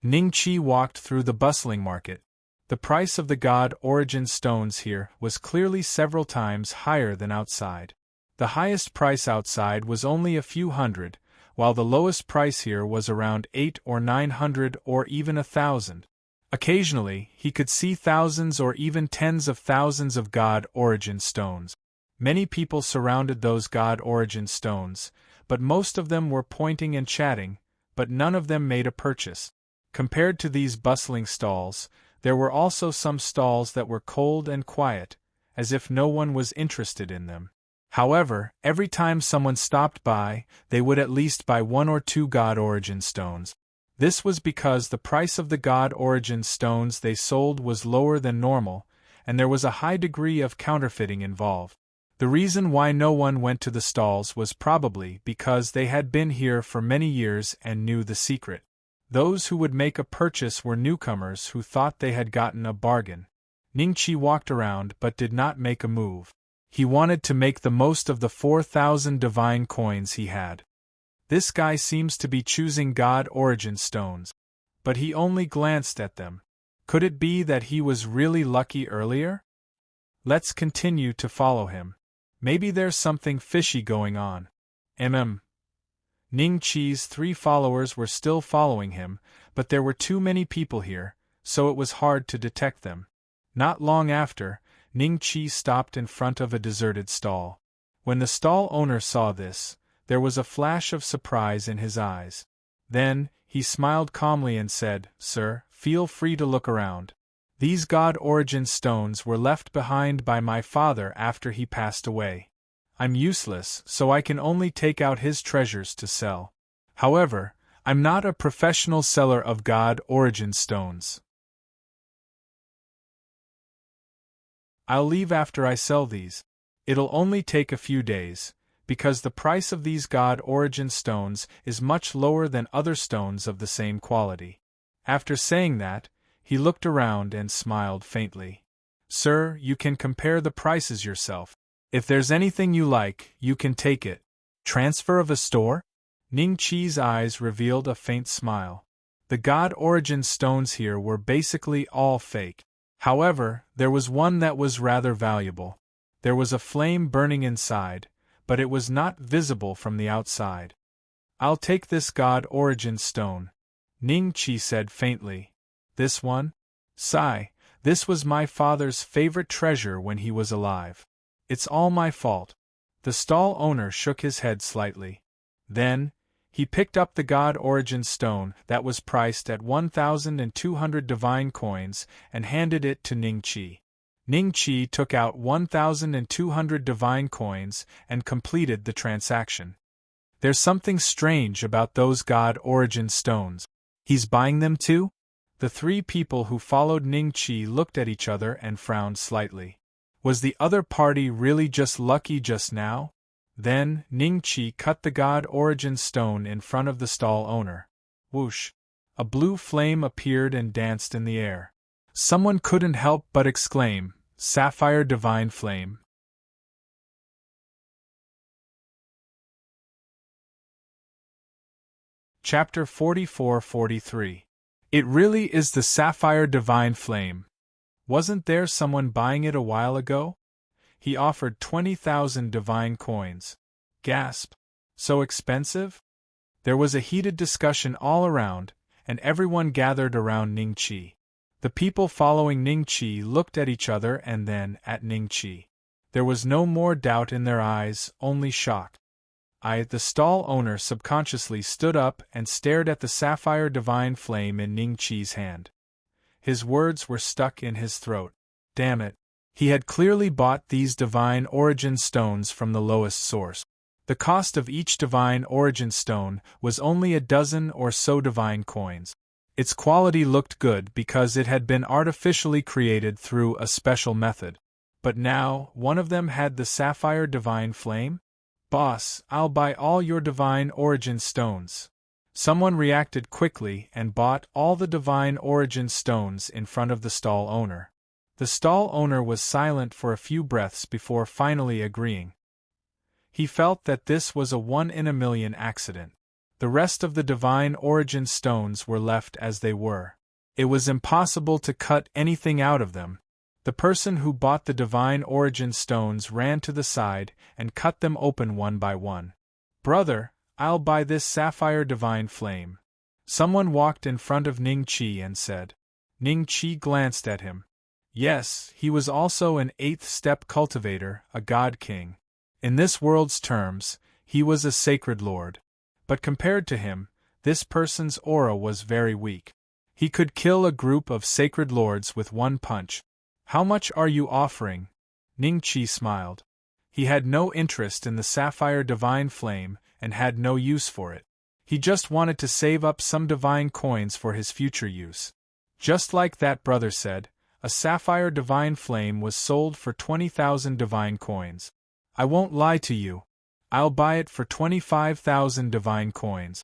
Ningqi walked through the bustling market. The price of the god origin stones here was clearly several times higher than outside. The highest price outside was only a few hundred, while the lowest price here was around 800 or 900 or even 1,000. Occasionally, he could see thousands or even tens of thousands of god origin stones. Many people surrounded those god origin stones, but most of them were pointing and chatting, but none of them made a purchase. Compared to these bustling stalls, there were also some stalls that were cold and quiet, as if no one was interested in them. However, every time someone stopped by, they would at least buy 1 or 2 god origin stones. This was because the price of the god origin stones they sold was lower than normal, and there was a high degree of counterfeiting involved. The reason why no one went to the stalls was probably because they had been here for many years and knew the secret. Those who would make a purchase were newcomers who thought they had gotten a bargain. Ningqi walked around but did not make a move. He wanted to make the most of the 4,000 divine coins he had. This guy seems to be choosing god origin stones. But he only glanced at them. Could it be that he was really lucky earlier? Let's continue to follow him. Maybe there's something fishy going on. Ningqi's 3 followers were still following him, but there were too many people here, so it was hard to detect them. Not long after, Ningqi stopped in front of a deserted stall. When the stall owner saw this, there was a flash of surprise in his eyes. Then, he smiled calmly and said, "Sir, feel free to look around. These god origin stones were left behind by my father after he passed away. I'm useless, so I can only take out his treasures to sell. However, I'm not a professional seller of god origin stones. I'll leave after I sell these. It'll only take a few days, because the price of these god origin stones is much lower than other stones of the same quality." After saying that, he looked around and smiled faintly. "Sir, you can compare the prices yourself. If there's anything you like, you can take it." Transfer of a store? Ningqi's eyes revealed a faint smile. The god origin stones here were basically all fake. However, there was one that was rather valuable. There was a flame burning inside, but it was not visible from the outside. "I'll take this god origin stone," Ningqi said faintly. "This one? Sigh, this was my father's favorite treasure when he was alive. It's all my fault." The stall owner shook his head slightly. Then, he picked up the god origin stone that was priced at 1,200 divine coins and handed it to Ningqi. Ningqi took out 1,200 divine coins and completed the transaction. "There's something strange about those god origin stones. He's buying them too?" The 3 people who followed Ningqi looked at each other and frowned slightly. Was the other party really just lucky just now? Then, Ningqi cut the god origin stone in front of the stall owner. Whoosh! A blue flame appeared and danced in the air. Someone couldn't help but exclaim, "Sapphire divine flame." Chapter 44-43. It really is the sapphire divine flame. Wasn't there someone buying it a while ago? He offered 20,000 divine coins. Gasp! So expensive? There was a heated discussion all around, and everyone gathered around Ningqi. The people following Ningqi looked at each other and then at Ningqi. There was no more doubt in their eyes, only shock. The stall owner subconsciously stood up and stared at the sapphire divine flame in Ningqi's hand. His words were stuck in his throat. Damn it! He had clearly bought these divine origin stones from the lowest source. The cost of each divine origin stone was only a dozen or so divine coins. Its quality looked good because it had been artificially created through a special method. But now, one of them had the sapphire divine flame? "Boss, I'll buy all your divine origin stones." Someone reacted quickly and bought all the divine origin stones in front of the stall owner. The stall owner was silent for a few breaths before finally agreeing. He felt that this was a one-in-a-million accident. The rest of the divine origin stones were left as they were. It was impossible to cut anything out of them. The person who bought the divine origin stones ran to the side and cut them open one by one. "Brother, I'll buy this sapphire divine flame." Someone walked in front of Ning Qi and said. Ning Qi glanced at him. Yes, he was also an eighth-step cultivator, a god king. In this world's terms, he was a sacred lord. But compared to him, this person's aura was very weak. He could kill a group of sacred lords with one punch. "How much are you offering?" Ning Qi smiled. He had no interest in the sapphire divine flame and had no use for it. He just wanted to save up some divine coins for his future use. Just like that brother said, a sapphire divine flame was sold for 20,000 divine coins. "I won't lie to you. I'll buy it for 25,000 divine coins."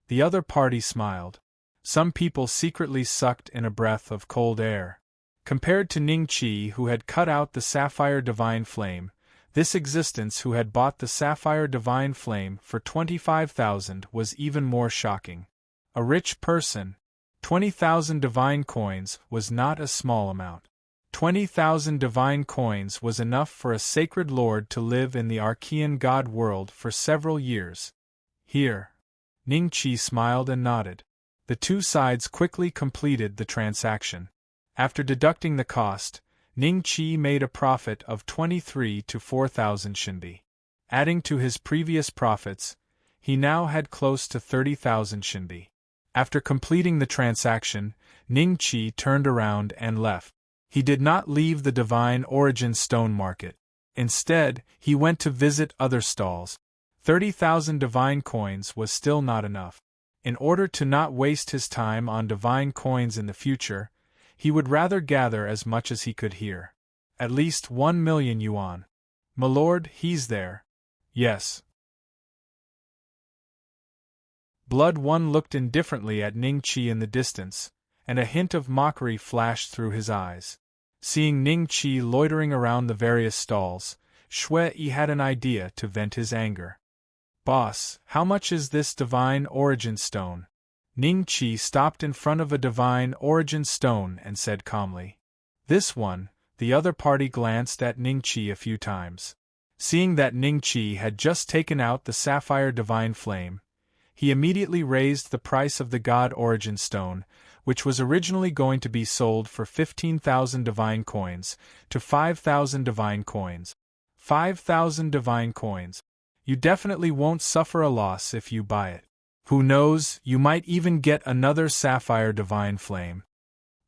The other party smiled. Some people secretly sucked in a breath of cold air. Compared to Ning Qi, who had cut out the sapphire divine flame, this existence who had bought the sapphire divine flame for 25,000 was even more shocking. A rich person. 20,000 divine coins was not a small amount. 20,000 divine coins was enough for a sacred lord to live in the Archean god world for several years. "Here." Ning Qi smiled and nodded. The two sides quickly completed the transaction. After deducting the cost, Ning Qi made a profit of 23 to 4,000 shinbi. Adding to his previous profits, he now had close to 30,000 shinbi. After completing the transaction, Ning Qi turned around and left. He did not leave the divine origin stone market. Instead, he went to visit other stalls. 30,000 divine coins was still not enough. In order to not waste his time on divine coins in the future, he would rather gather as much as he could here. At least 1,000,000 yuan. "Milord, he's there." "Yes." Blood One looked indifferently at Ning Qi in the distance, and a hint of mockery flashed through his eyes. Seeing Ning Qi loitering around the various stalls, Shui had an idea to vent his anger. "Boss, how much is this divine origin stone?" Ning Qi stopped in front of a divine origin stone and said calmly. "This one." The other party glanced at Ning Qi a few times. Seeing that Ning Qi had just taken out the sapphire divine flame, he immediately raised the price of the god origin stone, which was originally going to be sold for 15,000 divine coins, to 5,000 divine coins. 5,000 divine coins. You definitely won't suffer a loss if you buy it. Who knows, you might even get another sapphire divine flame,"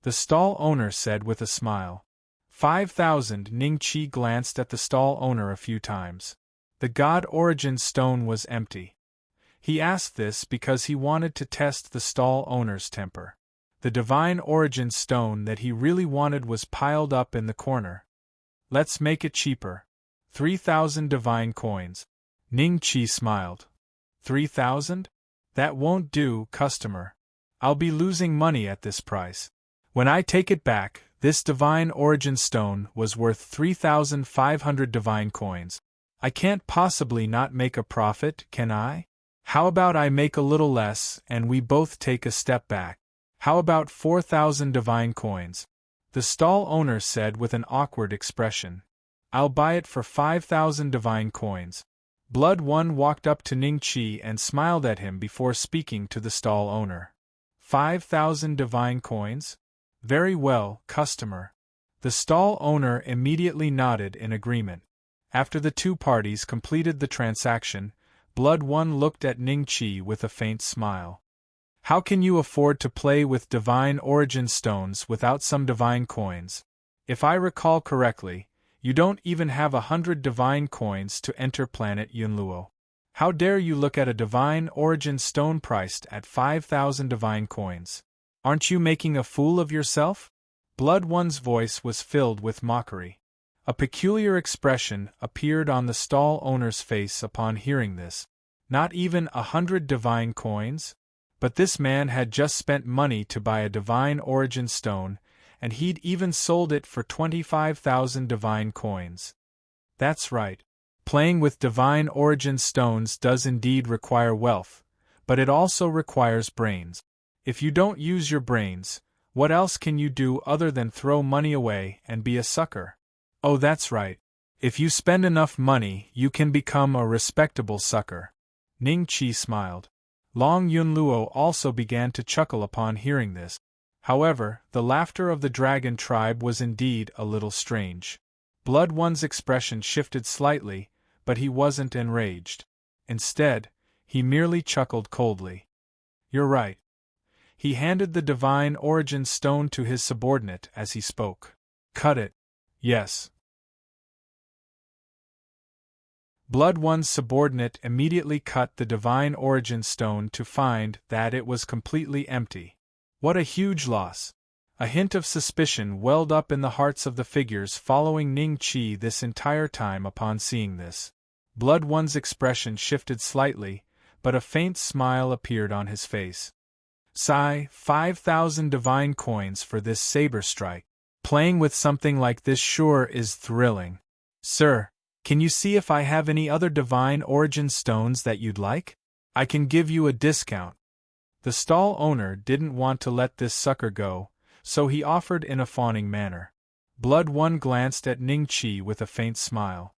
the stall owner said with a smile. 5,000. Ning Qi glanced at the stall owner a few times. The god origin stone was empty. He asked this because he wanted to test the stall owner's temper. The divine origin stone that he really wanted was piled up in the corner. "Let's make it cheaper. 3,000 divine coins." Ning Qi smiled. 3,000? That won't do, customer. I'll be losing money at this price. When I take it back, this divine origin stone was worth 3,500 divine coins. I can't possibly not make a profit, can I? How about I make a little less and we both take a step back? How about 4,000 divine coins? The stall owner said with an awkward expression. "I'll buy it for 5,000 divine coins." Blood One walked up to Ning Qi and smiled at him before speaking to the stall owner. 5,000 divine coins? Very well, customer. The stall owner immediately nodded in agreement. After the two parties completed the transaction, Blood One looked at Ning Qi with a faint smile. "How can you afford to play with divine origin stones without some divine coins? If I recall correctly, you don't even have 100 divine coins to enter planet Yunluo. How dare you look at a divine origin stone priced at 5,000 divine coins? Aren't you making a fool of yourself?" Blood One's voice was filled with mockery. A peculiar expression appeared on the stall owner's face upon hearing this. "Not even 100 divine coins? But this man had just spent money to buy a divine origin stone, and he'd even sold it for 25,000 divine coins. That's right. Playing with divine origin stones does indeed require wealth, but it also requires brains. If you don't use your brains, what else can you do other than throw money away and be a sucker? Oh, that's right. If you spend enough money, you can become a respectable sucker. Ning Qi smiled. Long Yunluo also began to chuckle upon hearing this. However, the laughter of the dragon tribe was indeed a little strange. Blood One's expression shifted slightly, but he wasn't enraged. Instead, he merely chuckled coldly. You're right. He handed the divine origin stone to his subordinate as he spoke. Cut it. Yes. Blood One's subordinate immediately cut the divine origin stone to find that it was completely empty. What a huge loss! A hint of suspicion welled up in the hearts of the figures following Ning Qi this entire time upon seeing this. Blood One's expression shifted slightly, but a faint smile appeared on his face. Sigh, 5,000 divine coins for this saber strike. Playing with something like this sure is thrilling. Sir, can you see if I have any other divine origin stones that you'd like? I can give you a discount. The stall owner didn't want to let this sucker go, so he offered in a fawning manner. Blood One glanced at Ning Qi with a faint smile.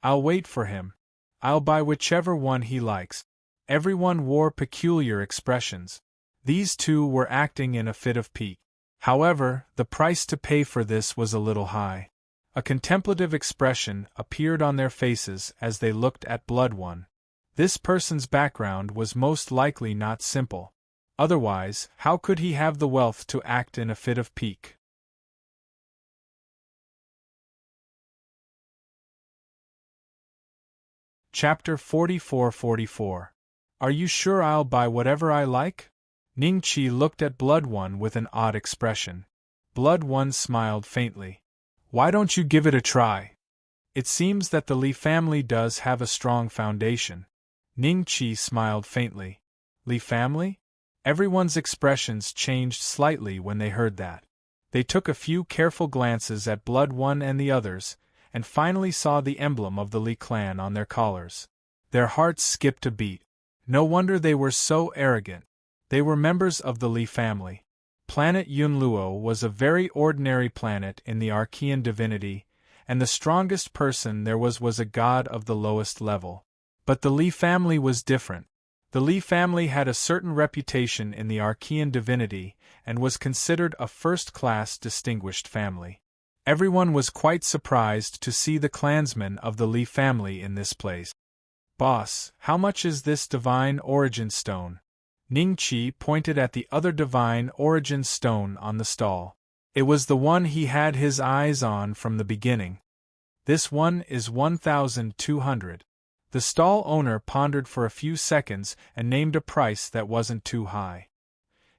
I'll wait for him. I'll buy whichever one he likes. Everyone wore peculiar expressions. These two were acting in a fit of pique. However, the price to pay for this was a little high. A contemplative expression appeared on their faces as they looked at Blood One. This person's background was most likely not simple. Otherwise, how could he have the wealth to act in a fit of pique? Chapter 44-44. Are you sure I'll buy whatever I like? Ning Qi looked at Blood One with an odd expression. Blood One smiled faintly. Why don't you give it a try? It seems that the Li family does have a strong foundation. Ning Qi smiled faintly. Li family? Everyone's expressions changed slightly when they heard that. They took a few careful glances at Blood One and the others, and finally saw the emblem of the Li clan on their collars. Their hearts skipped a beat. No wonder they were so arrogant. They were members of the Li family. Planet Yunluo was a very ordinary planet in the Archean divinity, and the strongest person there was a god of the lowest level. But the Li family was different. The Li family had a certain reputation in the Archean divinity, and was considered a first-class distinguished family. Everyone was quite surprised to see the clansmen of the Li family in this place. Boss, how much is this divine origin stone? Ning Qi pointed at the other divine origin stone on the stall. It was the one he had his eyes on from the beginning. This one is 1,200. The stall owner pondered for a few seconds and named a price that wasn't too high.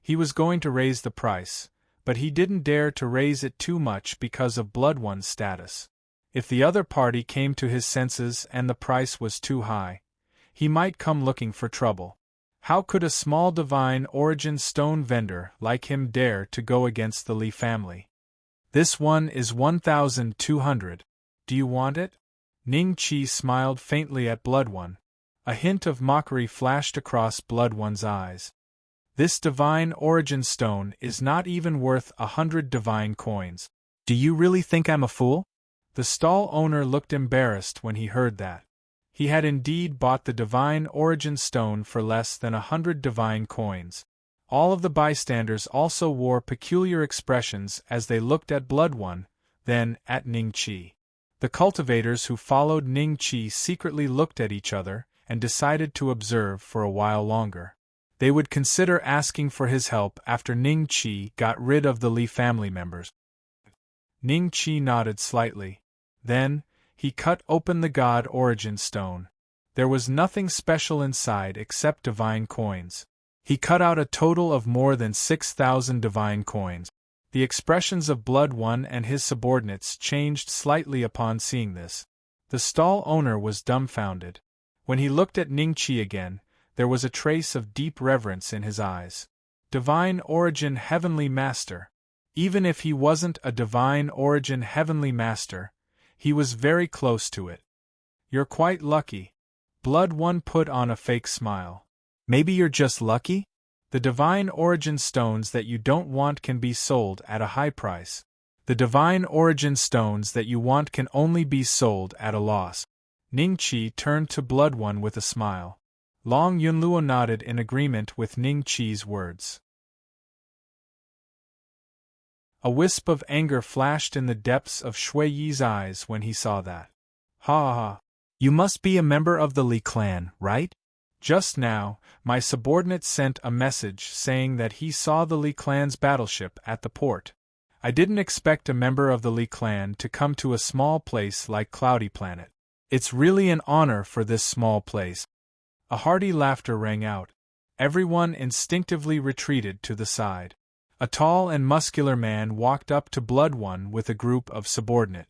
He was going to raise the price, but he didn't dare to raise it too much because of Blood One's status. If the other party came to his senses and the price was too high, he might come looking for trouble. How could a small divine origin stone vendor like him dare to go against the Li family? This one is 1,200. Do you want it? Ning Qi smiled faintly at Blood One. A hint of mockery flashed across Blood One's eyes. This divine origin stone is not even worth 100 divine coins. Do you really think I'm a fool? The stall owner looked embarrassed when he heard that. He had indeed bought the divine origin stone for less than 100 divine coins. All of the bystanders also wore peculiar expressions as they looked at Blood One, then at Ning Qi. The cultivators who followed Ning Qi secretly looked at each other and decided to observe for a while longer. They would consider asking for his help after Ning Qi got rid of the Li family members. Ning Qi nodded slightly. Then, he cut open the god origin stone. There was nothing special inside except divine coins. He cut out a total of more than 6,000 divine coins. The expressions of Blood One and his subordinates changed slightly upon seeing this. The stall owner was dumbfounded. When he looked at Ning Qi again, There was a trace of deep reverence in his eyes. Divine origin heavenly master. Even if he wasn't a divine origin heavenly master, he was very close to it. You're quite lucky. Blood One put on a fake smile. Maybe you're just lucky? The divine origin stones that you don't want can be sold at a high price. The divine origin stones that you want can only be sold at a loss. Ningqi turned to Blood One with a smile. Long Yunluo nodded in agreement with Ningqi's words. A wisp of anger flashed in the depths of Shui Yi's eyes when he saw that. Ha ha! You must be a member of the Li clan, right? Just now, my subordinate sent a message saying that he saw the Li clan's battleship at the port. I didn't expect a member of the Li clan to come to a small place like Cloudy Planet. It's really an honor for this small place. A hearty laughter rang out. Everyone instinctively retreated to the side. A tall and muscular man walked up to Blood One with a group of subordinate.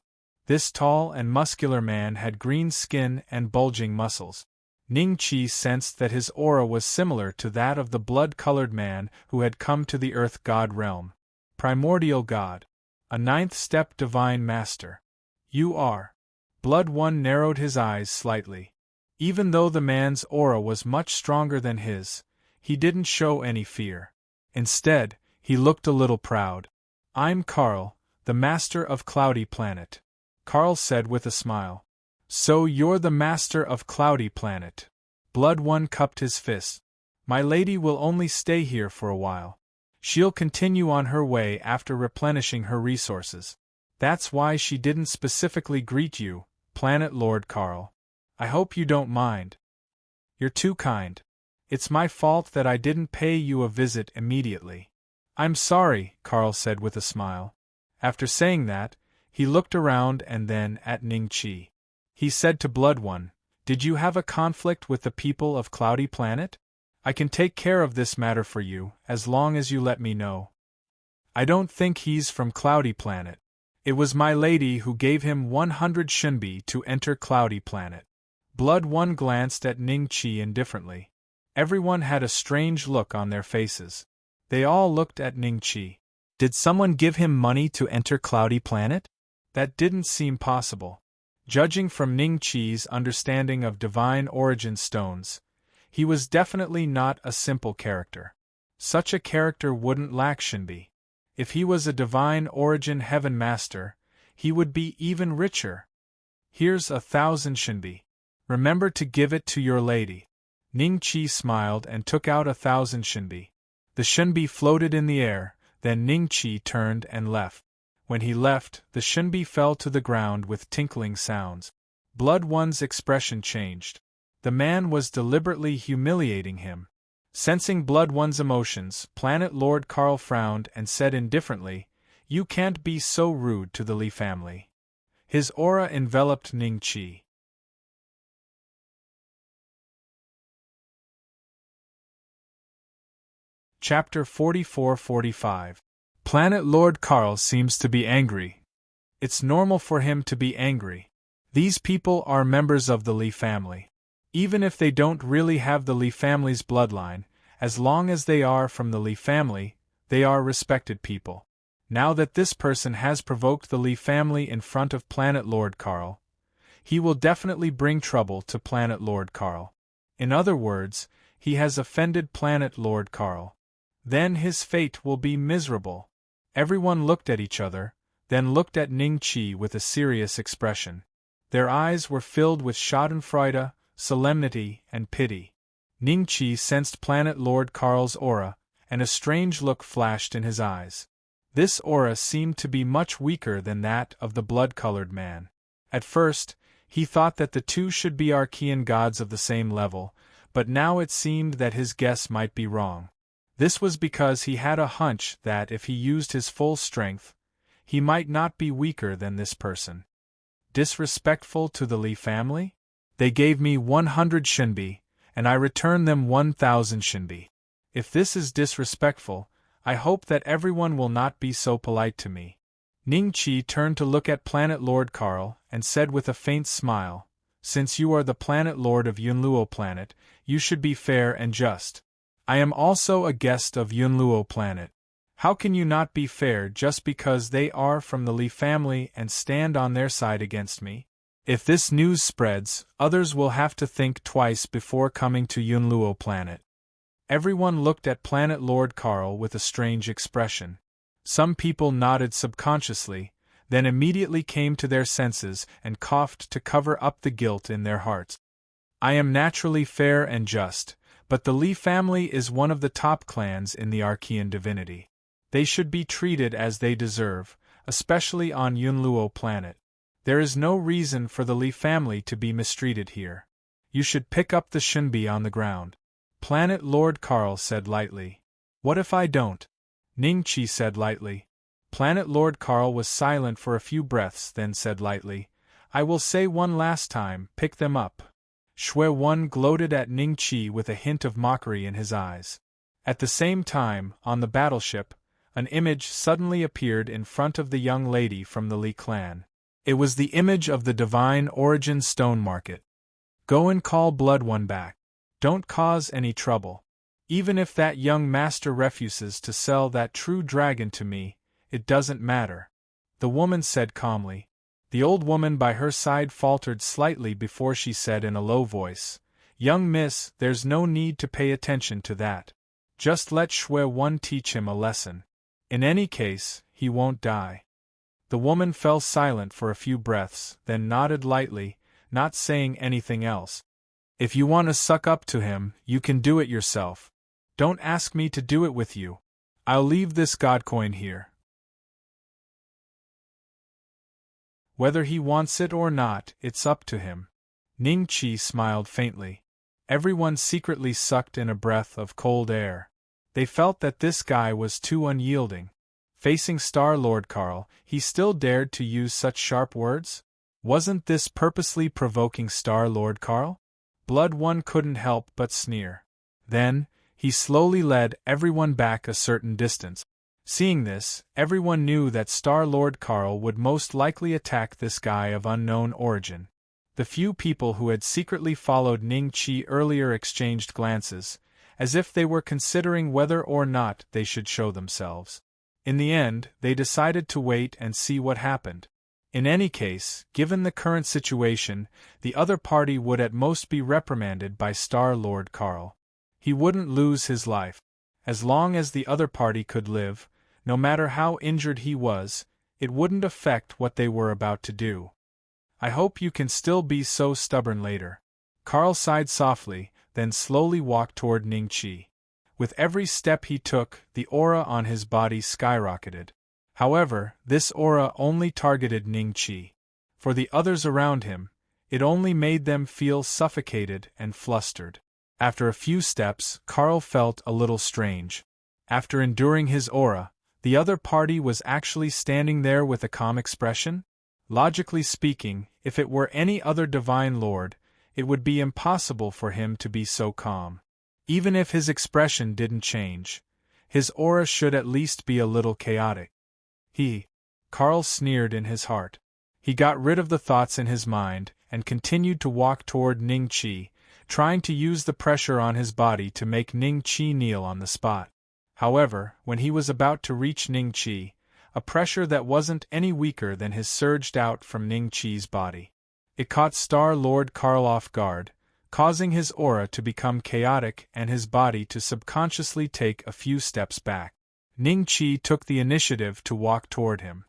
This tall and muscular man had green skin and bulging muscles. Ningqi sensed that his aura was similar to that of the blood-colored man who had come to the Earth God realm. Primordial God. A ninth-step divine master. You are. Blood One narrowed his eyes slightly. Even though the man's aura was much stronger than his, he didn't show any fear. Instead, he looked a little proud. I'm Carl, the master of Cloudy Planet. Carl said with a smile. So you're the master of Cloudy Planet. Blood One cupped his fist. My lady will only stay here for a while. She'll continue on her way after replenishing her resources. That's why she didn't specifically greet you, Planet Lord Carl. I hope you don't mind. You're too kind. It's my fault that I didn't pay you a visit immediately. I'm sorry, Carl said with a smile. After saying that, he looked around and then at Ningqi. He said to Blood One, Did you have a conflict with the people of Cloudy Planet? I can take care of this matter for you, as long as you let me know. I don't think he's from Cloudy Planet. It was my lady who gave him 100 Shunbi to enter Cloudy Planet. Blood One glanced at Ningqi indifferently. Everyone had a strange look on their faces. They all looked at Ningqi. Did someone give him money to enter Cloudy Planet? That didn't seem possible. Judging from Ningqi's understanding of divine origin stones, he was definitely not a simple character. Such a character wouldn't lack Shinbi. If he was a divine origin heaven master, he would be even richer. Here's 1,000 Shinbi. Remember to give it to your lady. Ningqi smiled and took out 1,000 Shinbi. The Shinbi floated in the air, then Ningqi turned and left. When he left, the Shinbi fell to the ground with tinkling sounds. Blood One's expression changed. The man was deliberately humiliating him. Sensing Blood One's emotions, Planet Lord Carl frowned and said indifferently, You can't be so rude to the Li family. His aura enveloped Ningqi. Chapter 44-45. Planet Lord Carl seems to be angry. It's normal for him to be angry. These people are members of the Li family. Even if they don't really have the Li family's bloodline, as long as they are from the Li family, they are respected people. Now that this person has provoked the Li family in front of Planet Lord Carl, he will definitely bring trouble to Planet Lord Carl. In other words, he has offended Planet Lord Carl. Then his fate will be miserable. Everyone looked at each other, then looked at Ningqi with a serious expression. Their eyes were filled with schadenfreude, solemnity, and pity. Ningqi sensed Planet Lord Carl's aura, and a strange look flashed in his eyes. This aura seemed to be much weaker than that of the blood-colored man. At first, he thought that the two should be Archean gods of the same level, but now it seemed that his guess might be wrong. This was because he had a hunch that if he used his full strength, he might not be weaker than this person. Disrespectful to the Li family? They gave me 100 Shinbi, and I return them 1,000 Shinbi. If this is disrespectful, I hope that everyone will not be so polite to me. Ningqi turned to look at Planet Lord Carl and said with a faint smile, Since you are the planet lord of Yunluo planet, you should be fair and just. I am also a guest of Yunluo planet. How can you not be fair just because they are from the Li family and stand on their side against me? If this news spreads, others will have to think twice before coming to Yunluo planet. Everyone looked at Planet Lord Carl with a strange expression. Some people nodded subconsciously, then immediately came to their senses and coughed to cover up the guilt in their hearts. I am naturally fair and just, but the Li family is one of the top clans in the Archean divinity. They should be treated as they deserve, especially on Yunluo planet. There is no reason for the Li family to be mistreated here. You should pick up the Shunbi on the ground. Planet Lord Carl said lightly. What if I don't? Ningqi said lightly. Planet Lord Carl was silent for a few breaths, then said lightly, I will say one last time, pick them up. Shui Wen gloated at Ningqi with a hint of mockery in his eyes. At the same time, on the battleship, an image suddenly appeared in front of the young lady from the Li clan. It was the image of the divine origin stone market. Go and call Blood One back. Don't cause any trouble. Even if that young master refuses to sell that true dragon to me, it doesn't matter. The woman said calmly. The old woman by her side faltered slightly before she said in a low voice, Young miss, there's no need to pay attention to that. Just let Shui Wen teach him a lesson. In any case, he won't die. The woman fell silent for a few breaths, then nodded lightly, not saying anything else. If you want to suck up to him, you can do it yourself. Don't ask me to do it with you. I'll leave this god coin here. Whether he wants it or not, it's up to him. Ningqi smiled faintly. Everyone secretly sucked in a breath of cold air. They felt that this guy was too unyielding. Facing Star-Lord Carl, he still dared to use such sharp words? Wasn't this purposely provoking Star-Lord Carl? Blood One couldn't help but sneer. Then, he slowly led everyone back a certain distance. Seeing this, everyone knew that Star-Lord Carl would most likely attack this guy of unknown origin. The few people who had secretly followed Ningqi earlier exchanged glances, as if they were considering whether or not they should show themselves. In the end, they decided to wait and see what happened. In any case, given the current situation, the other party would at most be reprimanded by Star-Lord Carl. He wouldn't lose his life. As long as the other party could live, no matter how injured he was, it wouldn't affect what they were about to do. I hope you can still be so stubborn later. Carl sighed softly, then slowly walked toward Ningqi. With every step he took, the aura on his body skyrocketed. However, this aura only targeted Ningqi. For the others around him, it only made them feel suffocated and flustered. After a few steps, Carl felt a little strange. After enduring his aura, the other party was actually standing there with a calm expression? Logically speaking, if it were any other divine lord, it would be impossible for him to be so calm. Even if his expression didn't change, his aura should at least be a little chaotic. Carl sneered in his heart. He got rid of the thoughts in his mind, and continued to walk toward Ningqi, trying to use the pressure on his body to make Ningqi kneel on the spot. However, when he was about to reach Ningqi, a pressure that wasn't any weaker than his surged out from Ningqi's body. It caught Star-Lord Carl off guard, causing his aura to become chaotic and his body to subconsciously take a few steps back. Ningqi took the initiative to walk toward him.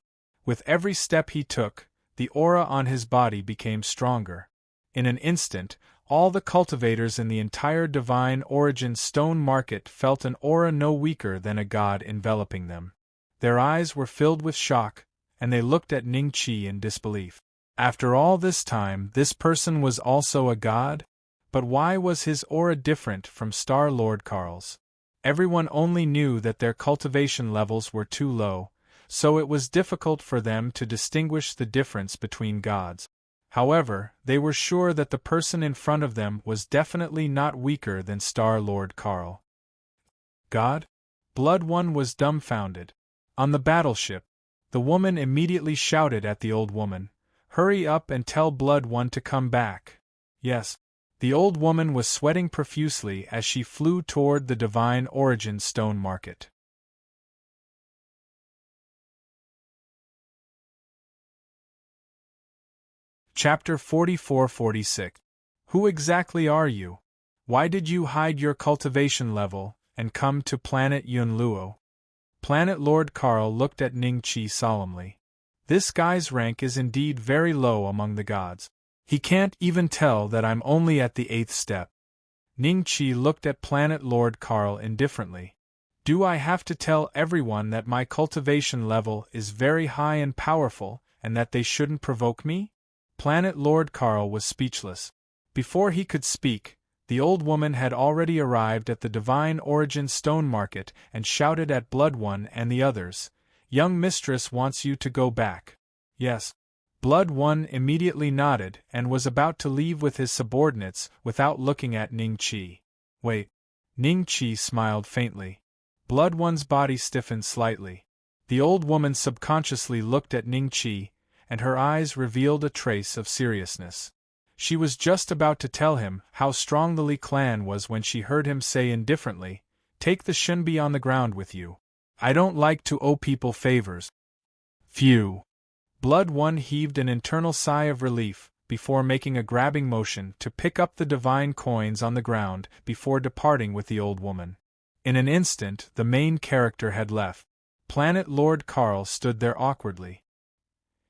With every step he took, the aura on his body became stronger. In an instant, all the cultivators in the entire divine origin stone market felt an aura no weaker than a god enveloping them. Their eyes were filled with shock, and they looked at Ningqi in disbelief. After all this time, this person was also a god? But why was his aura different from Star-Lord Carl's? Everyone only knew that their cultivation levels were too low, so it was difficult for them to distinguish the difference between gods. However, they were sure that the person in front of them was definitely not weaker than Star-Lord Carl. God? Blood One was dumbfounded. On the battleship, the woman immediately shouted at the old woman, "Hurry up and tell Blood One to come back." Yes. The old woman was sweating profusely as she flew toward the divine origin stone market. Chapter 44-46. Who exactly are you? Why did you hide your cultivation level and come to planet Yunluo? Planet Lord Carl looked at Ning-Chi solemnly. This guy's rank is indeed very low among the gods. He can't even tell that I'm only at the 8th step. Ning-Chi looked at Planet Lord Carl indifferently. Do I have to tell everyone that my cultivation level is very high and powerful, and that they shouldn't provoke me? Planet Lord Carl was speechless. Before he could speak, the old woman had already arrived at the Divine Origin Stone Market and shouted at Blood One and the others, "Young mistress wants you to go back." Yes. Blood One immediately nodded and was about to leave with his subordinates without looking at Ning-Chi. Wait. Ning-Chi smiled faintly. Blood One's body stiffened slightly. The old woman subconsciously looked at Ning-Chi, and her eyes revealed a trace of seriousness. She was just about to tell him how strong the Li clan was when she heard him say indifferently, "Take the Shunbi on the ground with you. I don't like to owe people favors." Phew. Blood One heaved an internal sigh of relief, before making a grabbing motion to pick up the divine coins on the ground before departing with the old woman. In an instant the main character had left. Planet Lord Carl stood there awkwardly.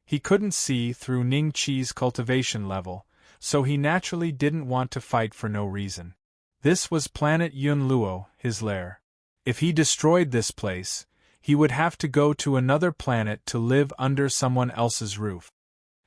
He couldn't see through Ning-Chi's cultivation level, so he naturally didn't want to fight for no reason. This was planet Yunluo, his lair. If he destroyed this place, he would have to go to another planet to live under someone else's roof.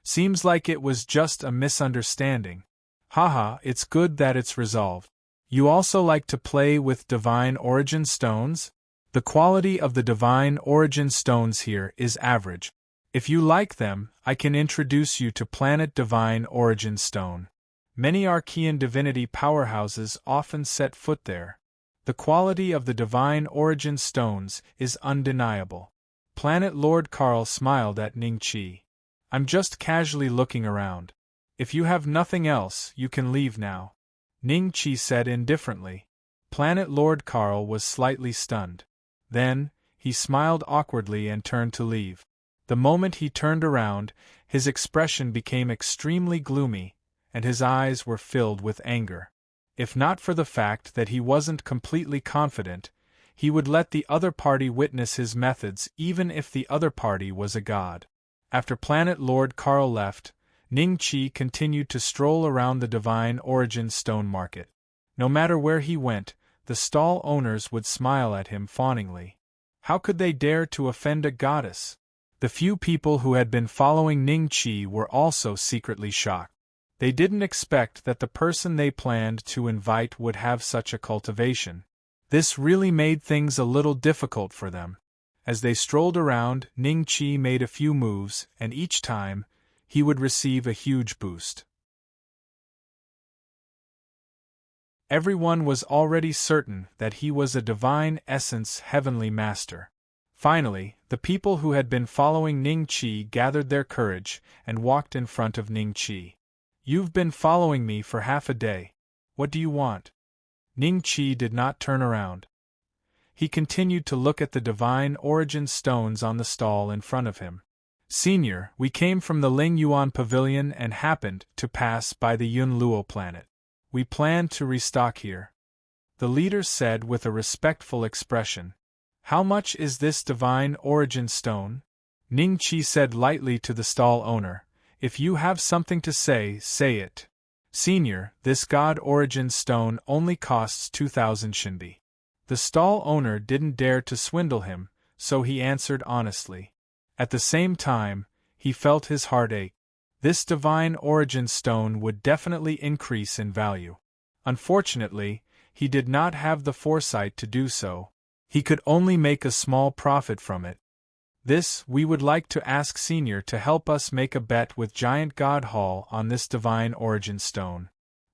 Seems like it was just a misunderstanding. Haha, it's good that it's resolved. You also like to play with divine origin stones? The quality of the divine origin stones here is average. If you like them, I can introduce you to Planet Divine Origin Stone. Many Archean divinity powerhouses often set foot there. The quality of the divine origin stones is undeniable. Planet Lord Carl smiled at Ning-Chi. I'm just casually looking around. If you have nothing else, you can leave now. Ning-Chi said indifferently. Planet Lord Carl was slightly stunned. Then, he smiled awkwardly and turned to leave. The moment he turned around, his expression became extremely gloomy, and his eyes were filled with anger. If not for the fact that he wasn't completely confident, he would let the other party witness his methods even if the other party was a god. After Planet Lord Carl left, Ning-Chi continued to stroll around the Divine Origin Stone Market. No matter where he went, the stall owners would smile at him fawningly. How could they dare to offend a goddess? The few people who had been following Ning-Chi were also secretly shocked. They didn't expect that the person they planned to invite would have such a cultivation. This really made things a little difficult for them. As they strolled around, Ning-Chi made a few moves, and each time, he would receive a huge boost. Everyone was already certain that he was a divine essence heavenly master. Finally, the people who had been following Ning-Chi gathered their courage and walked in front of Ning-Chi. You've been following me for half a day. What do you want? Ning-Chi did not turn around. He continued to look at the divine origin stones on the stall in front of him. Senior, we came from the Ling Yuan Pavilion and happened to pass by the Yunluo planet. We plan to restock here. The leader said with a respectful expression. How much is this divine origin stone? Ning-Chi said lightly to the stall owner. If you have something to say, say it. Senior, this god origin stone only costs 2,000 Shinbi. The stall owner didn't dare to swindle him, so he answered honestly. At the same time, he felt his heart ache. This divine origin stone would definitely increase in value. Unfortunately, he did not have the foresight to do so. He could only make a small profit from it. We would like to ask Senior to help us make a bet with Giant God Hall on this divine origin stone.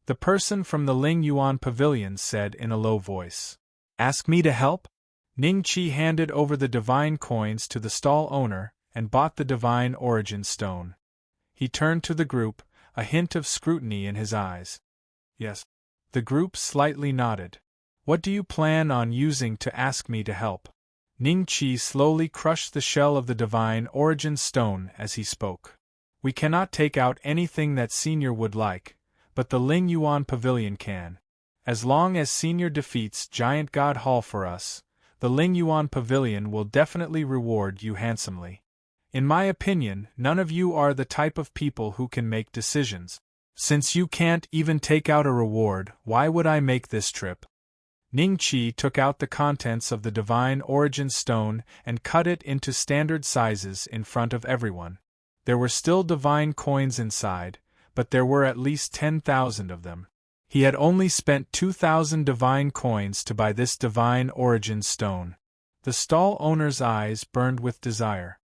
The person from the Ling Yuan Pavilion said in a low voice. Ask me to help? Ning-Chi handed over the divine coins to the stall owner and bought the divine origin stone. He turned to the group, a hint of scrutiny in his eyes. Yes. The group slightly nodded. What do you plan on using to ask me to help? Ning-Chi slowly crushed the shell of the divine origin stone as he spoke. We cannot take out anything that Senior would like, but the Ling Yuan Pavilion can. As long as Senior defeats Giant God Hall for us, the Ling Yuan Pavilion will definitely reward you handsomely. In my opinion, none of you are the type of people who can make decisions. Since you can't even take out a reward, why would I make this trip? Ning-Chi took out the contents of the divine origin stone and cut it into standard sizes in front of everyone. There were still divine coins inside, but there were at least 10,000 of them. He had only spent 2,000 divine coins to buy this divine origin stone. The stall owner's eyes burned with desire.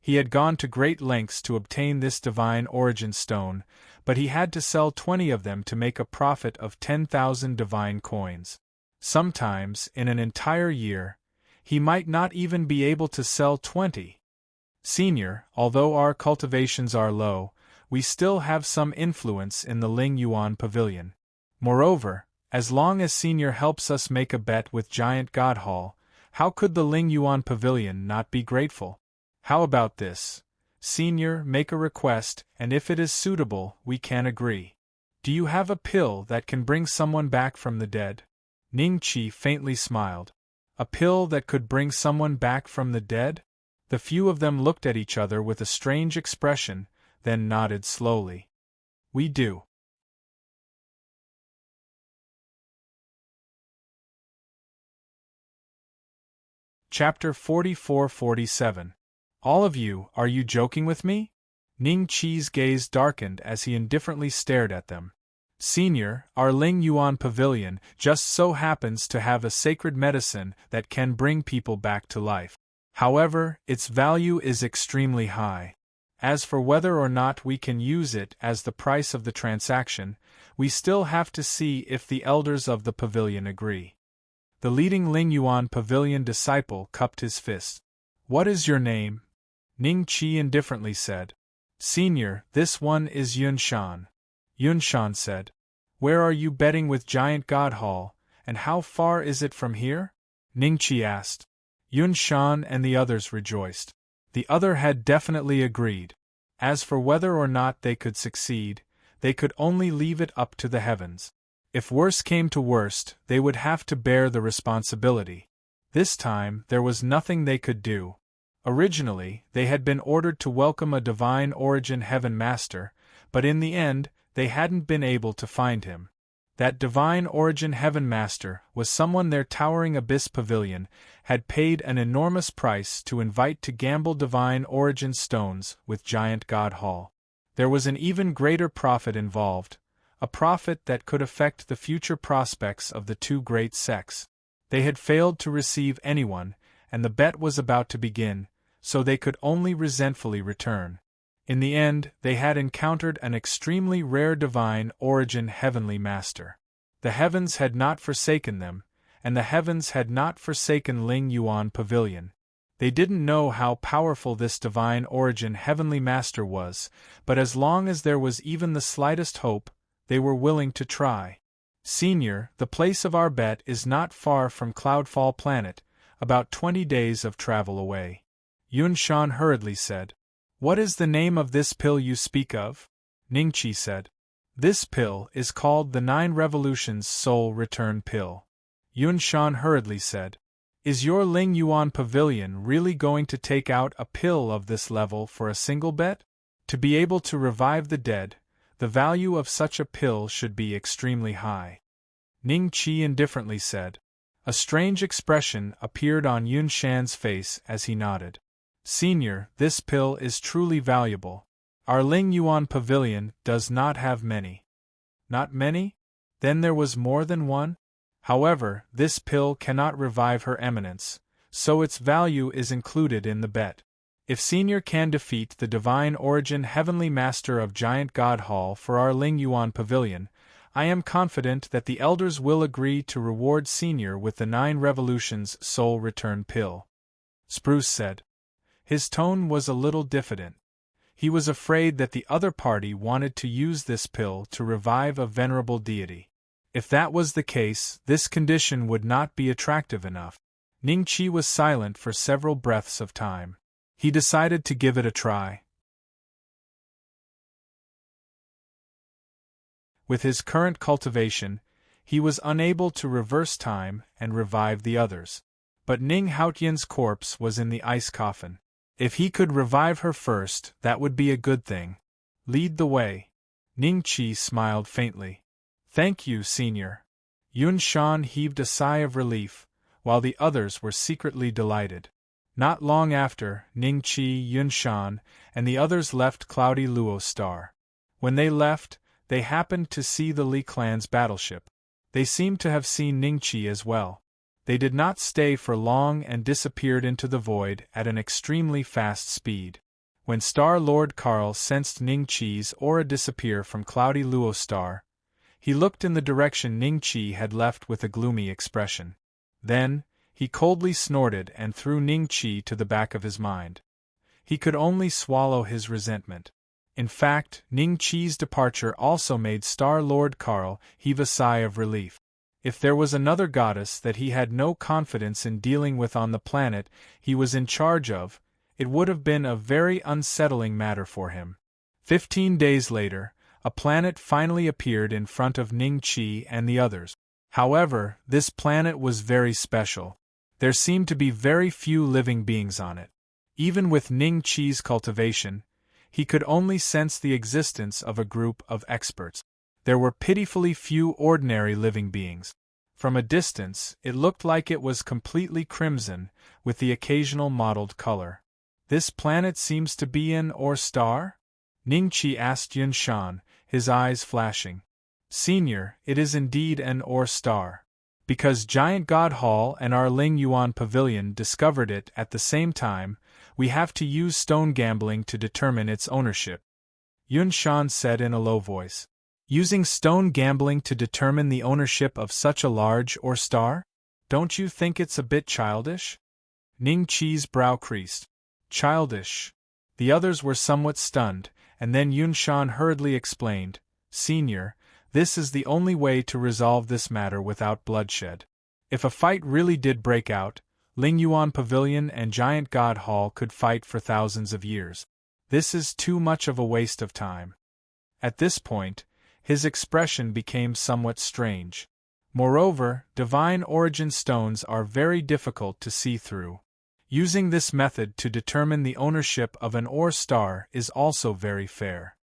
He had gone to great lengths to obtain this divine origin stone, but he had to sell 20 of them to make a profit of 10,000 divine coins. Sometimes, in an entire year, he might not even be able to sell 20. Senior, although our cultivations are low, we still have some influence in the Ling Yuan Pavilion. Moreover, as long as Senior helps us make a bet with Giant God Hall, how could the Ling Yuan Pavilion not be grateful? How about this? Senior, make a request, and if it is suitable, we can agree. Do you have a pill that can bring someone back from the dead? Ning-Chi faintly smiled. A pill that could bring someone back from the dead? The few of them looked at each other with a strange expression, then nodded slowly. We do. Chapter 44-47. All of you, are you joking with me? Ning-Chi's gaze darkened as he indifferently stared at them. Senior, our Ling Yuan Pavilion just so happens to have a sacred medicine that can bring people back to life. However, its value is extremely high. As for whether or not we can use it as the price of the transaction, we still have to see if the elders of the pavilion agree. The leading Ling Yuan Pavilion disciple cupped his fist. What is your name? Ning-Chi indifferently said. Senior, this one is Yunshan. Yunshan said. Where are you betting with Giant God Hall, and how far is it from here? Ning-Chi asked. Yunshan and the others rejoiced. The other had definitely agreed. As for whether or not they could succeed, they could only leave it up to the heavens. If worse came to worst, they would have to bear the responsibility. This time, there was nothing they could do. Originally, they had been ordered to welcome a divine origin heaven master, but in the end, they hadn't been able to find him. That divine origin heaven master was someone their towering abyss pavilion had paid an enormous price to invite to gamble divine origin stones with Giant God Hall. There was an even greater profit involved, a profit that could affect the future prospects of the two great sects. They had failed to receive anyone, and the bet was about to begin, so they could only resentfully return. In the end, they had encountered an extremely rare divine origin heavenly master. The heavens had not forsaken them, and the heavens had not forsaken Ling Yuan Pavilion. They didn't know how powerful this divine origin heavenly master was, but as long as there was even the slightest hope, they were willing to try. Senior, the place of our bet is not far from Cloudfall Planet, about 20 days of travel away. Yunshan hurriedly said. What is the name of this pill you speak of? Ning-Chi said. This pill is called the 9 Revolutions Soul Return Pill. Yunshan hurriedly said. Is your Ling Yuan Pavilion really going to take out a pill of this level for a single bet? To be able to revive the dead, the value of such a pill should be extremely high. Ning-Chi indifferently said. A strange expression appeared on Yunshan's face as he nodded. Senior, this pill is truly valuable. Our Ling Yuan Pavilion does not have many. Not many? Then there was more than one? However, this pill cannot revive Her Eminence, so its value is included in the bet. If Senior can defeat the divine origin heavenly master of Giant God Hall for our Ling Yuan Pavilion, I am confident that the elders will agree to reward Senior with the 9 Revolutions Soul Return Pill. Spruce said. His tone was a little diffident. He was afraid that the other party wanted to use this pill to revive a venerable deity. If that was the case, this condition would not be attractive enough. Ningqi was silent for several breaths of time. He decided to give it a try. With his current cultivation, he was unable to reverse time and revive the others. But Ning Haotian's corpse was in the ice coffin. If he could revive her first, that would be a good thing. Lead the way. Ningqi smiled faintly. Thank you, Senior. Yun Shan heaved a sigh of relief, while the others were secretly delighted. Not long after, Ningqi, Yun Shan, and the others left Cloudy Luo Star. When they left, they happened to see the Li clan's battleship. They seemed to have seen Ningqi as well. They did not stay for long and disappeared into the void at an extremely fast speed. When Star Lord Karl sensed Ningqi's aura disappear from Cloudy Luo Star, he looked in the direction Ningqi had left with a gloomy expression. Then, he coldly snorted and threw Ningqi to the back of his mind. He could only swallow his resentment. In fact, Ningqi's departure also made Star Lord Karl heave a sigh of relief. If there was another goddess that he had no confidence in dealing with on the planet he was in charge of, it would have been a very unsettling matter for him. 15 days later, a planet finally appeared in front of Ningqi and the others. However, this planet was very special. There seemed to be very few living beings on it. Even with Ningqi's cultivation, he could only sense the existence of a group of experts. There were pitifully few ordinary living beings. From a distance, it looked like it was completely crimson, with the occasional mottled color. This planet seems to be an or star? Ningqi asked Yun Shan, his eyes flashing. Senior, it is indeed an or star. Because Giant God Hall and our Ling Yuan Pavilion discovered it at the same time, we have to use stone gambling to determine its ownership. Yun Shan said in a low voice. Using stone gambling to determine the ownership of such a large or star? Don't you think it's a bit childish? Ningqi's brow creased. Childish. The others were somewhat stunned, and then Yun Shan hurriedly explained, Senior, this is the only way to resolve this matter without bloodshed. If a fight really did break out, Ling Yuan Pavilion and Giant God Hall could fight for thousands of years. This is too much of a waste of time. At this point, his expression became somewhat strange. Moreover, divine origin stones are very difficult to see through. Using this method to determine the ownership of an or star is also very fair.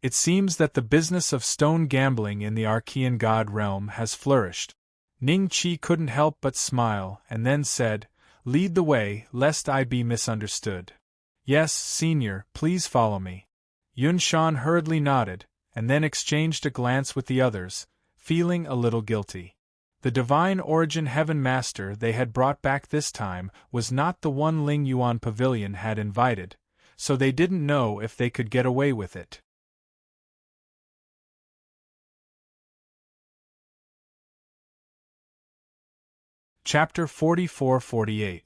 It seems that the business of stone gambling in the Archean god realm has flourished. Ningqi couldn't help but smile and then said, Lead the way, lest I be misunderstood. Yes, Senior, please follow me. Yun Shan hurriedly nodded, and then exchanged a glance with the others, feeling a little guilty. The divine origin heaven master they had brought back this time was not the one Ling Yuan Pavilion had invited, so they didn't know if they could get away with it. Chapter 44-48.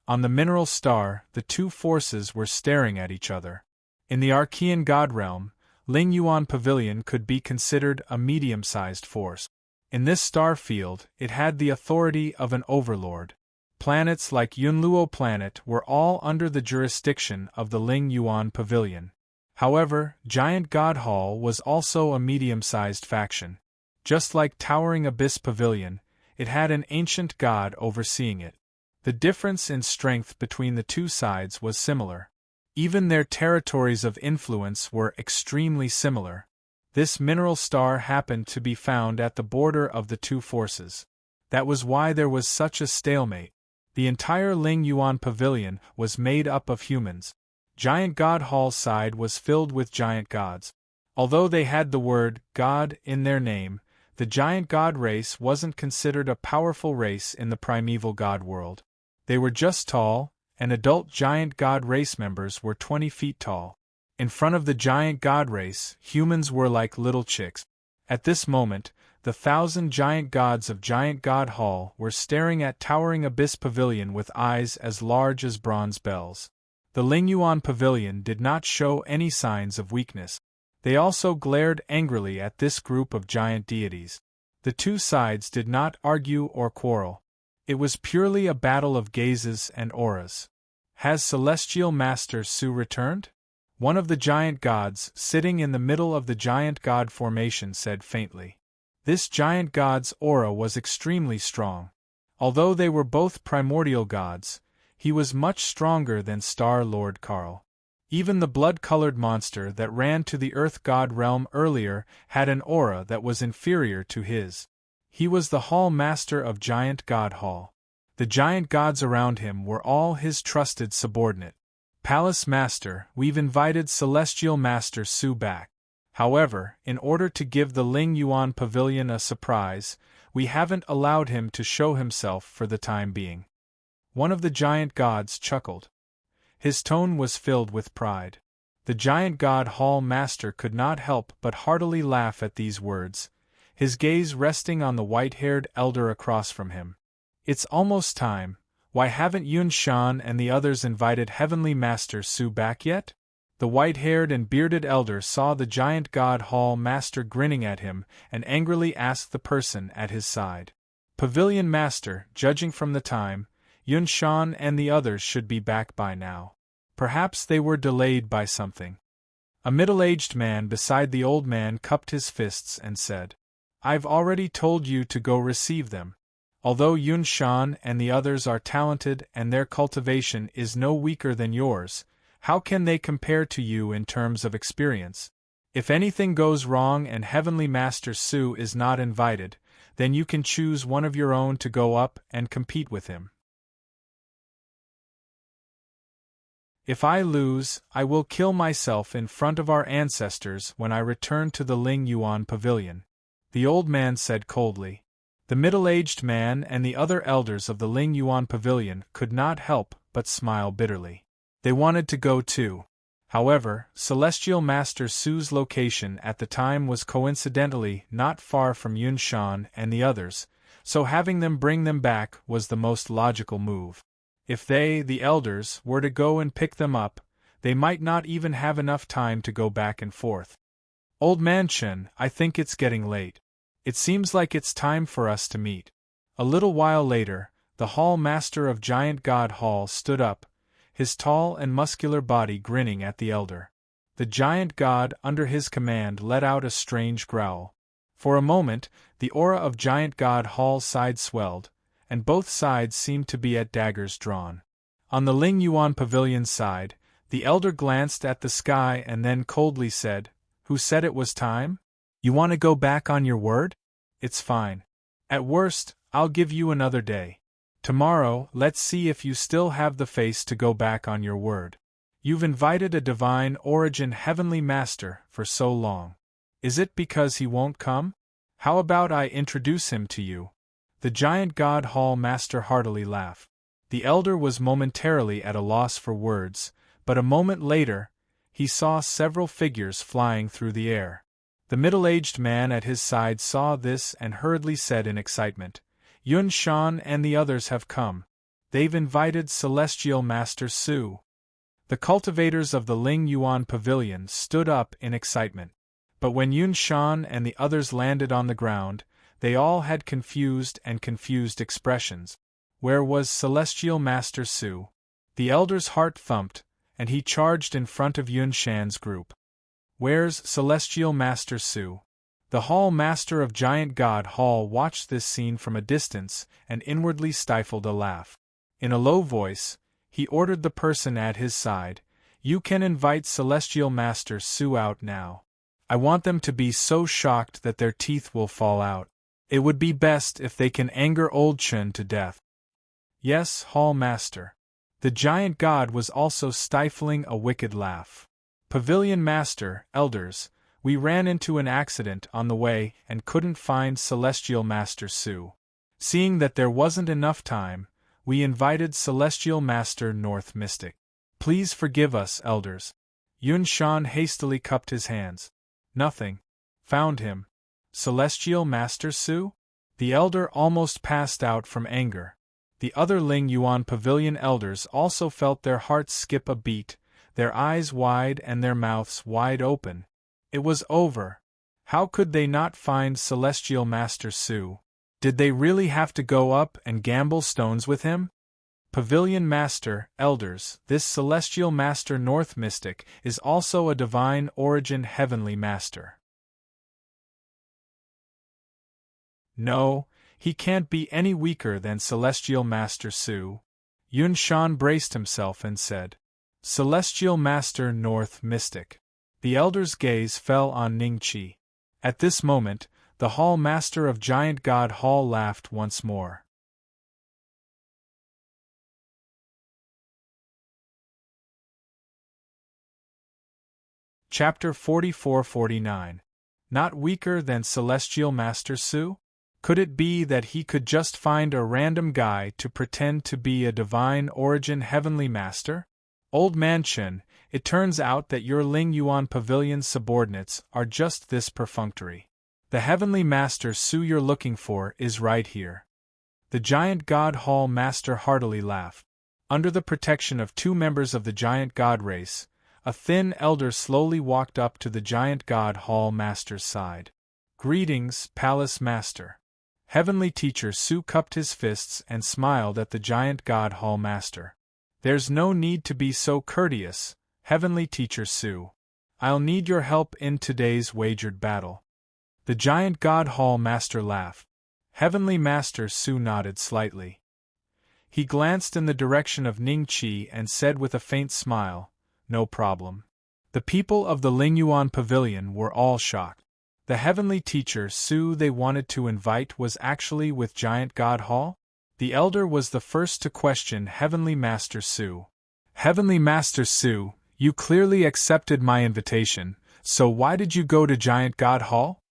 On the mineral star, the two forces were staring at each other. In the Archean god realm, Ling Yuan Pavilion could be considered a medium-sized force. In this star field, it had the authority of an overlord. Planets like Yunluo Planet were all under the jurisdiction of the Ling Yuan Pavilion. However, Giant God Hall was also a medium-sized faction. Just like Towering Abyss Pavilion, it had an ancient god overseeing it. The difference in strength between the two sides was similar. Even their territories of influence were extremely similar. This mineral star happened to be found at the border of the two forces. That was why there was such a stalemate. The entire Ling Yuan Pavilion was made up of humans. Giant God Hall's side was filled with giant gods. Although they had the word God in their name, the giant god race wasn't considered a powerful race in the primeval god world. They were just tall, and adult giant god race members were 20 feet tall. In front of the giant god race, humans were like little chicks. At this moment, the 1,000 giant gods of Giant God Hall were staring at Towering Abyss Pavilion with eyes as large as bronze bells. The Lingyuan pavilion did not show any signs of weakness. They also glared angrily at this group of giant deities. The two sides did not argue or quarrel. It was purely a battle of gazes and auras. Has Celestial Master Su returned? One of the giant gods, sitting in the middle of the giant god formation, said faintly. This giant god's aura was extremely strong. Although they were both primordial gods, he was much stronger than Star Lord Karl. Even the blood-colored monster that ran to the Earth God realm earlier had an aura that was inferior to his. He was the Hall Master of Giant God Hall. The giant gods around him were all his trusted subordinate. Palace Master, we've invited Celestial Master Su back. However, in order to give the Lingyuan Pavilion a surprise, we haven't allowed him to show himself for the time being. One of the giant gods chuckled. His tone was filled with pride. The giant god Hall Master could not help but heartily laugh at these words, his gaze resting on the white-haired elder across from him. It's almost time. Why haven't Yun Shan and the others invited Heavenly Master Su back yet? The white-haired and bearded elder saw the giant god Hall Master grinning at him and angrily asked the person at his side. Pavilion Master, judging from the time, Yun Shan and the others should be back by now. Perhaps they were delayed by something. A middle-aged man beside the old man cupped his fists and said, I've already told you to go receive them. Although Yun Shan and the others are talented and their cultivation is no weaker than yours, how can they compare to you in terms of experience? If anything goes wrong and Heavenly Master Su is not invited, then you can choose one of your own to go up and compete with him. If I lose, I will kill myself in front of our ancestors when I return to the Lingyuan Pavilion, the old man said coldly. The middle-aged man and the other elders of the Lingyuan Pavilion could not help but smile bitterly. They wanted to go too. However, Celestial Master Su's location at the time was coincidentally not far from Yun Shan and the others, so having them bring them back was the most logical move. If they, the elders, were to go and pick them up, they might not even have enough time to go back and forth. Old Man Chen, I think it's getting late. It seems like it's time for us to meet. A little while later, the Hall Master of Giant God Hall stood up, his tall and muscular body grinning at the elder. The giant god under his command let out a strange growl. For a moment, the aura of Giant God Hall's side swelled, and both sides seemed to be at daggers drawn. On the Lingyuan Pavilion's side, the elder glanced at the sky and then coldly said, Who said it was time? You want to go back on your word? It's fine. At worst, I'll give you another day. Tomorrow, let's see if you still have the face to go back on your word. You've invited a divine origin Heavenly Master for so long. Is it because he won't come? How about I introduce him to you? The Giant God Hall Master heartily laughed. The elder was momentarily at a loss for words, but a moment later, he saw several figures flying through the air. The middle-aged man at his side saw this and hurriedly said in excitement, Yun Shan and the others have come. They've invited Celestial Master Su. The cultivators of the Lingyuan Pavilion stood up in excitement. But when Yun Shan and the others landed on the ground, they all had confused expressions. Where was Celestial Master Su? The elder's heart thumped, and he charged in front of Yun Shan's group. Where's Celestial Master Su? The Hall Master of Giant God Hall watched this scene from a distance and inwardly stifled a laugh. In a low voice, he ordered the person at his side, You can invite Celestial Master Su out now. I want them to be so shocked that their teeth will fall out. It would be best if they can anger Old Chen to death. Yes, Hall Master. The giant god was also stifling a wicked laugh. Pavilion Master, elders, we ran into an accident on the way and couldn't find Celestial Master Su. Seeing that there wasn't enough time, we invited Celestial Master North Mystic. Please forgive us, elders. Yun Shan hastily cupped his hands. Nothing. Found him. Celestial Master Su? The elder almost passed out from anger. The other Ling Yuan Pavilion elders also felt their hearts skip a beat, their eyes wide and their mouths wide open. It was over. How could they not find Celestial Master Su? Did they really have to go up and gamble stones with him? Pavilion Master, elders, this Celestial Master North Mystic is also a divine origin heavenly master. No, he can't be any weaker than Celestial Master Su. Yun Shan braced himself and said, Celestial Master North Mystic. The elder's gaze fell on Ningqi. At this moment, the Hall Master of Giant God Hall laughed once more. Chapter 44-49. Not weaker than Celestial Master Su? Could it be that he could just find a random guy to pretend to be a divine origin heavenly master? Old Man Chen, it turns out that your Ling Yuan Pavilion subordinates are just this perfunctory. The heavenly master Su you're looking for is right here. The Giant God Hall Master heartily laughed. Under the protection of two members of the Giant God race, a thin elder slowly walked up to the Giant God Hall Master's side. Greetings, Palace Master. Heavenly Teacher Su cupped his fists and smiled at the Giant God Hall Master. There's no need to be so courteous, Heavenly Teacher Su. I'll need your help in today's wagered battle. The Giant God Hall Master laughed. Heavenly Master Su nodded slightly. He glanced in the direction of Ningqi and said with a faint smile, No problem. The people of the Lingyuan Pavilion were all shocked. The heavenly teacher Su they wanted to invite was actually with Giant God Hall? The elder was the first to question Heavenly Master Su. Heavenly Master Su, you clearly accepted my invitation, so why did you go to Giant God Hall?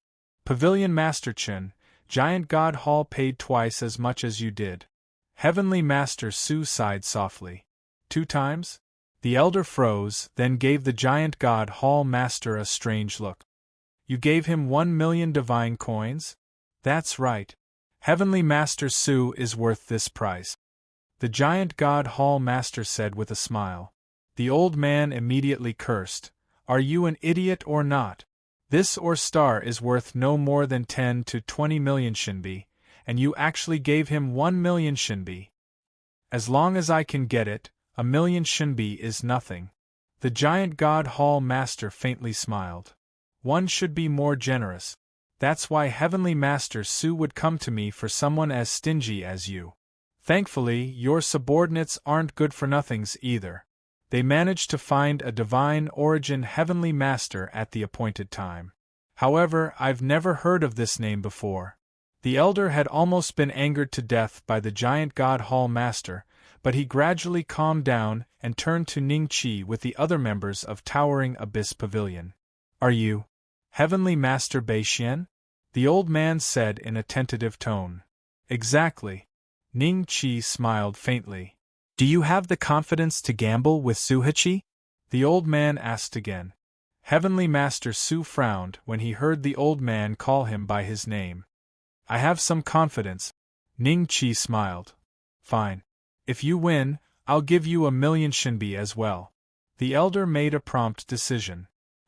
Pavilion Master Chen, Giant God Hall paid twice as much as you did. Heavenly Master Su sighed softly. 2 times? The elder froze, then gave the Giant God Hall Master a strange look. You gave him 1 million divine coins? That's right. Heavenly Master Su is worth this price. The Giant God Hall Master said with a smile. The old man immediately cursed. Are you an idiot or not? This ore star is worth no more than 10 to 20 million Shinbi, and you actually gave him 1 million Shinbi. As long as I can get it, 1 million Shinbi is nothing. The Giant God Hall Master faintly smiled. One should be more generous. That's why Heavenly Master Su would come to me for someone as stingy as you. Thankfully, your subordinates aren't good-for-nothings either. They managed to find a divine origin Heavenly Master at the appointed time. However, I've never heard of this name before. The elder had almost been angered to death by the Giant God Hall Master, but he gradually calmed down and turned to Ningqi with the other members of Towering Abyss Pavilion. Are you Heavenly Master Beixian? The old man said in a tentative tone. Exactly. Ningqi smiled faintly. Do you have the confidence to gamble with Suhachi? The old man asked again. Heavenly Master Su frowned when he heard the old man call him by his name. I have some confidence. Ningqi smiled. Fine. If you win, I'll give you 1 million Shinbi as well. The elder made a prompt decision.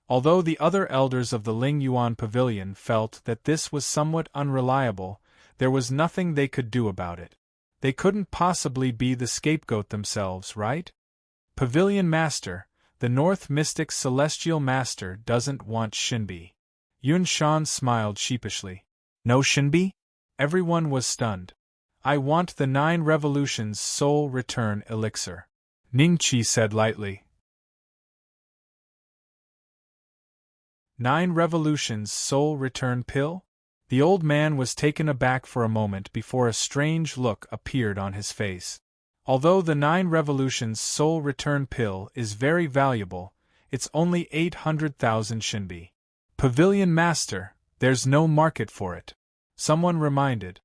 Although the other elders of the Ling Yuan Pavilion felt that this was somewhat unreliable, there was nothing they could do about it. They couldn't possibly be the scapegoat themselves, right? Pavilion Master, the North Mystic Celestial Master doesn't want Shinbi. Yun Shan smiled sheepishly. No Shinbi? Everyone was stunned. I want the 9 Revolutions Soul Return Elixir. Ningqi said lightly. 9 Revolutions Soul Return Pill? The old man was taken aback for a moment before a strange look appeared on his face. Although the 9 Revolutions Soul Return Pill is very valuable, it's only 800,000 Shinbi. Pavilion Master, there's no market for it. Someone reminded.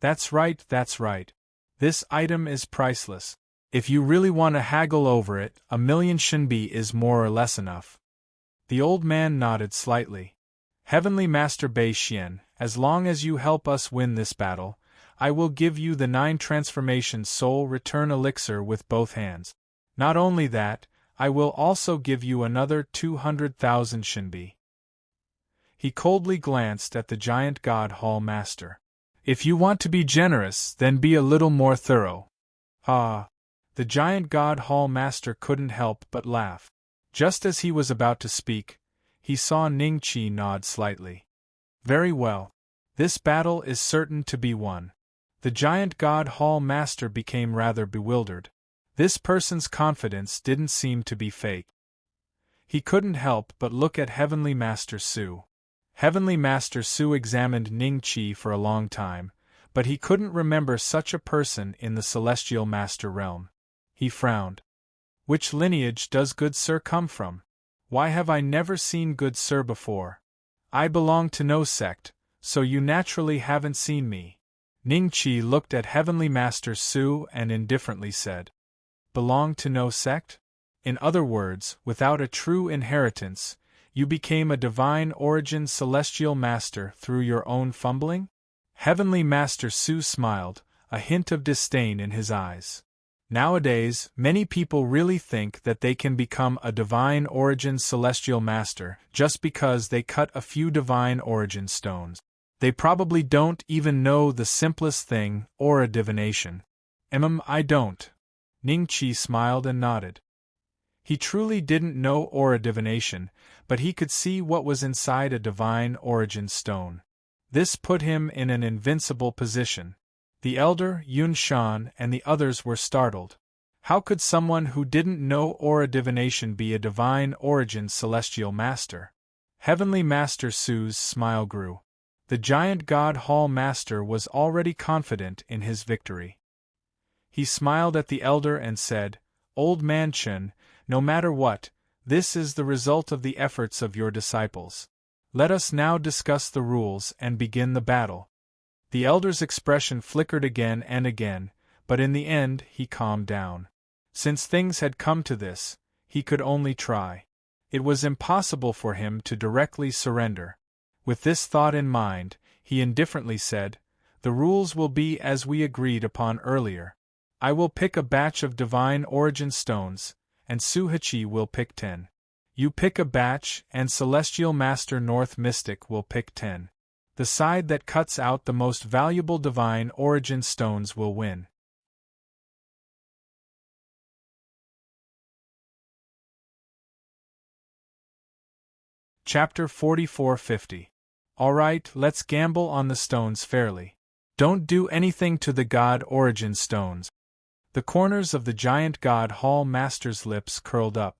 That's right, that's right. This item is priceless. If you really want to haggle over it, 1 million Shinbi is more or less enough. The old man nodded slightly. Heavenly Master Beixian, as long as you help us win this battle, I will give you the 9 transformations soul return elixir with both hands. Not only that, I will also give you another 200,000 shinbi. He coldly glanced at the giant god hall master. If you want to be generous, then be a little more thorough. Ah! The giant god hall master couldn't help but laugh. Just as he was about to speak, he saw Ning Qi nod slightly. Very well. This battle is certain to be won. The giant god hall master became rather bewildered. This person's confidence didn't seem to be fake. He couldn't help but look at Heavenly Master Su. Heavenly Master Su examined Ning Qi for a long time, but he couldn't remember such a person in the Celestial Master realm. He frowned. Which lineage does good sir come from? Why have I never seen good sir before? I belong to no sect, so you naturally haven't seen me. Ning Qi looked at Heavenly Master Su and indifferently said, belong to no sect? In other words, without a true inheritance, you became a divine origin celestial master through your own fumbling? Heavenly Master Su smiled, a hint of disdain in his eyes. Nowadays, many people really think that they can become a divine origin celestial master just because they cut a few divine origin stones. They probably don't even know the simplest thing, aura divination. I don't. Ning Qi smiled and nodded. He truly didn't know aura divination, but he could see what was inside a divine origin stone. This put him in an invincible position. The elder, Yun Shan, and the others were startled. How could someone who didn't know aura divination be a divine origin celestial master? Heavenly Master Su's smile grew. The giant god hall master was already confident in his victory. He smiled at the elder and said, Old man Chen, no matter what, this is the result of the efforts of your disciples. Let us now discuss the rules and begin the battle. The elder's expression flickered again and again, but in the end he calmed down. Since things had come to this, he could only try. It was impossible for him to directly surrender. With this thought in mind, he indifferently said, The rules will be as we agreed upon earlier. I will pick a batch of divine origin stones, and Suhachi will pick 10. You pick a batch, and Celestial Master North Mystic will pick 10. The side that cuts out the most valuable divine origin stones will win. Chapter 4450. Alright, let's gamble on the stones fairly. Don't do anything to the god origin stones. The corners of the giant god hall master's lips curled up.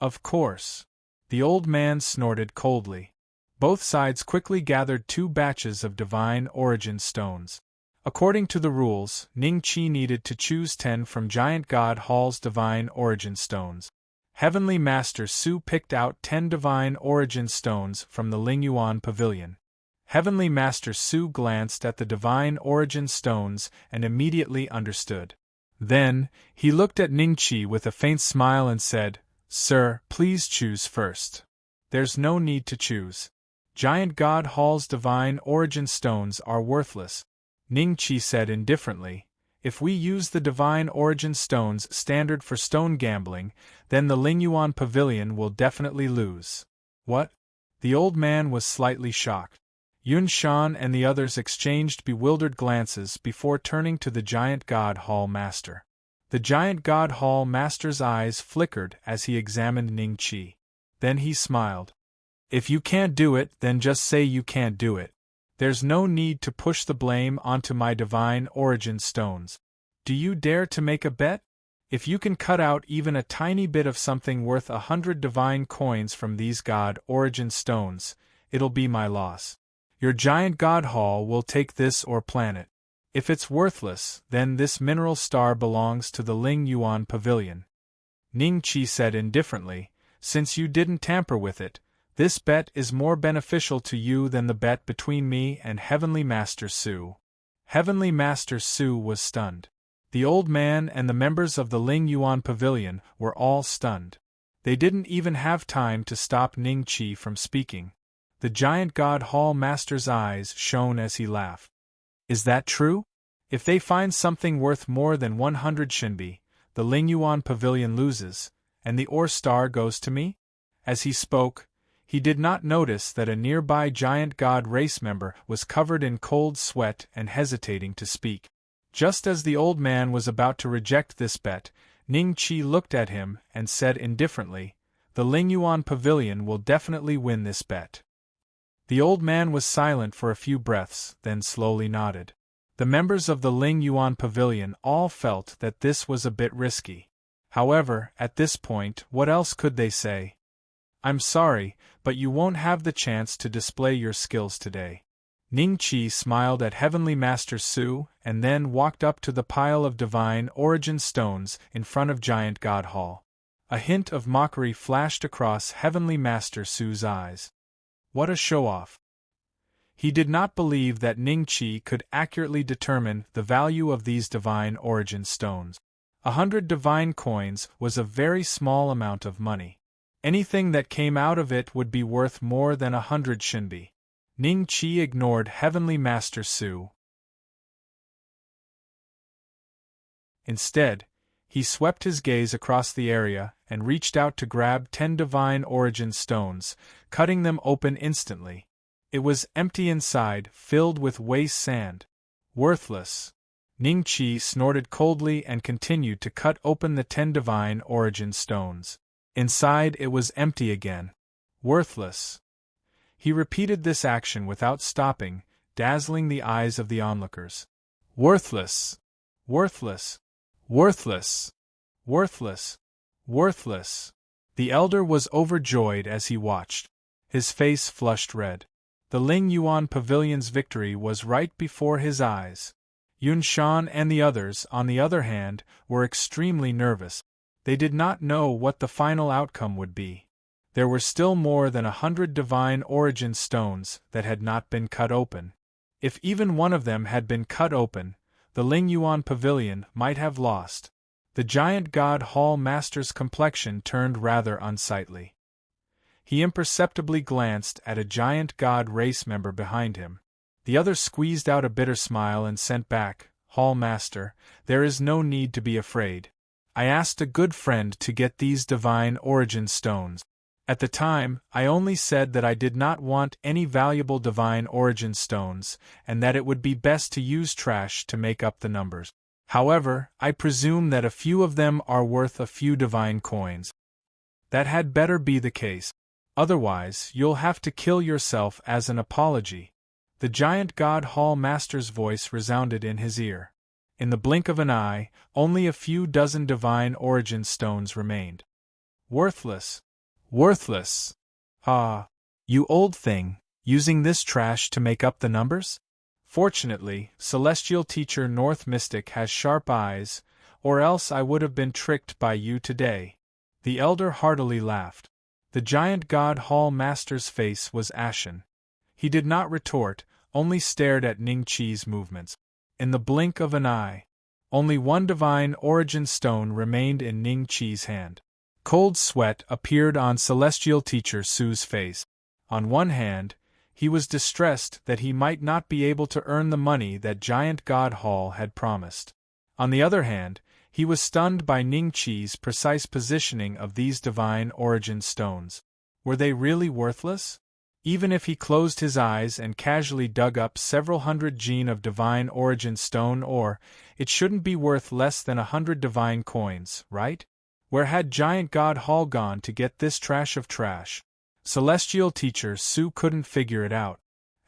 Of course. The old man snorted coldly. Both sides quickly gathered 2 batches of divine origin stones. According to the rules, Ning Qi needed to choose 10 from giant god hall's divine origin stones. Heavenly Master Su picked out 10 divine origin stones from the Lingyuan pavilion. Heavenly Master Su glanced at the divine origin stones and immediately understood. Then, he looked at Ning Qi with a faint smile and said, Sir, please choose first. There's no need to choose. Giant God Hall's divine origin stones are worthless. Ning Qi said indifferently, If we use the divine origin stones standard for stone gambling, then the Lingyuan pavilion will definitely lose. What? The old man was slightly shocked. Yun Shan and the others exchanged bewildered glances before turning to the giant God Hall master. The giant God Hall master's eyes flickered as he examined Ning Qi. Then he smiled. If you can't do it, then just say you can't do it. There's no need to push the blame onto my divine origin stones. Do you dare to make a bet? If you can cut out even a tiny bit of something worth 100 divine coins from these god origin stones, it'll be my loss. Your giant god hall will take this or planet. If it's worthless, then this mineral star belongs to the Ling Yuan pavilion. Ning Qi said indifferently, Since you didn't tamper with it, this bet is more beneficial to you than the bet between me and Heavenly Master Su. Heavenly Master Su was stunned. The old man and the members of the Ling Yuan pavilion were all stunned. They didn't even have time to stop Ning Qi from speaking. The giant God Hall master's eyes shone as he laughed. Is that true? If they find something worth more than 100 shinbi, the Lingyuan pavilion loses, and the ore star goes to me? As he spoke, he did not notice that a nearby giant god race member was covered in cold sweat and hesitating to speak. Just as the old man was about to reject this bet, Ning Qi looked at him and said indifferently, "The Lingyuan pavilion will definitely win this bet." The old man was silent for a few breaths, then slowly nodded. The members of the Lingyuan pavilion all felt that this was a bit risky. However, at this point, what else could they say? "I'm sorry, but you won't have the chance to display your skills today." Ning Qi smiled at Heavenly Master Su and then walked up to the pile of divine origin stones in front of Giant God Hall. A hint of mockery flashed across Heavenly Master Su's eyes. What a show-off! He did not believe that Ning Qi could accurately determine the value of these divine origin stones. 100 divine coins was a very small amount of money. Anything that came out of it would be worth more than 100 shinbi. Ning Qi ignored Heavenly Master Su. Instead, he swept his gaze across the area and reached out to grab 10 divine origin stones, cutting them open instantly. It was empty inside, filled with waste sand. Worthless. Ning Qi snorted coldly and continued to cut open the 10 divine origin stones. Inside it was empty again. Worthless. He repeated this action without stopping, dazzling the eyes of the onlookers. Worthless. Worthless. Worthless. Worthless. Worthless. The elder was overjoyed as he watched. His face flushed red. The Lingyuan pavilion's victory was right before his eyes. Yun Shan and the others, on the other hand, were extremely nervous. They did not know what the final outcome would be. There were still more than 100 divine origin stones that had not been cut open. If even one of them had been cut open, the Lingyuan pavilion might have lost. The giant god hall master's complexion turned rather unsightly. He imperceptibly glanced at a giant god race member behind him. The other squeezed out a bitter smile and sent back, "Hall master, there is no need to be afraid. I asked a good friend to get these divine origin stones. At the time, I only said that I did not want any valuable divine origin stones, and that it would be best to use trash to make up the numbers. However, I presume that a few of them are worth a few divine coins. That had better be the case. Otherwise, you'll have to kill yourself as an apology." The giant god hall master's voice resounded in his ear. In the blink of an eye, only a few dozen divine origin stones remained. Worthless. Worthless. Ah, you old thing, using this trash to make up the numbers? Fortunately, Celestial Teacher North Mystic has sharp eyes, or else I would have been tricked by you today. The elder heartily laughed. The giant god hall master's face was ashen. He did not retort, only stared at Ning Qi's movements. In the blink of an eye, only one divine origin stone remained in Ning Qi's hand. Cold sweat appeared on Celestial Teacher Su's face. On one hand, he was distressed that he might not be able to earn the money that Giant God Hall had promised. On the other hand, he was stunned by Ning Qi's precise positioning of these divine origin stones. Were they really worthless? Even if he closed his eyes and casually dug up several hundred gene of divine origin stone ore, it shouldn't be worth less than 100 divine coins, right? Where had Giant God Hall gone to get this trash of trash? Celestial Teacher Su couldn't figure it out.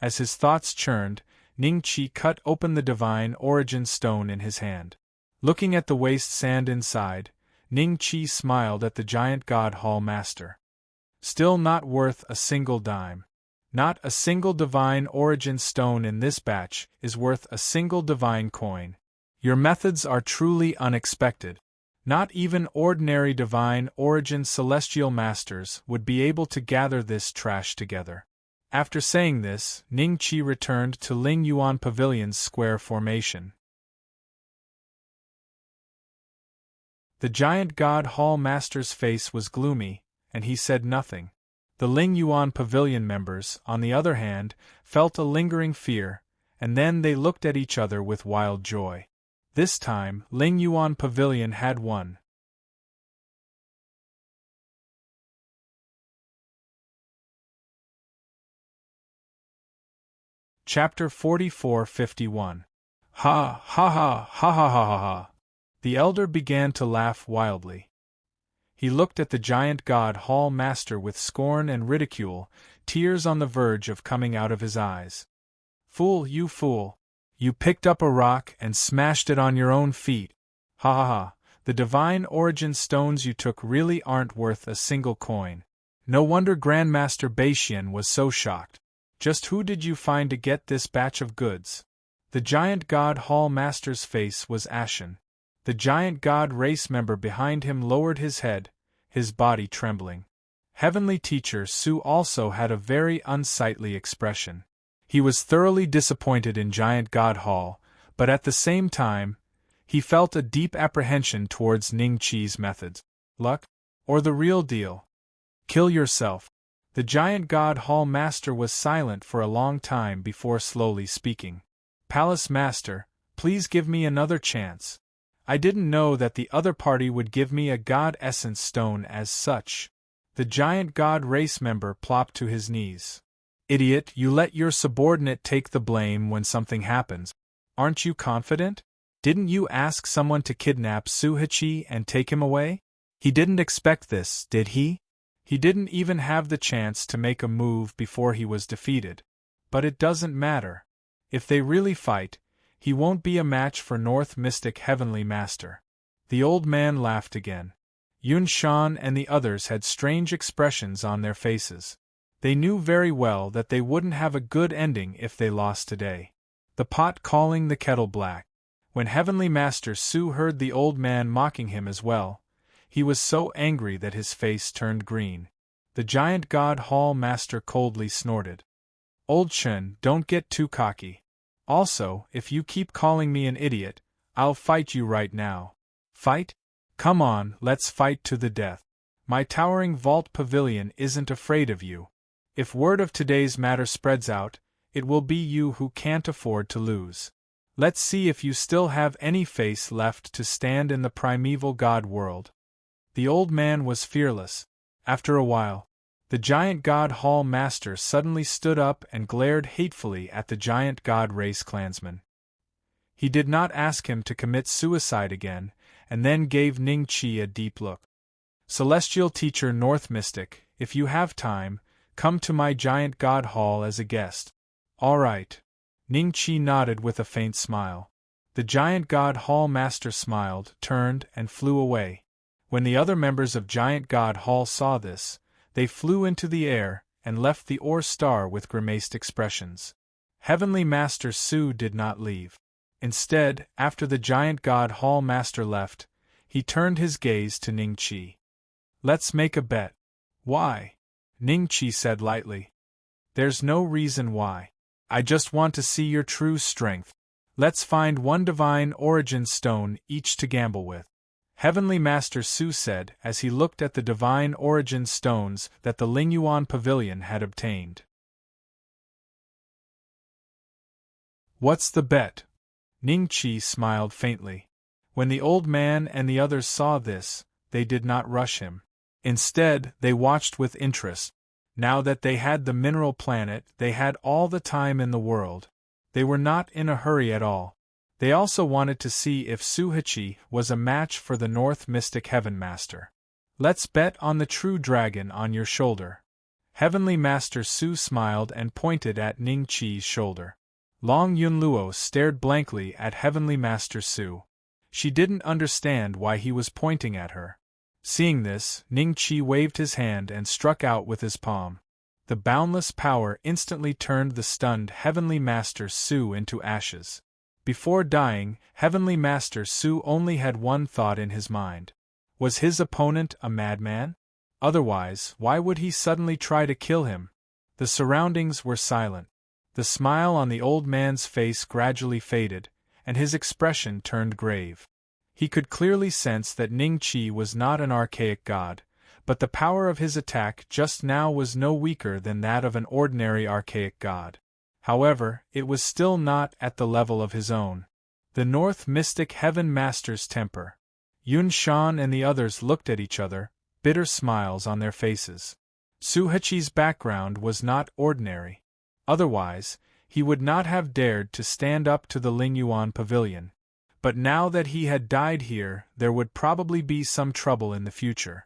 As his thoughts churned, Ning Qi cut open the divine origin stone in his hand. Looking at the waste sand inside, Ning Qi smiled at the Giant God Hall master. Still not worth a single dime. Not a single divine origin stone in this batch is worth a single divine coin. Your methods are truly unexpected. Not even ordinary divine origin celestial masters would be able to gather this trash together. After saying this, Ning Qi returned to Lingyuan Pavilion's square formation. The Giant God Hall master's face was gloomy, and he said nothing. The Lingyuan Pavilion members, on the other hand, felt a lingering fear, and then they looked at each other with wild joy. This time, Ling Yuan Pavilion had won. Chapter 44-51. Ha, ha ha, ha ha ha ha ha. The elder began to laugh wildly. He looked at the giant god hall master with scorn and ridicule, tears on the verge of coming out of his eyes. Fool, you fool! You picked up a rock and smashed it on your own feet. Ha ha ha! The divine origin stones you took really aren't worth a single coin. No wonder Grandmaster Beishian was so shocked. Just who did you find to get this batch of goods? The giant god hall master's face was ashen. The giant god race member behind him lowered his head, his body trembling. Heavenly Teacher Su also had a very unsightly expression. He was thoroughly disappointed in Giant God Hall, but at the same time, he felt a deep apprehension towards Ning Qi's methods. Luck? Or the real deal? Kill yourself. The Giant God Hall Master was silent for a long time before slowly speaking. Palace Master, please give me another chance. I didn't know that the other party would give me a God Essence Stone as such. The Giant God Race member plopped to his knees. Idiot, you let your subordinate take the blame when something happens. Aren't you confident? Didn't you ask someone to kidnap Suhichi and take him away? He didn't expect this, did he? He didn't even have the chance to make a move before he was defeated. But it doesn't matter. If they really fight, he won't be a match for North Mystic Heavenly Master. The old man laughed again. Yun Shan and the others had strange expressions on their faces. They knew very well that they wouldn't have a good ending if they lost today. The pot calling the kettle black. When Heavenly Master Su heard the old man mocking him as well, he was so angry that his face turned green. The Giant God Hall Master coldly snorted. Old Chen, don't get too cocky. Also, if you keep calling me an idiot, I'll fight you right now. Fight? Come on, let's fight to the death. My towering vault pavilion isn't afraid of you. If word of today's matter spreads out, it will be you who can't afford to lose. Let's see if you still have any face left to stand in the primeval god world. The old man was fearless. After a while, the Giant God Hall Master suddenly stood up and glared hatefully at the Giant God Race clansman. He did not ask him to commit suicide again, and then gave Ning Qi a deep look. Celestial Teacher North Mystic, if you have time, come to my Giant God Hall as a guest. All right. Ning Qi nodded with a faint smile. The Giant God Hall Master smiled, turned, and flew away. When the other members of Giant God Hall saw this, they flew into the air and left the Ore Star with grimaced expressions. Heavenly Master Su did not leave. Instead, after the Giant God Hall Master left, he turned his gaze to Ning Qi. Let's make a bet. Why? Ning Qi said lightly. There's no reason why. I just want to see your true strength. Let's find one divine origin stone each to gamble with. Heavenly Master Su said as he looked at the divine origin stones that the Lingyuan Pavilion had obtained. What's the bet? Ning Qi smiled faintly. When the old man and the others saw this, they did not rush him. Instead, they watched with interest. Now that they had the mineral planet, they had all the time in the world. They were not in a hurry at all. They also wanted to see if Suhichi was a match for the North Mystic Heaven Master. Let's bet on the true dragon on your shoulder. Heavenly Master Su smiled and pointed at Ning Qi's shoulder. Long Yunluo stared blankly at Heavenly Master Su. She didn't understand why he was pointing at her. Seeing this, Ning Qi waved his hand and struck out with his palm. The boundless power instantly turned the stunned Heavenly Master Su into ashes. Before dying, Heavenly Master Su only had one thought in his mind. Was his opponent a madman? Otherwise, why would he suddenly try to kill him? The surroundings were silent. The smile on the old man's face gradually faded, and his expression turned grave. He could clearly sense that Ning Qi was not an archaic god, but the power of his attack just now was no weaker than that of an ordinary archaic god. However, it was still not at the level of his own. The North Mystic Heaven Master's temper. Yun Shan and the others looked at each other, bitter smiles on their faces. Suhachi's background was not ordinary. Otherwise, he would not have dared to stand up to the Lingyuan pavilion. But now that he had died here, there would probably be some trouble in the future.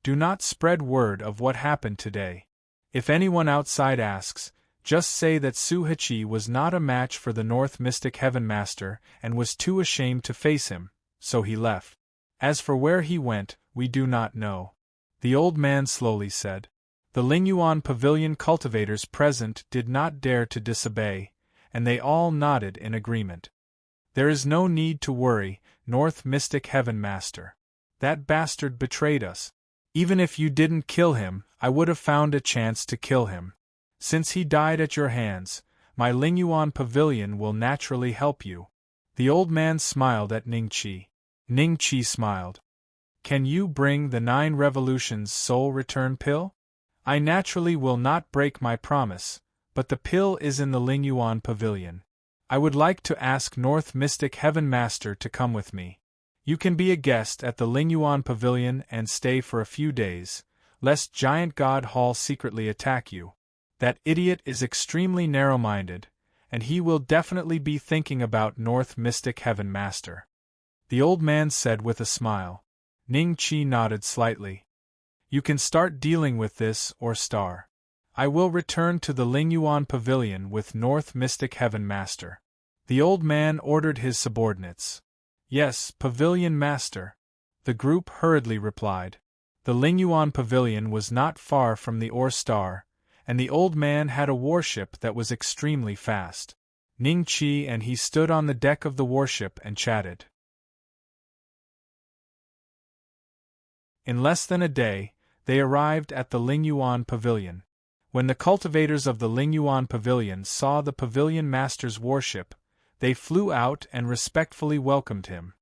Do not spread word of what happened today. If anyone outside asks, just say that Suhachi was not a match for the North Mystic Heaven Master and was too ashamed to face him, so he left. As for where he went, we do not know. The old man slowly said. The Lingyuan pavilion cultivators present did not dare to disobey, and they all nodded in agreement. There is no need to worry, North Mystic Heaven Master. That bastard betrayed us. Even if you didn't kill him, I would have found a chance to kill him. Since he died at your hands, my Lingyuan pavilion will naturally help you. The old man smiled at Ningqi. Ningqi smiled. Can you bring the 9 revolutions soul return pill? I naturally will not break my promise, but the pill is in the Lingyuan pavilion. I would like to ask North Mystic Heaven Master to come with me. You can be a guest at the Lingyuan pavilion and stay for a few days, lest Giant God Hall secretly attack you. That idiot is extremely narrow-minded, and he will definitely be thinking about North Mystic Heaven Master. The old man said with a smile. Ningqi nodded slightly. You can start dealing with this or star. I will return to the Lingyuan pavilion with North Mystic Heaven Master. The old man ordered his subordinates. Yes, Pavilion Master. The group hurriedly replied. The Lingyuan pavilion was not far from the Ore Star, and the old man had a warship that was extremely fast. Ningqi and he stood on the deck of the warship and chatted. In less than a day, they arrived at the Lingyuan pavilion. When the cultivators of the Lingyuan pavilion saw the pavilion master's warship, they flew out and respectfully welcomed him.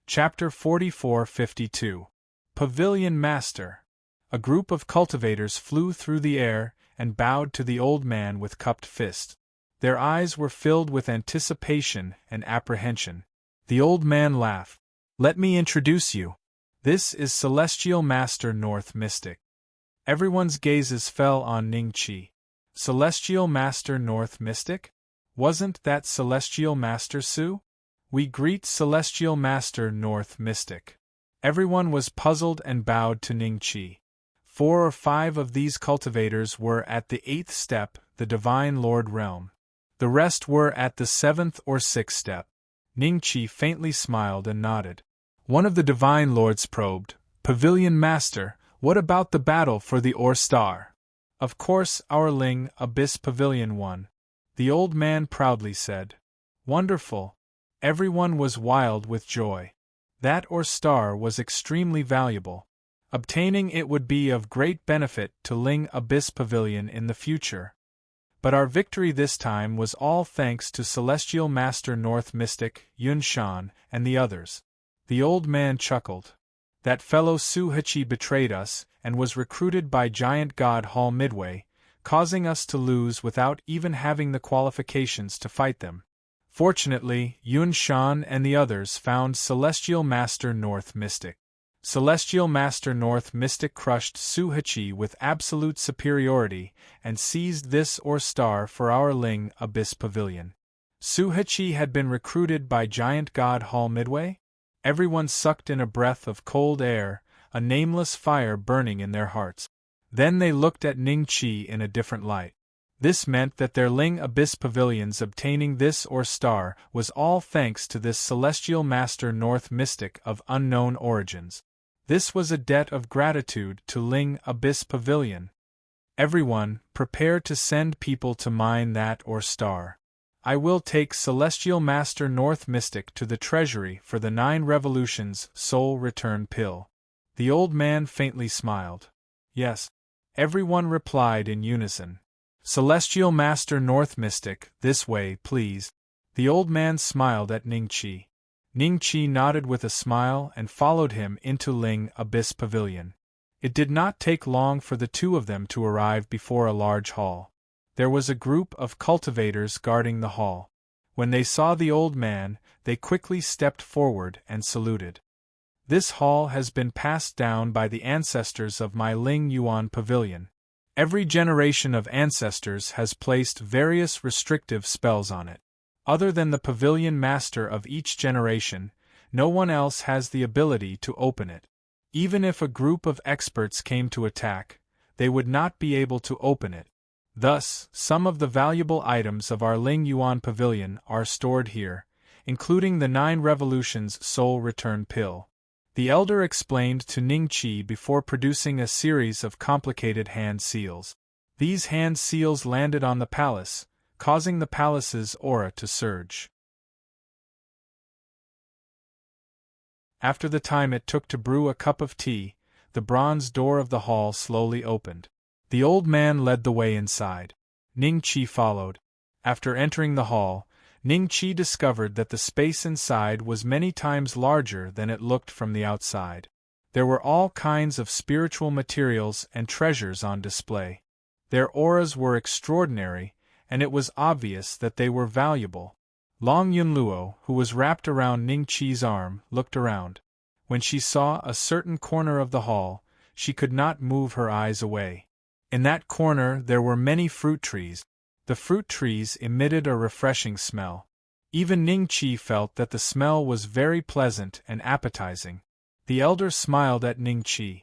Chapter 44-52. Pavilion Master. A group of cultivators flew through the air and bowed to the old man with cupped fists. Their eyes were filled with anticipation and apprehension. The old man laughed. Let me introduce you. This is Celestial Master North Mystic. Everyone's gazes fell on Ningqi. Celestial Master North Mystic? Wasn't that Celestial Master Su? We greet Celestial Master North Mystic. Everyone was puzzled and bowed to Ningqi. 4 or 5 of these cultivators were at the 8th step, the Divine Lord Realm. The rest were at the 7th or 6th step. Ningqi faintly smiled and nodded. One of the Divine Lords probed, Pavilion Master, what about the battle for the Ore Star? Of course our Ling Abyss Pavilion won. The old man proudly said. Wonderful. Everyone was wild with joy. That Ore Star was extremely valuable. Obtaining it would be of great benefit to Ling Abyss Pavilion in the future. But our victory this time was all thanks to Celestial Master North Mystic, Yun Shan, and the others. The old man chuckled. That fellow Suhachi betrayed us and was recruited by Giant God Hall midway, causing us to lose without even having the qualifications to fight them. Fortunately, Yun Shan and the others found Celestial Master North Mystic. Celestial Master North Mystic crushed Suhachi with absolute superiority and seized this Ore Star for our Ling Abyss Pavilion. Suhachi had been recruited by Giant God Hall midway? Everyone sucked in a breath of cold air, a nameless fire burning in their hearts. Then they looked at Ningqi in a different light. This meant that their Ling Abyss Pavilions obtaining this Ore Star was all thanks to this Celestial Master North Mystic of unknown origins. This was a debt of gratitude to Ling Abyss Pavilion. Everyone, prepare to send people to mine that Ore Star. I will take Celestial Master North Mystic to the treasury for the 9 revolutions soul return pill. The old man faintly smiled. Yes. Everyone replied in unison. Celestial Master North Mystic, this way, please. The old man smiled at Ningqi. Ning Qi nodded with a smile and followed him into Ling Abyss Pavilion. It did not take long for the two of them to arrive before a large hall. There was a group of cultivators guarding the hall. When they saw the old man, they quickly stepped forward and saluted. This hall has been passed down by the ancestors of my Ling Yuan Pavilion. Every generation of ancestors has placed various restrictive spells on it. Other than the pavilion master of each generation, no one else has the ability to open it. Even if a group of experts came to attack, they would not be able to open it. Thus, some of the valuable items of our Ling Yuan Pavilion are stored here, including the 9 Revolutions Soul Return Pill. The elder explained to Ning Qi before producing a series of complicated hand seals. These hand seals landed on the palace, causing the palace's aura to surge. After the time it took to brew a cup of tea, the bronze door of the hall slowly opened. The old man led the way inside. Ning Qi followed. After entering the hall, Ning Qi discovered that the space inside was many times larger than it looked from the outside. There were all kinds of spiritual materials and treasures on display. Their auras were extraordinary, and it was obvious that they were valuable. Long Yunluo, who was wrapped around Ning Qi's arm, looked around. When she saw a certain corner of the hall, she could not move her eyes away. In that corner there were many fruit trees. The fruit trees emitted a refreshing smell. Even Ning Qi felt that the smell was very pleasant and appetizing. The elder smiled at Ning Qi.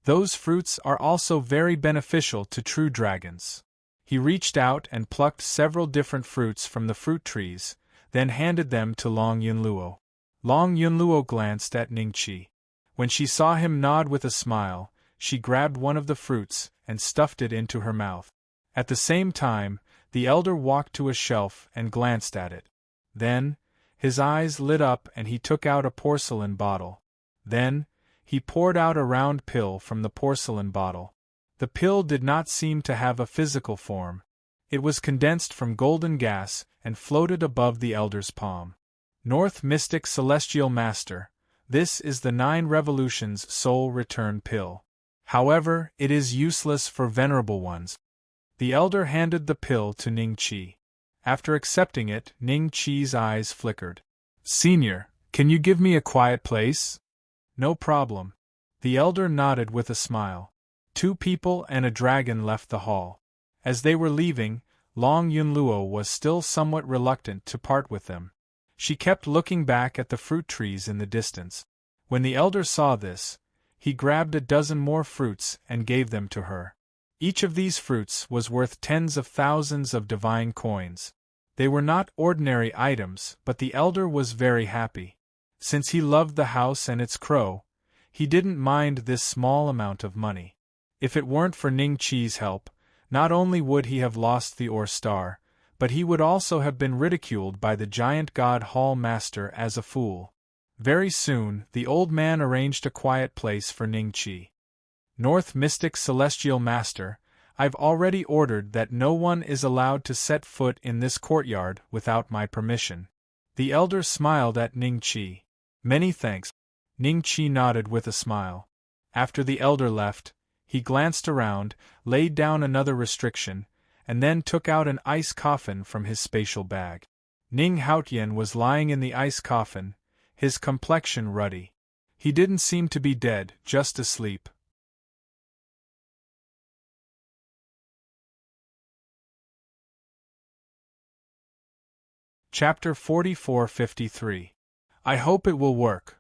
Those fruits are also very beneficial to true dragons. He reached out and plucked several different fruits from the fruit trees, then handed them to Long Yunluo. Long Yunluo glanced at Ning Qi. When she saw him nod with a smile, she grabbed one of the fruits and stuffed it into her mouth. At the same time, the elder walked to a shelf and glanced at it. Then, his eyes lit up and he took out a porcelain bottle. Then, he poured out a round pill from the porcelain bottle. The pill did not seem to have a physical form. It was condensed from golden gas and floated above the elder's palm. North Mystic Celestial Master, this is the 9 Revolutions Soul Return Pill. However, it is useless for venerable ones. The elder handed the pill to Ning Qi. After accepting it, Ning Qi's eyes flickered. Senior, can you give me a quiet place? No problem. The elder nodded with a smile. 2 people and a dragon left the hall. As they were leaving, Long Yunluo was still somewhat reluctant to part with them. She kept looking back at the fruit trees in the distance. When the elder saw this, he grabbed a dozen more fruits and gave them to her. Each of these fruits was worth tens of thousands of divine coins. They were not ordinary items, but the elder was very happy. Since he loved the house and its crow, he didn't mind this small amount of money. If it weren't for Ning Qi's help, not only would he have lost the Ore Star, but he would also have been ridiculed by the giant god Hall Master as a fool. Very soon, the old man arranged a quiet place for Ning Qi. North Mystic Celestial Master, I've already ordered that no one is allowed to set foot in this courtyard without my permission. The elder smiled at Ning Qi. Many thanks. Ning Qi nodded with a smile. After the elder left, he glanced around, laid down another restriction, and then took out an ice coffin from his spatial bag. Ning Haotian was lying in the ice coffin, his complexion ruddy. He didn't seem to be dead, just asleep. Chapter 44-53. I hope it will work.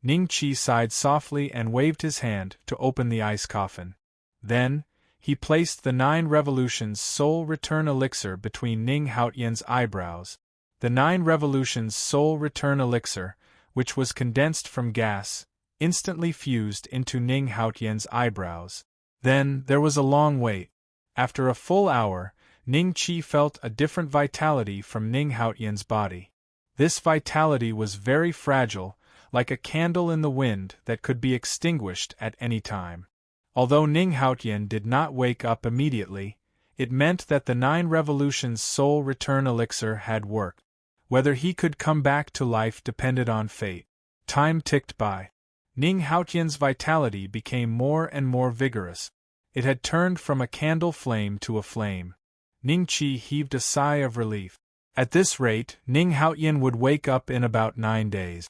Ning Qi sighed softly and waved his hand to open the ice coffin. Then, he placed the 9 Revolutions Soul Return Elixir between Ning Haotian's eyebrows. The 9 Revolutions Soul Return Elixir, which was condensed from gas, instantly fused into Ning Haotian's eyebrows. Then, there was a long wait. After a full hour, Ning Qi felt a different vitality from Ning Haotian's body. This vitality was very fragile, like a candle in the wind that could be extinguished at any time. Although Ning Haotian did not wake up immediately, it meant that the 9 Revolutions Soul Return Elixir had worked. Whether he could come back to life depended on fate. Time ticked by. Ning Haotian's vitality became more and more vigorous. It had turned from a candle flame to a flame. Ning Qi heaved a sigh of relief. At this rate, Ning Haotian would wake up in about 9 days.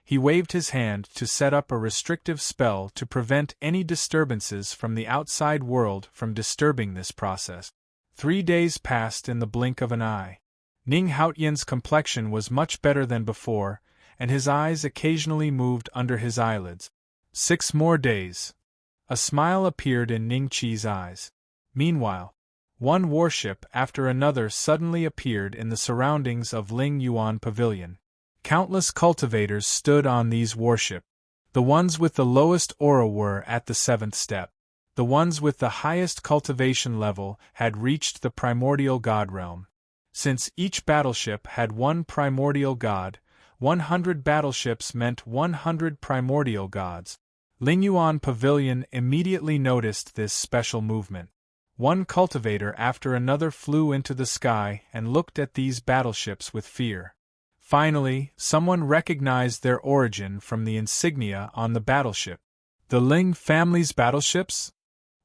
He waved his hand to set up a restrictive spell to prevent any disturbances from the outside world from disturbing this process. 3 days passed in the blink of an eye. Ning Haotian's complexion was much better than before, and his eyes occasionally moved under his eyelids. 6 more days. A smile appeared in Ning Qi's eyes. Meanwhile, one warship after another suddenly appeared in the surroundings of Ling Yuan Pavilion. Countless cultivators stood on these warships. The ones with the lowest aura were at the 7th step. The ones with the highest cultivation level had reached the primordial god realm. Since each battleship had one primordial god, 100 battleships meant 100 primordial gods. Ling Yuan Pavilion immediately noticed this special movement. One cultivator after another flew into the sky and looked at these battleships with fear. Finally, someone recognized their origin from the insignia on the battleship. The Ling family's battleships?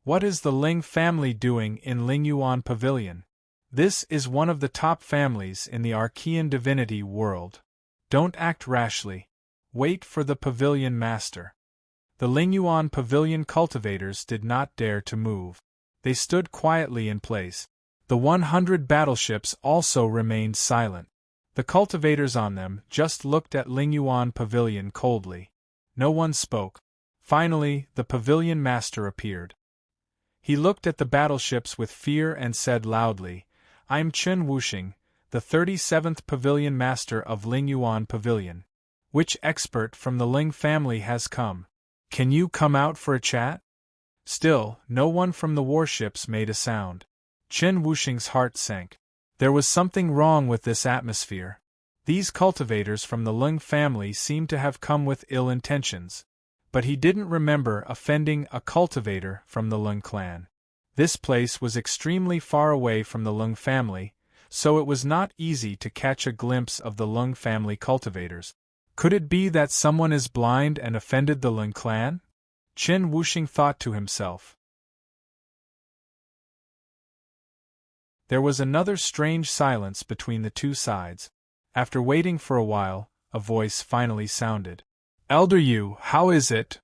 What is the Ling family doing in Ling Yuan Pavilion? This is one of the top families in the Archean divinity world. Don't act rashly. Wait for the pavilion master. The Ling Yuan Pavilion cultivators did not dare to move. They stood quietly in place. The 100 battleships also remained silent. The cultivators on them just looked at Ling Yuan Pavilion coldly. No one spoke. Finally, the pavilion master appeared. He looked at the battleships with fear and said loudly, "I'm Chen Wuxing, the 37th pavilion master of Ling Yuan Pavilion. Which expert from the Ling family has come? Can you come out for a chat?" Still, no one from the warships made a sound. Chen Wuxing's heart sank. There was something wrong with this atmosphere. These cultivators from the Ling family seemed to have come with ill intentions. But he didn't remember offending a cultivator from the Ling clan. This place was extremely far away from the Ling family, so it was not easy to catch a glimpse of the Ling family cultivators. Could it be that someone is blind and offended the Ling clan? Chen Wuxing thought to himself. There was another strange silence between the two sides. After waiting for a while, a voice finally sounded. "Elder Yu, how is it?"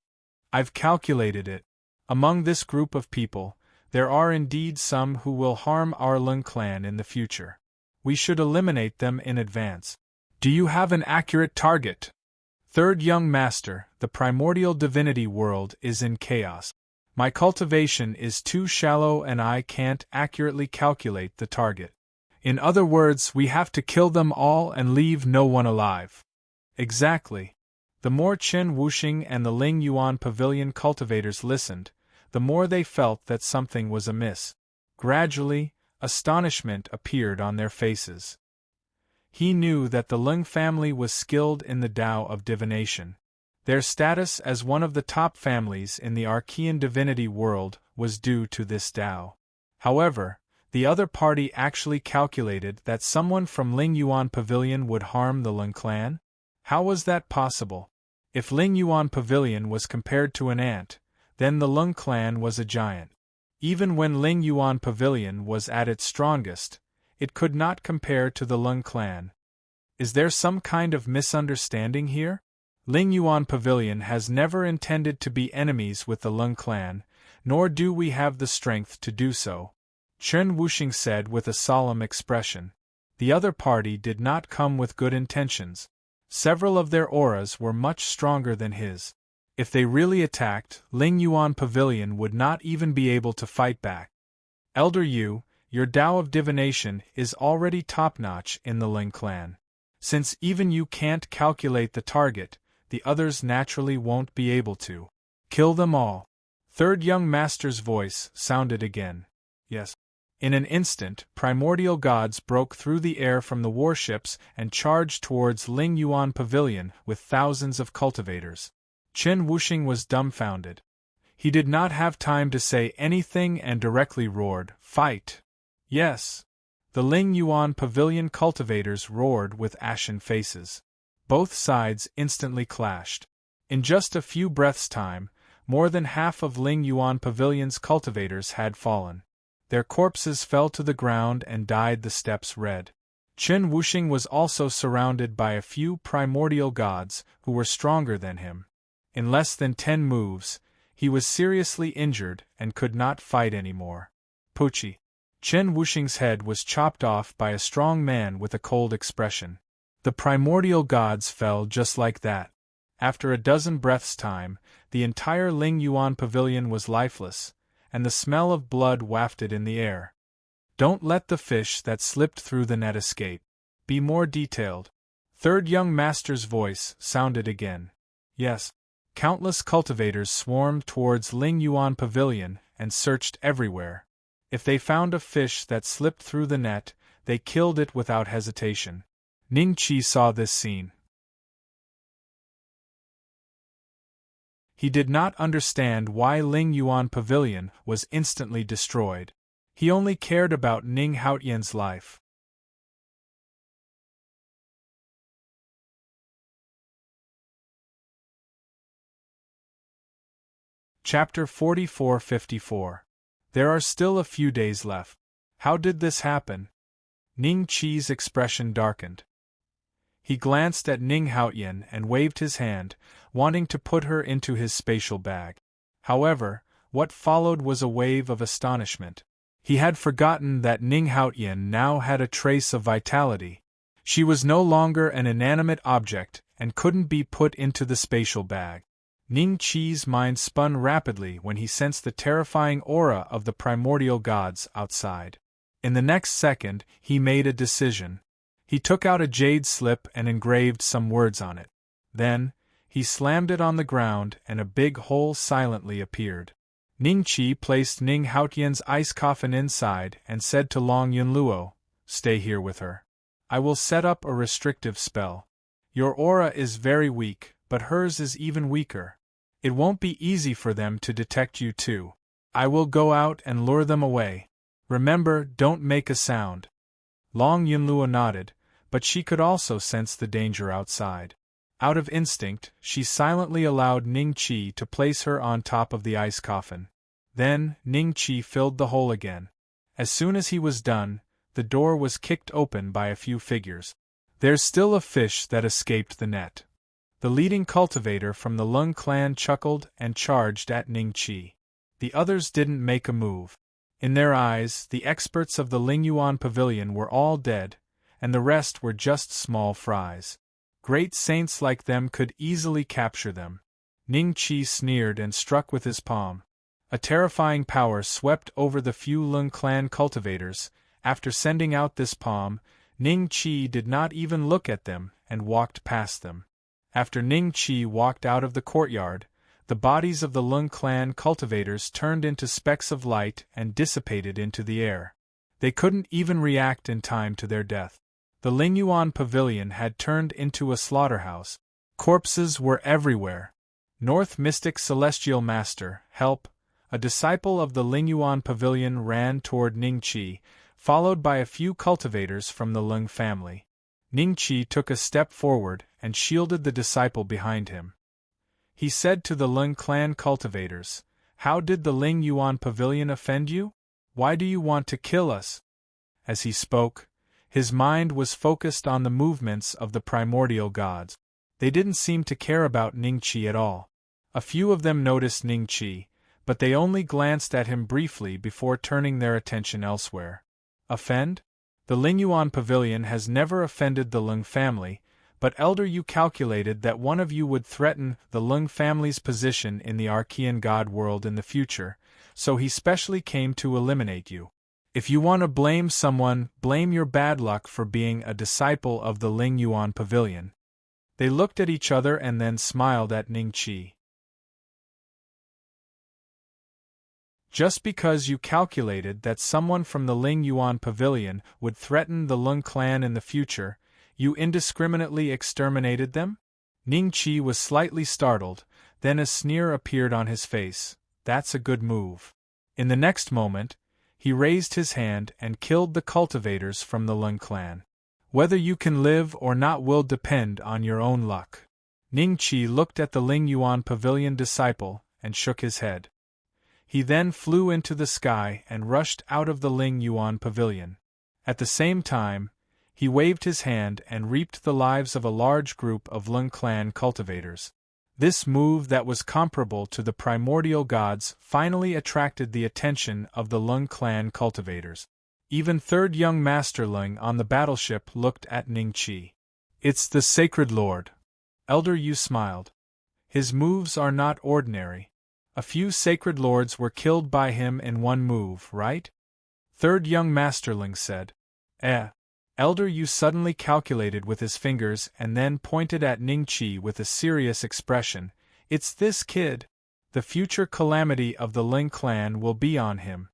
"I've calculated it. Among this group of people, there are indeed some who will harm our Ling clan in the future. We should eliminate them in advance. Do you have an accurate target?" "Third young master, the primordial divinity world is in chaos. My cultivation is too shallow and I can't accurately calculate the target. In other words, we have to kill them all and leave no one alive." "Exactly." The more Chen Wuxing and the Ling Yuan Pavilion cultivators listened, the more they felt that something was amiss. Gradually, astonishment appeared on their faces. He knew that the Ling family was skilled in the Tao of divination. Their status as one of the top families in the Archean divinity world was due to this Tao. However, the other party actually calculated that someone from Ling Yuan Pavilion would harm the Ling clan? How was that possible? If Ling Yuan Pavilion was compared to an ant, then the Ling clan was a giant. Even when Ling Yuan Pavilion was at its strongest, it could not compare to the Ling clan. Is there some kind of misunderstanding here? Ling Yuan Pavilion has never intended to be enemies with the Ling clan, nor do we have the strength to do so," Chen Wuxing said with a solemn expression. The other party did not come with good intentions. Several of their auras were much stronger than his. If they really attacked, Ling Yuan Pavilion would not even be able to fight back. "Elder Yu, your Tao of divination is already top-notch in the Ling clan. Since even you can't calculate the target, the others naturally won't be able to. Kill them all." Third young master's voice sounded again. "Yes." In an instant, primordial gods broke through the air from the warships and charged towards Ling Yuan Pavilion with thousands of cultivators. Chen Wuxing was dumbfounded. He did not have time to say anything and directly roared, "Fight!" Yes. The Ling Yuan Pavilion cultivators roared with ashen faces. Both sides instantly clashed. In just a few breaths' time, more than half of Ling Yuan Pavilion's cultivators had fallen. Their corpses fell to the ground and dyed the steps red. Chen Wuxing was also surrounded by a few primordial gods who were stronger than him. In less than 10 moves, he was seriously injured and could not fight anymore. Pucci. Chen Wuxing's head was chopped off by a strong man with a cold expression. The primordial gods fell just like that. After a dozen breaths' time, the entire Ling Yuan Pavilion was lifeless, and the smell of blood wafted in the air. Don't let the fish that slipped through the net escape. Be more detailed. Third young master's voice sounded again. Yes. Countless cultivators swarmed towards Ling Yuan Pavilion and searched everywhere. If they found a fish that slipped through the net, they killed it without hesitation. Ning Qi saw this scene. He did not understand why Ling Yuan Pavilion was instantly destroyed. He only cared about Ning Haotian's life. Chapter 44-54. There are still a few days left. How did this happen? Ning Qi's expression darkened. He glanced at Ning Haotian and waved his hand, wanting to put her into his spatial bag. However, what followed was a wave of astonishment. He had forgotten that Ning Haotian now had a trace of vitality. She was no longer an inanimate object and couldn't be put into the spatial bag. Ning Qi's mind spun rapidly when he sensed the terrifying aura of the primordial gods outside. In the next second, he made a decision. He took out a jade slip and engraved some words on it. Then, he slammed it on the ground and a big hole silently appeared. Ning Qi placed Ning Haotian's ice coffin inside and said to Long Yunluo, "Stay here with her. I will set up a restrictive spell. Your aura is very weak, but hers is even weaker. It won't be easy for them to detect you too. I will go out and lure them away. Remember, don't make a sound." Long Yunluo nodded, but she could also sense the danger outside. Out of instinct, she silently allowed Ning Qi to place her on top of the ice coffin. Then, Ning Qi filled the hole again. As soon as he was done, the door was kicked open by a few figures. "There's still a fish that escaped the net." The leading cultivator from the Lung clan chuckled and charged at Ning Qi. The others didn't make a move. In their eyes, the experts of the Ling Yuan Pavilion were all dead, and the rest were just small fries. Great saints like them could easily capture them. Ning Qi sneered and struck with his palm. A terrifying power swept over the few Lung clan cultivators. After sending out this palm, Ning Qi did not even look at them and walked past them. After Ning Qi walked out of the courtyard, the bodies of the Lung clan cultivators turned into specks of light and dissipated into the air. They couldn't even react in time to their death. The Ling Yuan Pavilion had turned into a slaughterhouse. Corpses were everywhere. North Mystic Celestial Master, help! A disciple of the Ling Yuan Pavilion ran toward Ning Qi, followed by a few cultivators from the Lung family. Ning Qi took a step forward and shielded the disciple behind him. He said to the Lung clan cultivators, "How did the Ling Yuan Pavilion offend you? Why do you want to kill us?" As he spoke, his mind was focused on the movements of the primordial gods. They didn't seem to care about Ning Qi at all. A few of them noticed Ning Qi, but they only glanced at him briefly before turning their attention elsewhere. Offend? The Ling Yuan Pavilion has never offended the Lung family, but Elder Yu calculated that one of you would threaten the Lung family's position in the Archean god world in the future, so he specially came to eliminate you. If you want to blame someone, blame your bad luck for being a disciple of the Ling Yuan Pavilion. They looked at each other and then smiled at Ning Qi. Just because you calculated that someone from the Ling Yuan Pavilion would threaten the Lung clan in the future, you indiscriminately exterminated them? Ning Qi was slightly startled, then a sneer appeared on his face. That's a good move. In the next moment, He raised his hand and killed the cultivators from the Lung clan. Whether you can live or not will depend on your own luck. Ning Qi looked at the Ling Yuan pavilion disciple and shook his head. He then flew into the sky and rushed out of the Ling Yuan pavilion. At the same time, he waved his hand and reaped the lives of a large group of Lung clan cultivators. This move that was comparable to the primordial gods finally attracted the attention of the Lung clan cultivators. Even third young Master Lung on the battleship looked at Ning Qi. It's the Sacred Lord. Elder Yu smiled. His moves are not ordinary. A few Sacred Lords were killed by him in one move, right? Third young Master Lung said. Elder Yu suddenly calculated with his fingers and then pointed at Ning Qi with a serious expression. It's this kid. The future calamity of the Ling clan will be on him.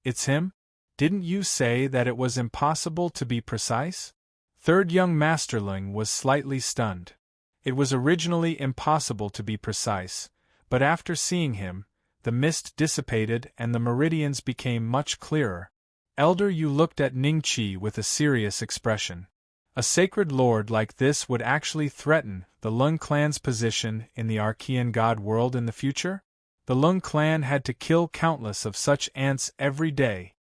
It's him? Didn't you say that it was impossible to be precise? Third young Master Lung was slightly stunned. It was originally impossible to be precise, but after seeing him, the mist dissipated and the meridians became much clearer. Elder Yu looked at Ning Qi with a serious expression. A sacred lord like this would actually threaten the Lung clan's position in the Archean god world in the future? The Lung clan had to kill countless of such ants every day.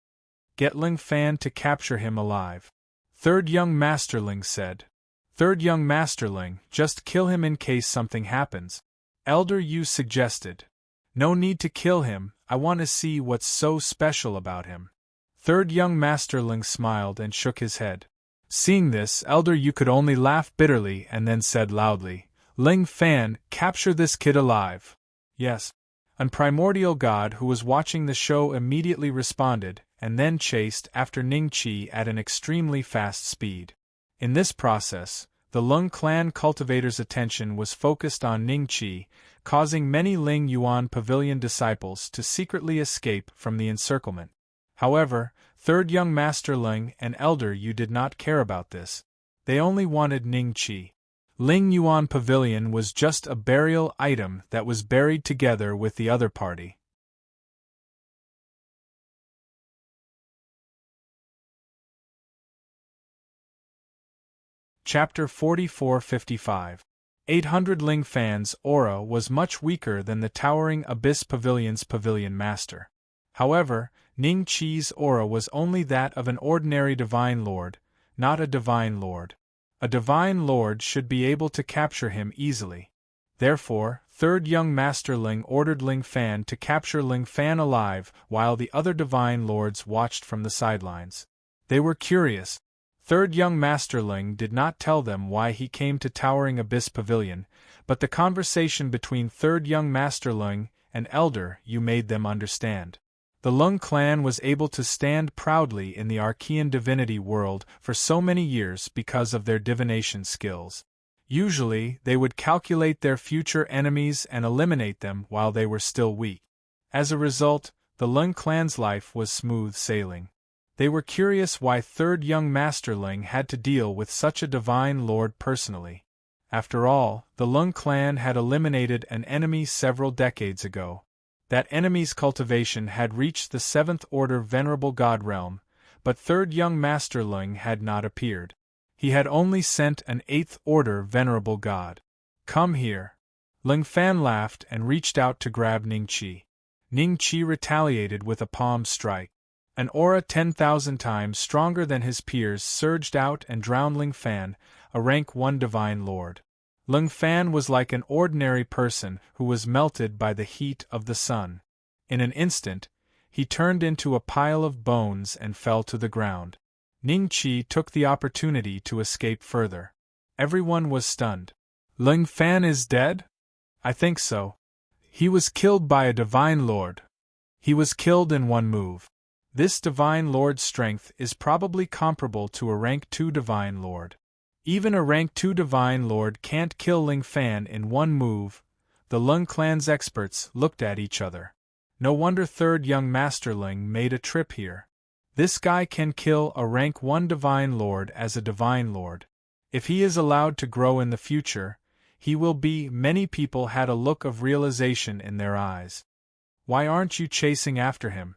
Get Ling Fan to capture him alive. Third young Master Lung said. Third young Master Lung, just kill him in case something happens. Elder Yu suggested. No need to kill him, I want to see what's so special about him. Third young Master Lung smiled and shook his head. Seeing this, Elder Yu could only laugh bitterly and then said loudly, Ling Fan, capture this kid alive. Yes. A primordial god who was watching the show immediately responded, and then chased after Ning Qi at an extremely fast speed. In this process, the Lung clan cultivator's attention was focused on Ning Qi, causing many Ling Yuan pavilion disciples to secretly escape from the encirclement. However, third young Master Lung and Elder Yu did not care about this. They only wanted Ning Qi. Ling Yuan Pavilion was just a burial item that was buried together with the other party. Chapter 44-55. 800 Ling Fan's aura was much weaker than the towering Abyss Pavilion's pavilion master. However, Ning Qi's aura was only that of an ordinary divine lord, not a divine lord. A divine lord should be able to capture him easily. Therefore, third young Master Ling ordered Ling Fan to capture Ling Fan alive while the other divine lords watched from the sidelines. They were curious. Third young Master Ling did not tell them why he came to Towering Abyss Pavilion, but the conversation between third young Master Ling and Elder Yu made them understand. The Lung clan was able to stand proudly in the Archean divinity world for so many years because of their divination skills. Usually, they would calculate their future enemies and eliminate them while they were still weak. As a result, the Lung clan's life was smooth sailing. They were curious why third young Master Ling had to deal with such a divine lord personally. After all, the Lung clan had eliminated an enemy several decades ago. That enemy's cultivation had reached the 7th Order Venerable God realm, but third young Master Ling had not appeared. He had only sent an 8th Order Venerable God. Come here. Ling Fan laughed and reached out to grab Ning Qi. Ning Qi retaliated with a palm strike. An aura 10,000 times stronger than his peers surged out and drowned Ling Fan, a rank 1 divine lord. Ling Fan was like an ordinary person who was melted by the heat of the sun. In an instant, he turned into a pile of bones and fell to the ground. Ning Qi took the opportunity to escape further. Everyone was stunned. Ling Fan is dead? I think so. He was killed by a divine lord. He was killed in one move. This divine lord's strength is probably comparable to a rank 2 divine lord. Even a rank 2 divine lord can't kill Ling Fan in one move. The Lung clan's experts looked at each other. No wonder third young Master Ling made a trip here. This guy can kill a rank 1 divine lord as a divine lord. If he is allowed to grow in the future, he will be. Many people had a look of realization in their eyes. Why aren't you chasing after him?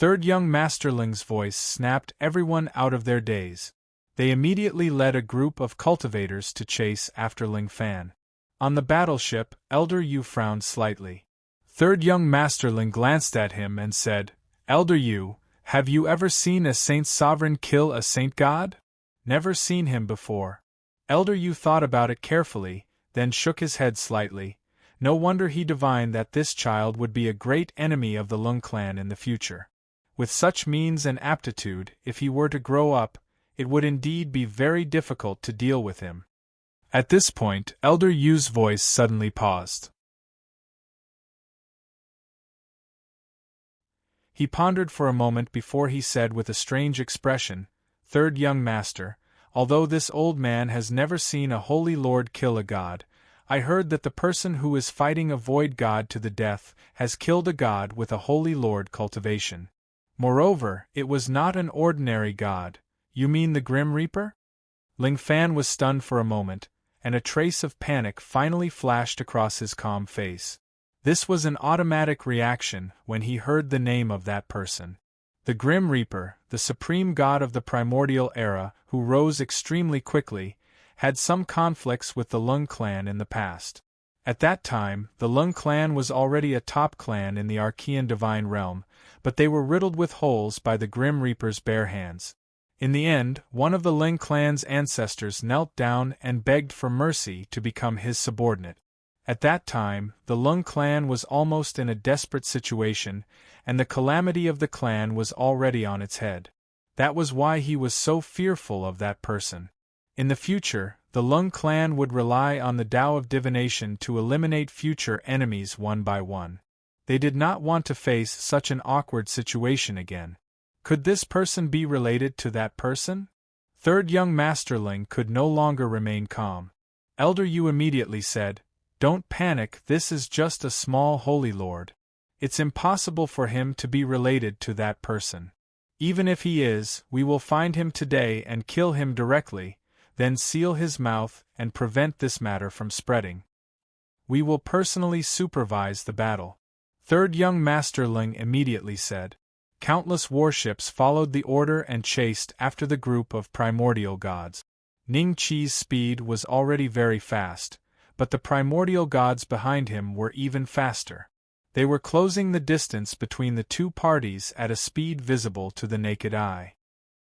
Third young masterling's voice snapped everyone out of their daze. They immediately led a group of cultivators to chase after Ling Fan. On the battleship, Elder Yu frowned slightly. Third young masterling glanced at him and said, "Elder Yu, have you ever seen a saint sovereign kill a saint god?" "Never seen him before." Elder Yu thought about it carefully, then shook his head slightly. No wonder he divined that this child would be a great enemy of the Lung clan in the future. With such means and aptitude, if he were to grow up, it would indeed be very difficult to deal with him. At this point, Elder Yu's voice suddenly paused. He pondered for a moment before he said with a strange expression, "Third young master, although this old man has never seen a holy lord kill a god, I heard that the person who is fighting a void god to the death has killed a god with a holy lord cultivation. Moreover, it was not an ordinary god." "You mean the Grim Reaper?" Ling Fan was stunned for a moment, and a trace of panic finally flashed across his calm face. This was an automatic reaction when he heard the name of that person. The Grim Reaper, the supreme god of the primordial era, who rose extremely quickly, had some conflicts with the Lung clan in the past. At that time, the Lung clan was already a top clan in the Archean divine realm, but they were riddled with holes by the Grim Reaper's bare hands. In the end, one of the Ling clan's ancestors knelt down and begged for mercy to become his subordinate. At that time, the Lung clan was almost in a desperate situation, and the calamity of the clan was already on its head. That was why he was so fearful of that person. In the future, the Lung clan would rely on the Tao of divination to eliminate future enemies one by one. They did not want to face such an awkward situation again. Could this person be related to that person? Third young masterling could no longer remain calm. Elder Yu immediately said, "Don't panic, this is just a small holy lord. It's impossible for him to be related to that person. Even if he is, we will find him today and kill him directly, then seal his mouth and prevent this matter from spreading. We will personally supervise the battle." Third young masterling immediately said. Countless warships followed the order and chased after the group of primordial gods. Ning Qi's speed was already very fast, but the primordial gods behind him were even faster. They were closing the distance between the two parties at a speed visible to the naked eye.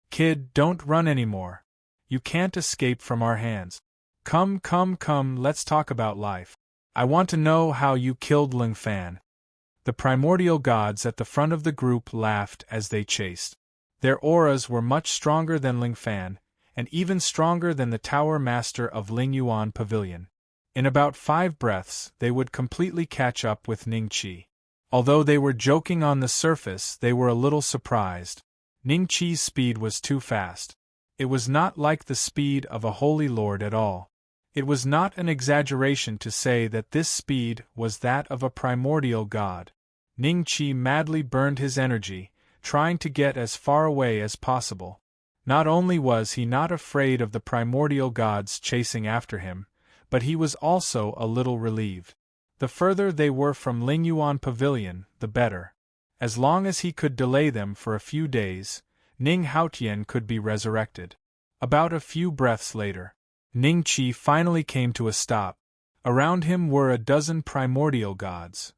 "Kid, don't run anymore. You can't escape from our hands. Come, let's talk about life. I want to know how you killed Ling Fan." The primordial gods at the front of the group laughed as they chased. Their auras were much stronger than Ling Fan, and even stronger than the Tower Master of Ling Yuan Pavilion. In about 5 breaths, they would completely catch up with Ning Qi. Although they were joking on the surface, they were a little surprised. Ning Qi's speed was too fast. It was not like the speed of a holy lord at all. It was not an exaggeration to say that this speed was that of a primordial god. Ning Qi madly burned his energy, trying to get as far away as possible. Not only was he not afraid of the primordial gods chasing after him, but he was also a little relieved. The further they were from Ling Yuan Pavilion, the better. As long as he could delay them for a few days, Ning Haotian could be resurrected. About a few breaths later, Ning Qi finally came to a stop. Around him were a dozen primordial gods.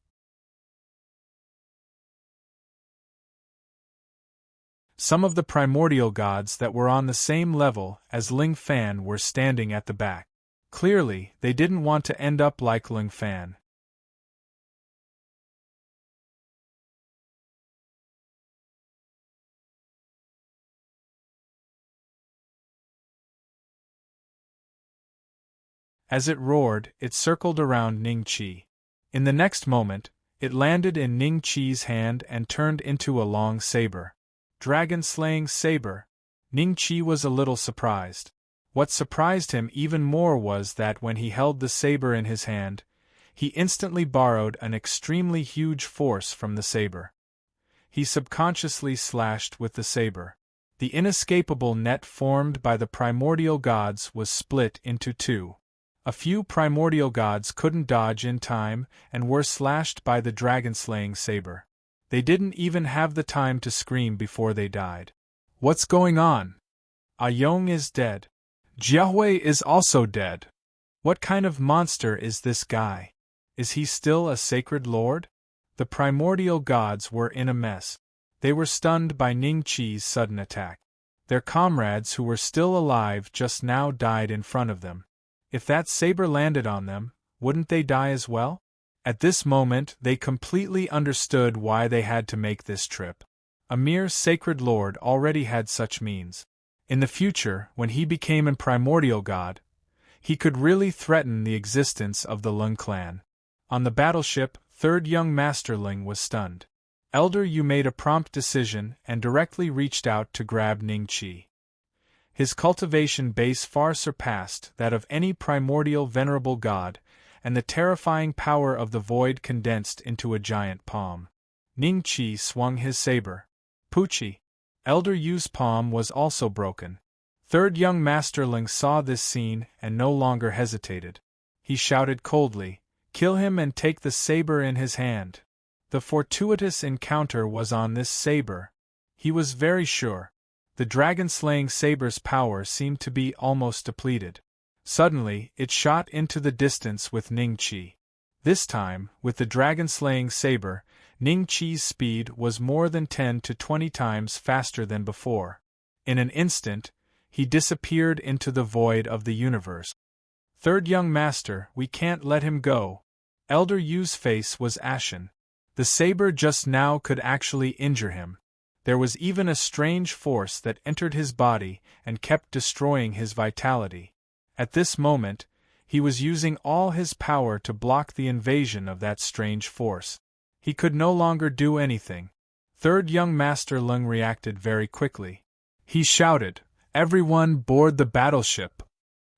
Some of the primordial gods that were on the same level as Ling Fan were standing at the back. Clearly, they didn't want to end up like Ling Fan. As it roared, it circled around Ning Qi. In the next moment, it landed in Ning Qi's hand and turned into a long saber. Dragon-slaying saber. Ning Qi was a little surprised. What surprised him even more was that when he held the saber in his hand, he instantly borrowed an extremely huge force from the saber. He subconsciously slashed with the saber. The inescapable net formed by the primordial gods was split into 2. A few primordial gods couldn't dodge in time and were slashed by the dragon-slaying saber. They didn't even have the time to scream before they died. What's going on? Ah Yong is dead. Jiahui is also dead. What kind of monster is this guy? Is he still a sacred lord? The primordial gods were in a mess. They were stunned by Ning Qi's sudden attack. Their comrades who were still alive just now died in front of them. If that saber landed on them, wouldn't they die as well? At this moment they completely understood why they had to make this trip. A mere sacred lord already had such means. In the future, when he became a primordial god, he could really threaten the existence of the Lung clan. On the battleship, third young Masterling was stunned. Elder Yu made a prompt decision and directly reached out to grab Ning Qi. His cultivation base far surpassed that of any primordial venerable god, and the terrifying power of the void condensed into a giant palm. Ning Qi swung his saber. Pucci! Elder Yu's palm was also broken. Third young Masterling saw this scene and no longer hesitated. He shouted coldly, "Kill him and take the saber in his hand." The fortuitous encounter was on this saber. He was very sure. The dragon-slaying saber's power seemed to be almost depleted. Suddenly, it shot into the distance with Ning Qi. This time, with the dragon-slaying saber, Ning Qi's speed was more than 10 to 20 times faster than before. In an instant, he disappeared into the void of the universe. Third young master, we can't let him go. Elder Yu's face was ashen. The saber just now could actually injure him. There was even a strange force that entered his body and kept destroying his vitality. At this moment, he was using all his power to block the invasion of that strange force. He could no longer do anything. Third young Master Lung reacted very quickly. He shouted, "Everyone board the battleship!"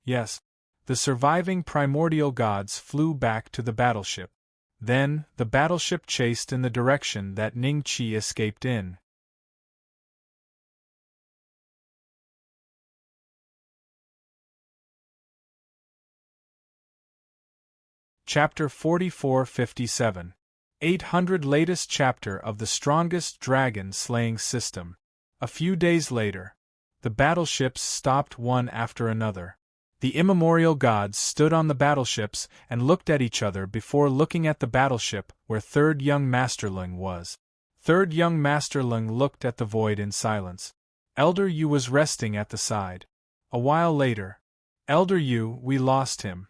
Yes, the surviving primordial gods flew back to the battleship. Then, the battleship chased in the direction that Ning Qi escaped in. Chapter 4457. 800 Latest chapter of the strongest dragon-slaying system. A few days later, the battleships stopped one after another. The immemorial gods stood on the battleships and looked at each other before looking at the battleship where third young Masterling was. Third young Masterling looked at the void in silence. Elder Yu was resting at the side. A while later, "Elder Yu, we lost him,"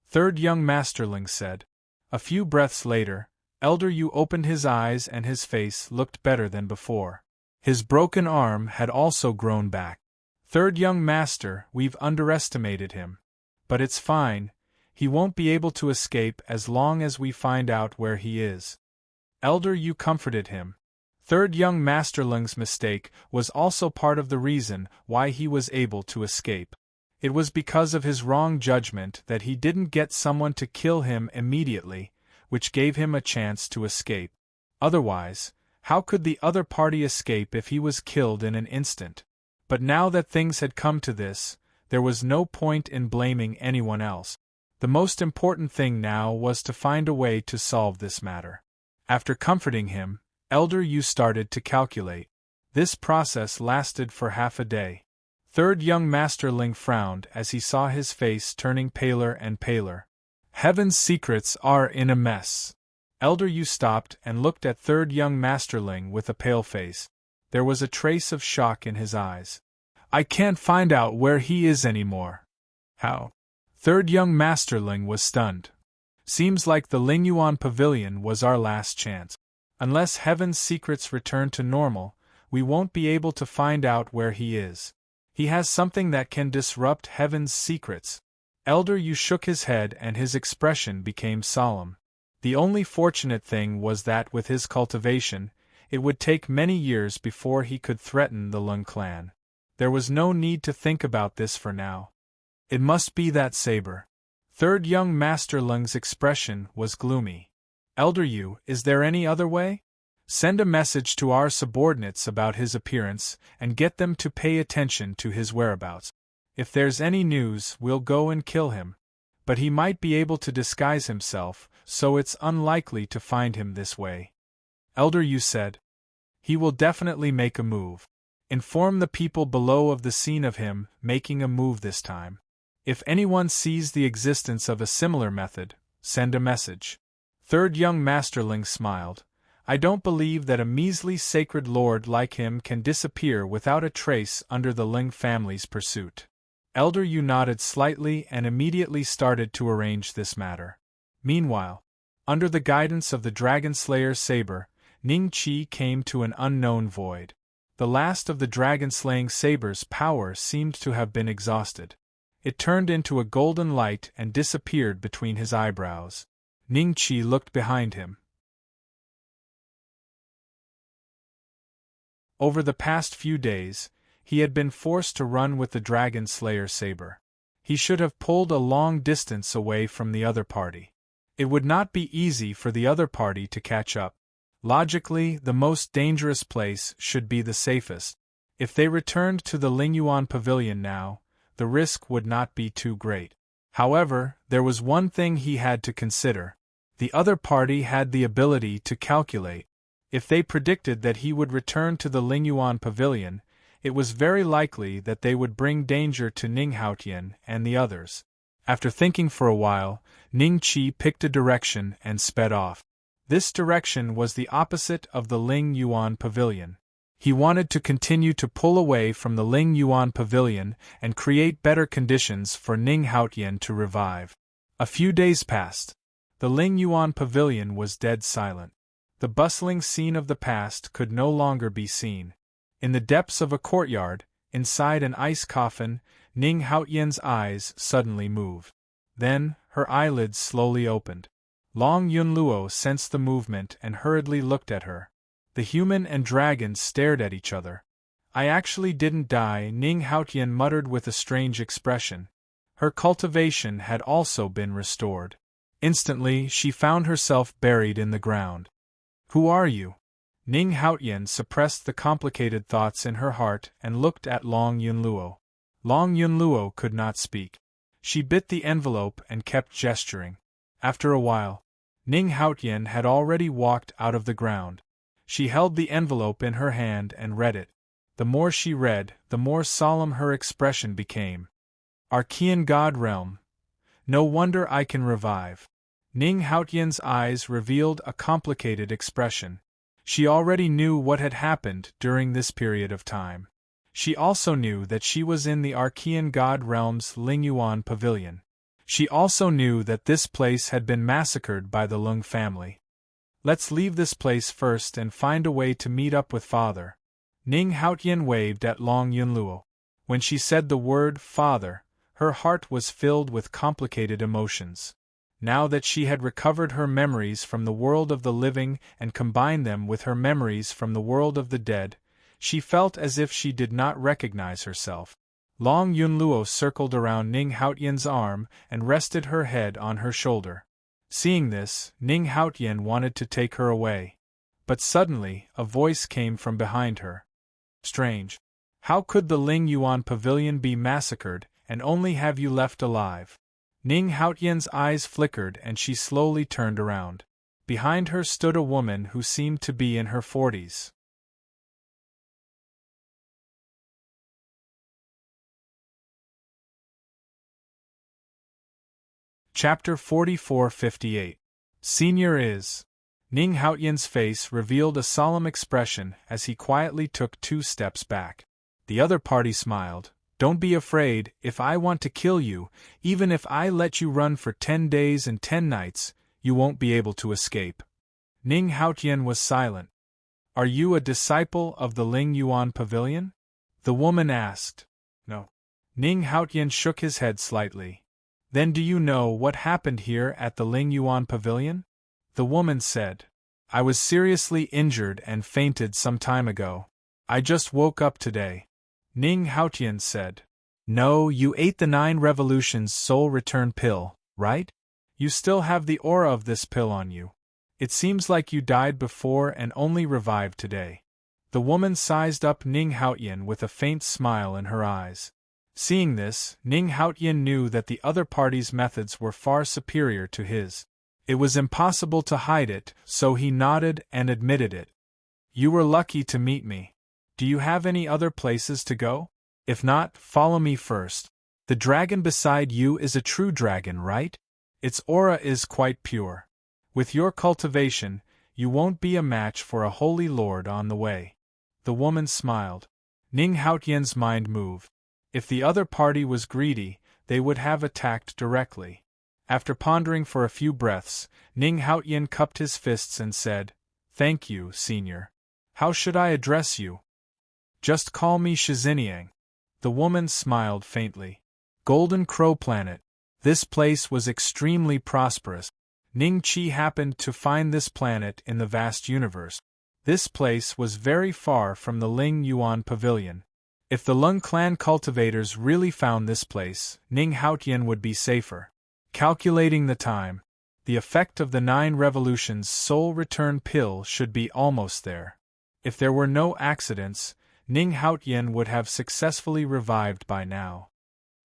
third young Masterling said. A few breaths later, Elder Yu opened his eyes and his face looked better than before. His broken arm had also grown back. "Third young master, we've underestimated him. But it's fine, he won't be able to escape as long as we find out where he is." Elder Yu comforted him. Third young Masterling's mistake was also part of the reason why he was able to escape. It was because of his wrong judgment that he didn't get someone to kill him immediately, which gave him a chance to escape. Otherwise, how could the other party escape if he was killed in an instant? But now that things had come to this, there was no point in blaming anyone else. The most important thing now was to find a way to solve this matter. After comforting him, Elder Yu started to calculate. This process lasted for half a day. Third young Masterling frowned as he saw his face turning paler and paler. Heaven's secrets are in a mess. Elder Yu stopped and looked at third young Masterling with a pale face. There was a trace of shock in his eyes. "I can't find out where he is anymore." "How?" Third young Masterling was stunned. "Seems like the Lingyuan Pavilion was our last chance. Unless Heaven's secrets return to normal, we won't be able to find out where he is. He has something that can disrupt Heaven's secrets." Elder Yu shook his head and his expression became solemn. The only fortunate thing was that with his cultivation, it would take many years before he could threaten the Lung clan. There was no need to think about this for now. It must be that saber. Third young Master Lung's expression was gloomy. "Elder Yu, is there any other way? Send a message to our subordinates about his appearance and get them to pay attention to his whereabouts. If there's any news, we'll go and kill him. But he might be able to disguise himself, so it's unlikely to find him this way." Elder Yu said. He will definitely make a move. Inform the people below of the scene of him making a move this time. If anyone sees the existence of a similar method, send a message. Third young masterling smiled. I don't believe that a measly sacred lord like him can disappear without a trace under the Ling family's pursuit. Elder Yu nodded slightly and immediately started to arrange this matter. Meanwhile, under the guidance of the Dragon Slayer saber, Ning Qi came to an unknown void. The last of the dragon-slaying saber's power seemed to have been exhausted. It turned into a golden light and disappeared between his eyebrows. Ning Qi looked behind him. Over the past few days, he had been forced to run with the Dragon Slayer saber. He should have pulled a long distance away from the other party. It would not be easy for the other party to catch up. Logically, the most dangerous place should be the safest. If they returned to the Lingyuan pavilion now, the risk would not be too great. However, there was one thing he had to consider. The other party had the ability to calculate. If they predicted that he would return to the Lingyuan pavilion, it was very likely that they would bring danger to Ning Haotian and the others. After thinking for a while, Ning Qi picked a direction and sped off. This direction was the opposite of the Ling Yuan pavilion. He wanted to continue to pull away from the Ling Yuan pavilion and create better conditions for Ning Haotian to revive. A few days passed. The Ling Yuan pavilion was dead silent. The bustling scene of the past could no longer be seen. In the depths of a courtyard, inside an ice coffin, Ning Haotian's eyes suddenly moved. Then, her eyelids slowly opened. Long Yunluo sensed the movement and hurriedly looked at her. The human and dragon stared at each other. I actually didn't die, Ning Haotian muttered with a strange expression. Her cultivation had also been restored. Instantly, she found herself buried in the ground. Who are you? Ning Haotian suppressed the complicated thoughts in her heart and looked at Long Yunluo. Long Yunluo could not speak. She bit the envelope and kept gesturing. After a while, Ning Haotian had already walked out of the ground. She held the envelope in her hand and read it. The more she read, the more solemn her expression became. Archean God Realm. No wonder I can revive. Ning Haotian's eyes revealed a complicated expression. She already knew what had happened during this period of time. She also knew that she was in the Archean God Realm's Lingyuan pavilion. She also knew that this place had been massacred by the Lung family. Let's leave this place first and find a way to meet up with Father. Ning Haotian waved at Long Yunluo. When she said the word Father, her heart was filled with complicated emotions. Now that she had recovered her memories from the world of the living and combined them with her memories from the world of the dead, she felt as if she did not recognize herself. Long Yunluo circled around Ning Haotian's arm and rested her head on her shoulder. Seeing this, Ning Haotian wanted to take her away. But suddenly, a voice came from behind her. Strange. How could the Ling Yuan pavilion be massacred and only have you left alive? Ning Haotian's eyes flickered and she slowly turned around. Behind her stood a woman who seemed to be in her 40s. Chapter 44-58. Senior is. Ning Haotian's face revealed a solemn expression as he quietly took 2 steps back. The other party smiled. Don't be afraid, if I want to kill you, even if I let you run for 10 days and 10 nights, you won't be able to escape. Ning Haotian was silent. Are you a disciple of the Ling Yuan pavilion? The woman asked. No. Ning Haotian shook his head slightly. Then do you know what happened here at the Ling Yuan pavilion? The woman said. I was seriously injured and fainted some time ago. I just woke up today. Ning Haotian said. No, you ate the 9 Revolutions soul return pill, right? You still have the aura of this pill on you. It seems like you died before and only revived today. The woman sized up Ning Haotian with a faint smile in her eyes. Seeing this, Ning Haotian knew that the other party's methods were far superior to his. It was impossible to hide it, so he nodded and admitted it. You were lucky to meet me. Do you have any other places to go? If not, follow me first. The dragon beside you is a true dragon, right? Its aura is quite pure. With your cultivation, you won't be a match for a holy lord on the way. The woman smiled. Ning Haotian's mind moved. If the other party was greedy, they would have attacked directly. After pondering for a few breaths, Ning Haotian cupped his fists and said, "Thank you, senior. How should I address you?" "Just call me Shiziniang." The woman smiled faintly. Golden Crow Planet. This place was extremely prosperous. Ning Qi happened to find this planet in the vast universe. This place was very far from the Ling Yuan Pavilion. If the Lung clan cultivators really found this place, Ning Haotian would be safer. Calculating the time, the effect of the 9 revolutions soul return pill should be almost there. If there were no accidents, Ning Haotian would have successfully revived by now.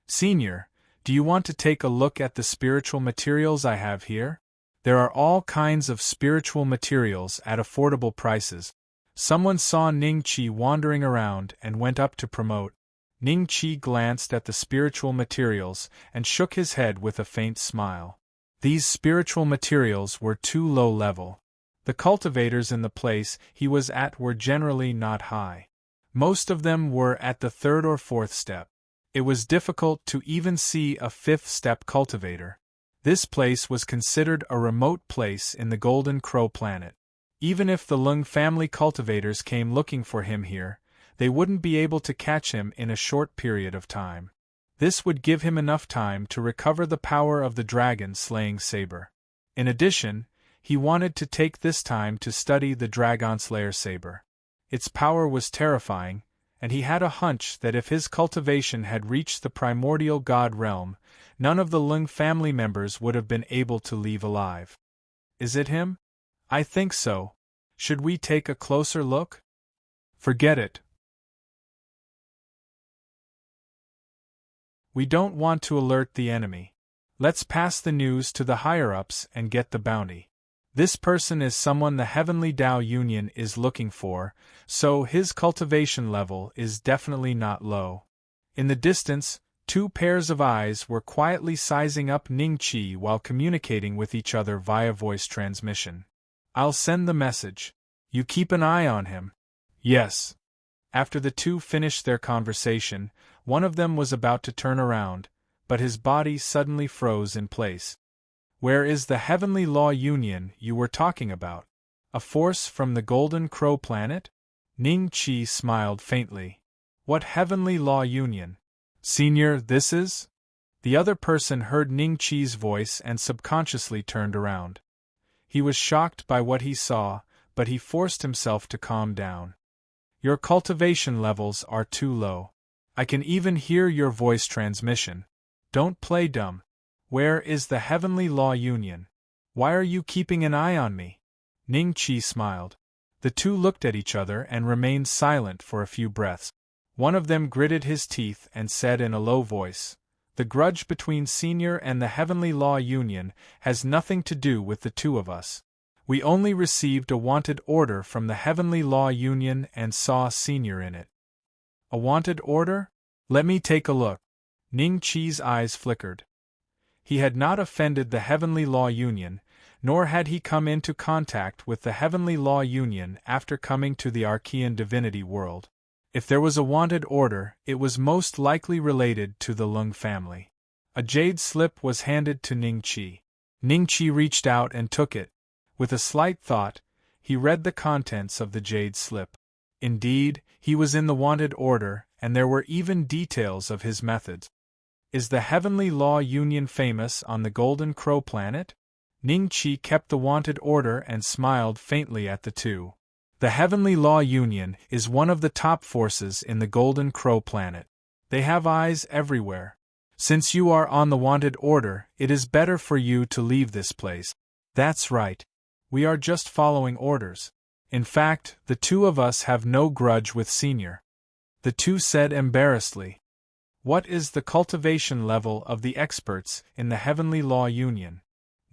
"Senior, do you want to take a look at the spiritual materials I have here? There are all kinds of spiritual materials at affordable prices." Someone saw Ning Qi wandering around and went up to promote. Ning Qi glanced at the spiritual materials and shook his head with a faint smile. These spiritual materials were too low level. The cultivators in the place he was at were generally not high. Most of them were at the 3rd or 4th step. It was difficult to even see a 5th step cultivator. This place was considered a remote place in the Golden Crow Planet. Even if the Lung family cultivators came looking for him here, they wouldn't be able to catch him in a short period of time. This would give him enough time to recover the power of the dragon-slaying saber. In addition, he wanted to take this time to study the Dragon-Slayer saber. Its power was terrifying, and he had a hunch that if his cultivation had reached the primordial god realm, none of the Lung family members would have been able to leave alive. "Is it him?" "I think so. Should we take a closer look?" "Forget it. We don't want to alert the enemy. Let's pass the news to the higher-ups and get the bounty. This person is someone the Heavenly Tao Union is looking for, so his cultivation level is definitely not low." In the distance, 2 pairs of eyes were quietly sizing up Ning Qi while communicating with each other via voice transmission. "I'll send the message. You keep an eye on him." "Yes." After the 2 finished their conversation, one of them was about to turn around, but his body suddenly froze in place. "Where is the Heavenly Law Union you were talking about? A force from the Golden Crow Planet?" Ning Qi smiled faintly. "What Heavenly Law Union? Senior, this is?" The other person heard Ning Qi's voice and subconsciously turned around. He was shocked by what he saw, but he forced himself to calm down. "Your cultivation levels are too low. I can even hear your voice transmission. Don't play dumb. Where is the Heavenly Law Union? Why are you keeping an eye on me?" Ning Qi smiled. The 2 looked at each other and remained silent for a few breaths. One of them gritted his teeth and said in a low voice, "The grudge between Senior and the Heavenly Law Union has nothing to do with the 2 of us. We only received a wanted order from the Heavenly Law Union and saw Senior in it." "A wanted order? Let me take a look." Ning Qi's eyes flickered. He had not offended the Heavenly Law Union, nor had he come into contact with the Heavenly Law Union after coming to the Archean divinity world. If there was a wanted order, it was most likely related to the Lung family. A jade slip was handed to Ning Qi. Ning Qi reached out and took it. With a slight thought, he read the contents of the jade slip. Indeed, he was in the wanted order, and there were even details of his methods. "Is the Heavenly Law Union famous on the Golden Crow Planet?" Ning Qi kept the wanted order and smiled faintly at the 2. "The Heavenly Law Union is one of the top forces in the Golden Crow Planet. They have eyes everywhere. Since you are on the wanted order, it is better for you to leave this place." "That's right. We are just following orders. In fact, the 2 of us have no grudge with Senior." The 2 said embarrassedly. "What is the cultivation level of the experts in the Heavenly Law Union?"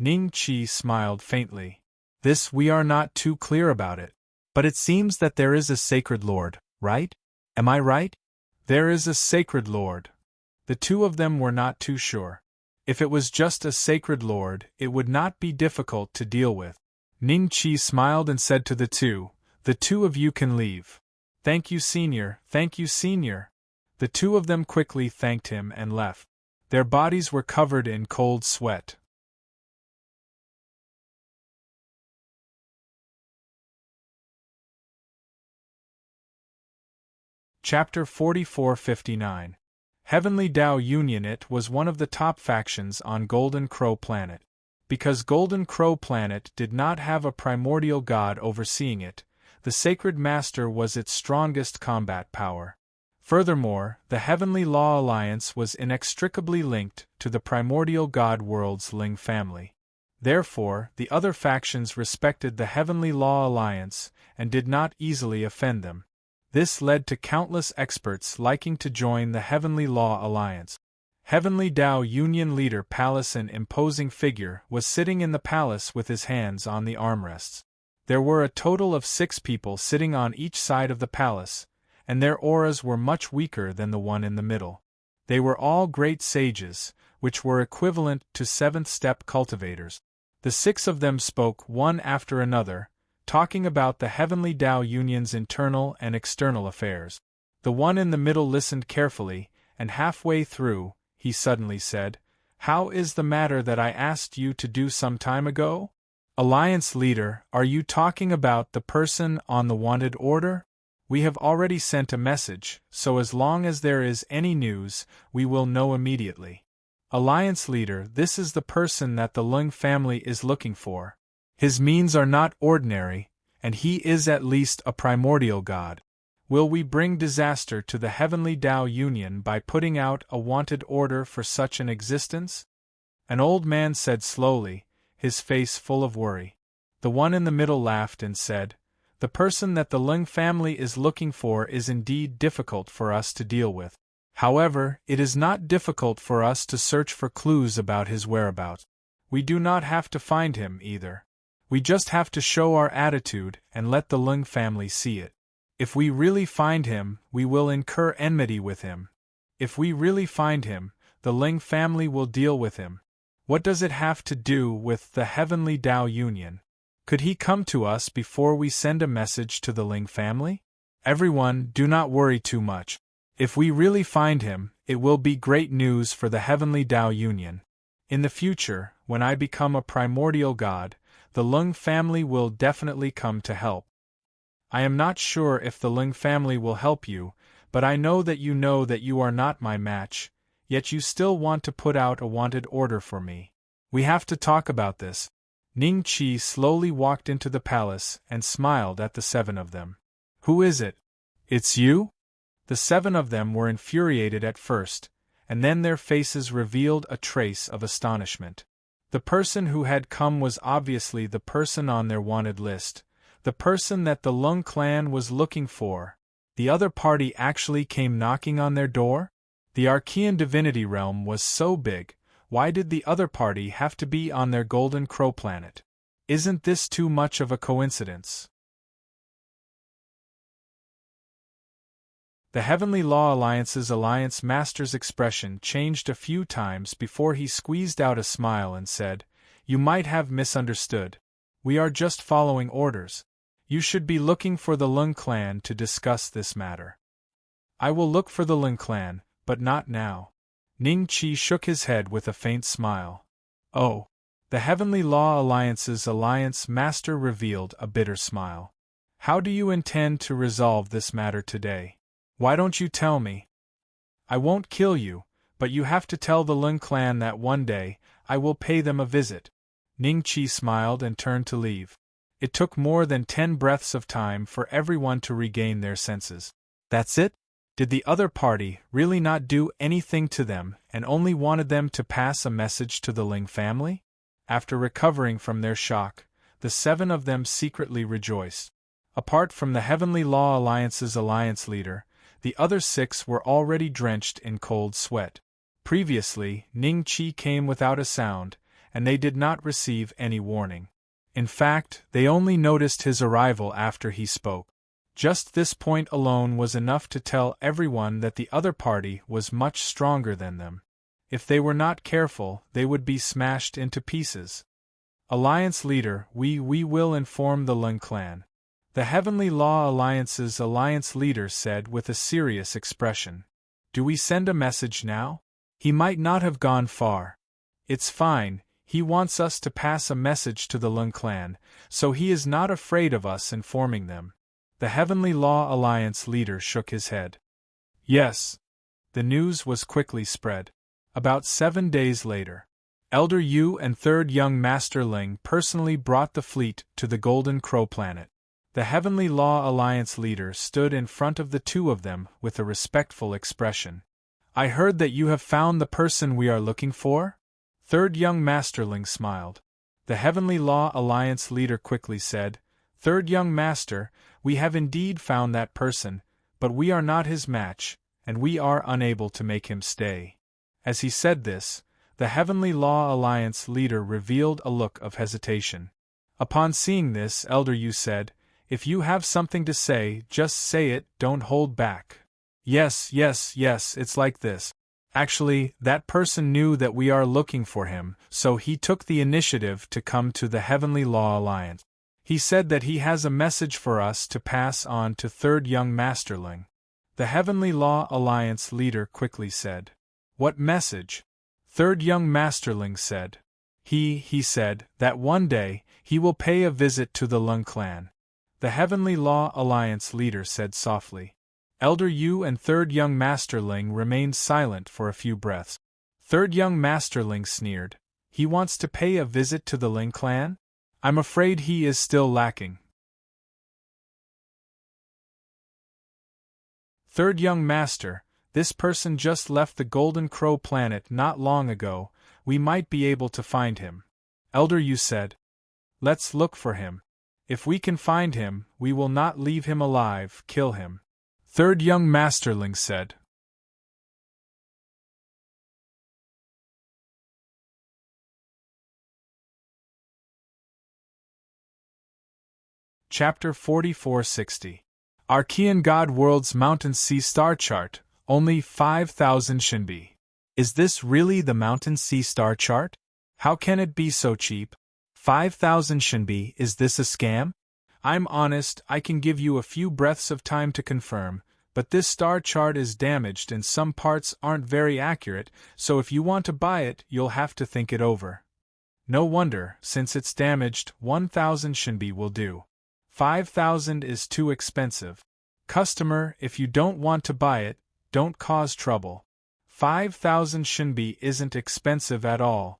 Ning Qi smiled faintly. This we are not too clear about it. But it seems that there is a sacred lord, right? Am I right? There is a sacred lord. The two of them were not too sure. If it was just a sacred lord, it would not be difficult to deal with. Ning Qi smiled and said to the two of you can leave. Thank you, senior, thank you, senior. The two of them quickly thanked him and left. Their bodies were covered in cold sweat. Chapter 44-59. Heavenly Tao Union. It was one of the top factions on Golden Crow Planet. Because Golden Crow Planet did not have a primordial god overseeing it, the Sacred Master was its strongest combat power. Furthermore, the Heavenly Law Alliance was inextricably linked to the primordial god world's Ling family. Therefore, the other factions respected the Heavenly Law Alliance and did not easily offend them. This led to countless experts liking to join the Heavenly Law Alliance. Heavenly Tao Union leader Palace, an imposing figure, was sitting in the palace with his hands on the armrests. There were a total of 6 people sitting on each side of the palace, and their auras were much weaker than the one in the middle. They were all great sages, which were equivalent to 7th-step cultivators. The 6 of them spoke one after another, talking about the Heavenly Tao Union's internal and external affairs. The one in the middle listened carefully, and halfway through, he suddenly said, "How is the matter that I asked you to do some time ago? Alliance leader, are you talking about the person on the wanted order? We have already sent a message, so as long as there is any news, we will know immediately." Alliance leader, this is the person that the Lung family is looking for. His means are not ordinary, and he is at least a primordial god. Will we bring disaster to the Heavenly Tao Union by putting out a wanted order for such an existence? An old man said slowly, his face full of worry. The one in the middle laughed and said, "The person that the Lung family is looking for is indeed difficult for us to deal with. However, it is not difficult for us to search for clues about his whereabouts. We do not have to find him either. We just have to show our attitude and let the Lung family see it. If we really find him, we will incur enmity with him. If we really find him, the Ling family will deal with him. What does it have to do with the Heavenly Tao Union? Could he come to us before we send a message to the Ling family? Everyone, do not worry too much. If we really find him, it will be great news for the Heavenly Tao Union. In the future, when I become a primordial god, the Lung family will definitely come to help. I am not sure if the Lung family will help you, but I know that you are not my match, yet you still want to put out a wanted order for me. We have to talk about this." Ning Qi slowly walked into the palace and smiled at the 7 of them. "Who is it? It's you?" The 7 of them were infuriated at first, and then their faces revealed a trace of astonishment. The person who had come was obviously the person on their wanted list, the person that the Lung clan was looking for. The other party actually came knocking on their door? The Archean divinity realm was so big, why did the other party have to be on their Golden Crow planet? Isn't this too much of a coincidence? The Heavenly Law Alliance's Alliance Master's expression changed a few times before he squeezed out a smile and said, "You might have misunderstood. We are just following orders. You should be looking for the Lung clan to discuss this matter." "I will look for the Lung clan, but not now." Ning Qi shook his head with a faint smile. "Oh." The Heavenly Law Alliance's Alliance Master revealed a bitter smile. "How do you intend to resolve this matter today? Why don't you tell me? I won't kill you, but you have to tell the Lung clan that one day, I will pay them a visit." Ning Qi smiled and turned to leave. It took more than 10 breaths of time for everyone to regain their senses. That's it? Did the other party really not do anything to them and only wanted them to pass a message to the Ling family? After recovering from their shock, the 7 of them secretly rejoiced. Apart from the Heavenly Law Alliance's alliance leader, the other 6 were already drenched in cold sweat. Previously, Ning Qi came without a sound, and they did not receive any warning. In fact, they only noticed his arrival after he spoke. Just this point alone was enough to tell everyone that the other party was much stronger than them. If they were not careful, they would be smashed into pieces. Alliance Leader, we will inform the Lung clan. The Heavenly Law Alliance's Alliance Leader said with a serious expression. Do we send a message now? He might not have gone far. It's fine, he wants us to pass a message to the Lung clan, so he is not afraid of us informing them. The Heavenly Law Alliance Leader shook his head. Yes. The news was quickly spread. About 7 days later, Elder Yu and Third Young Master Ling personally brought the fleet to the Golden Crow planet. The Heavenly Law Alliance leader stood in front of the two of them with a respectful expression. I heard that you have found the person we are looking for? Third Young Masterling smiled. The Heavenly Law Alliance leader quickly said, Third Young Master, we have indeed found that person, but we are not his match, and we are unable to make him stay. As he said this, the Heavenly Law Alliance leader revealed a look of hesitation. Upon seeing this, Elder Yu said, If you have something to say, just say it, don't hold back. Yes, it's like this. Actually, that person knew that we are looking for him, so he took the initiative to come to the Heavenly Law Alliance. He said that he has a message for us to pass on to Third Young Masterling. The Heavenly Law Alliance leader quickly said. What message? Third Young Masterling said. He said that one day he will pay a visit to the Lung clan. The Heavenly Law Alliance leader said softly. Elder Yu and Third Young Masterling remained silent for a few breaths. Third Young Masterling sneered. He wants to pay a visit to the Lung clan? I'm afraid he is still lacking. Third Young Master, this person just left the Golden Crow planet not long ago, we might be able to find him. Elder Yu said. Let's look for him. If we can find him, we will not leave him alive, kill him. Third Young Masterling said. Chapter 4460. Archean God World's Mountain Sea Star Chart, only 5,000 Shinbi. Is this really the Mountain Sea Star Chart? How can it be so cheap? 5,000 Shinbi, is this a scam? I'm honest, I can give you a few breaths of time to confirm, but this star chart is damaged and some parts aren't very accurate, so if you want to buy it, you'll have to think it over. No wonder, since it's damaged, 1,000 Shinbi will do. 5,000 is too expensive. Customer, if you don't want to buy it, don't cause trouble. 5,000 Shinbi isn't expensive at all.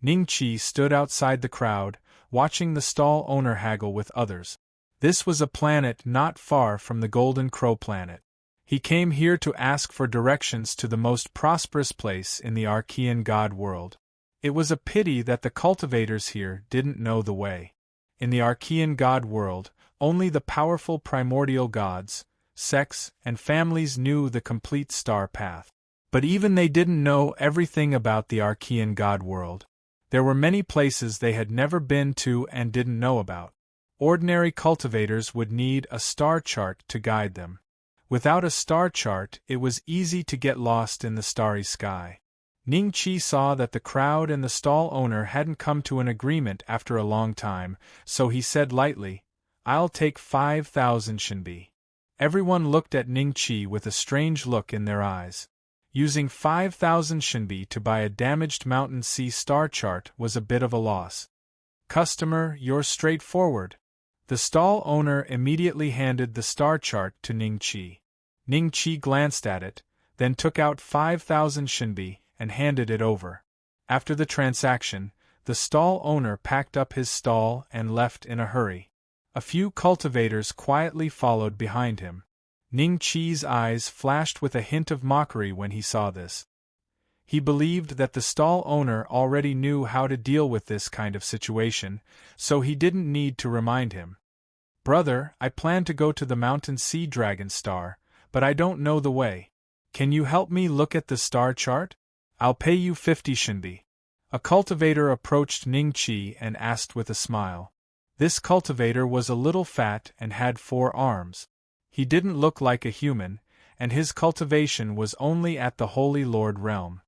Ning Qi stood outside the crowd, watching the stall owner haggle with others. This was a planet not far from the Golden Crow planet. He came here to ask for directions to the most prosperous place in the Archean God world. It was a pity that the cultivators here didn't know the way. In the Archean God world, only the powerful primordial gods, sects, and families knew the complete star path. But even they didn't know everything about the Archean God world. There were many places they had never been to and didn't know about. Ordinary cultivators would need a star chart to guide them. Without a star chart, it was easy to get lost in the starry sky. Ning Qi saw that the crowd and the stall owner hadn't come to an agreement after a long time, so he said lightly, I'll take 5,000 Shinbi. Everyone looked at Ning Qi with a strange look in their eyes. Using 5,000 Shinbi to buy a damaged Mountain Sea star chart was a bit of a loss. Customer, you're straightforward. The stall owner immediately handed the star chart to Ning Qi. Ning Qi glanced at it, then took out 5,000 Shinbi and handed it over. After the transaction, the stall owner packed up his stall and left in a hurry. A few cultivators quietly followed behind him. Ning Qi's eyes flashed with a hint of mockery when he saw this. He believed that the stall owner already knew how to deal with this kind of situation, so he didn't need to remind him. Brother, I plan to go to the Mountain Sea Dragon Star, but I don't know the way. Can you help me look at the star chart? I'll pay you 50 Shinbi. A cultivator approached Ning-Chi and asked with a smile. This cultivator was a little fat and had 4 arms. He didn't look like a human, and his cultivation was only at the Holy Lord realm.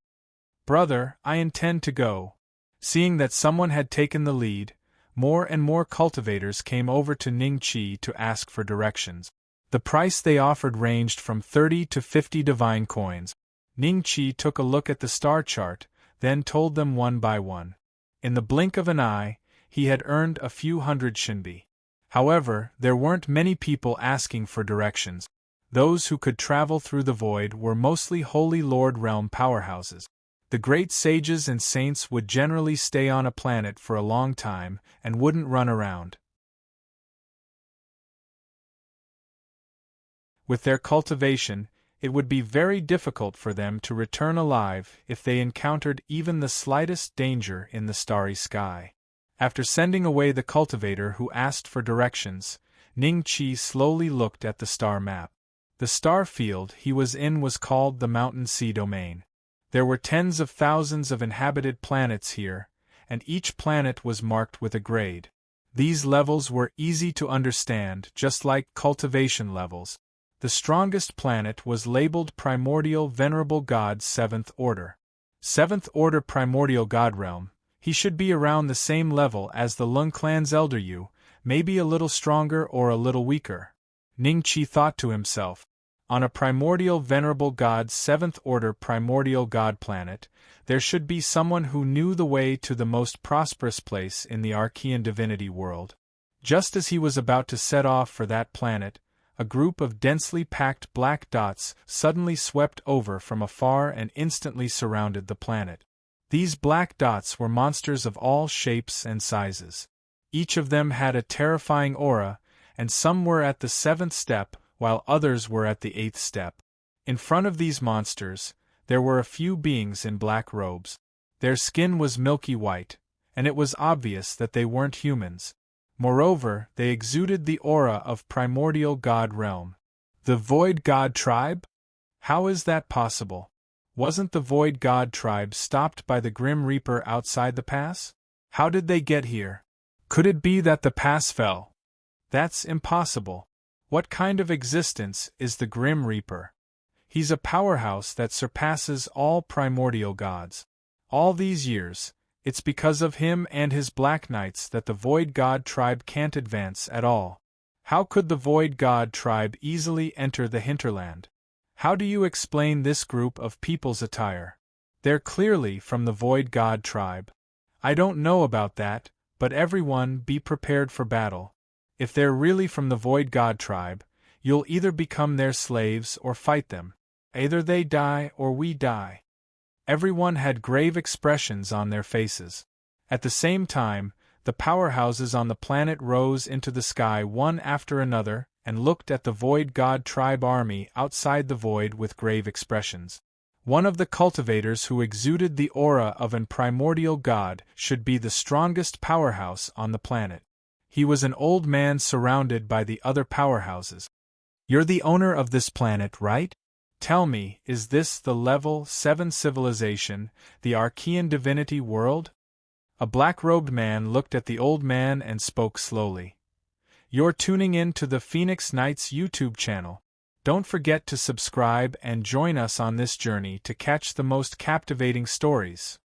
Brother, I intend to go. Seeing that someone had taken the lead, more and more cultivators came over to Ning-Chi to ask for directions. The price they offered ranged from 30 to 50 divine coins. Ning-Chi took a look at the star chart, then told them one by one. In the blink of an eye, he had earned a few hundred shinbi. However, there weren't many people asking for directions. Those who could travel through the void were mostly Holy Lord realm powerhouses. The great sages and saints would generally stay on a planet for a long time and wouldn't run around. With their cultivation, it would be very difficult for them to return alive if they encountered even the slightest danger in the starry sky. After sending away the cultivator who asked for directions, Ning-Chi slowly looked at the star map. The star field he was in was called the Mountain Sea Domain. There were tens of thousands of inhabited planets here, and each planet was marked with a grade. These levels were easy to understand, just like cultivation levels. The strongest planet was labeled Primordial Venerable God 7th Order. 7th Order Primordial God Realm. He should be around the same level as the Lung Clan's Elder Yu, maybe a little stronger or a little weaker. Ning-Chi thought to himself. On a Primordial Venerable God 7th Order Primordial God planet, there should be someone who knew the way to the most prosperous place in the Archean divinity world. Just as he was about to set off for that planet, a group of densely packed black dots suddenly swept over from afar and instantly surrounded the planet. These black dots were monsters of all shapes and sizes. Each of them had a terrifying aura, and some were at the 7th step, while others were at the 8th step. In front of these monsters, there were a few beings in black robes. Their skin was milky white, and it was obvious that they weren't humans. Moreover, they exuded the aura of Primordial God Realm. The Void God Tribe? How is that possible? Wasn't the Void God Tribe stopped by the Grim Reaper outside the pass? How did they get here? Could it be that the pass fell? That's impossible. What kind of existence is the Grim Reaper? He's a powerhouse that surpasses all primordial gods. All these years, it's because of him and his Black Knights that the Void God Tribe can't advance at all. How could the Void God Tribe easily enter the hinterland? How do you explain this group of people's attire? They're clearly from the Void God Tribe. I don't know about that, but everyone be prepared for battle. If they're really from the Void God Tribe, you'll either become their slaves or fight them. Either they die or we die. Everyone had grave expressions on their faces. At the same time, the powerhouses on the planet rose into the sky one after another and looked at the Void God Tribe army outside the void with grave expressions. One of the cultivators who exuded the aura of an primordial god should be the strongest powerhouse on the planet. He was an old man surrounded by the other powerhouses. You're the owner of this planet, right? Tell me, is this the Level 7 civilization, the Archean divinity world? A black-robed man looked at the old man and spoke slowly. You're tuning in to the Phoenix Knights YouTube channel. Don't forget to subscribe and join us on this journey to catch the most captivating stories.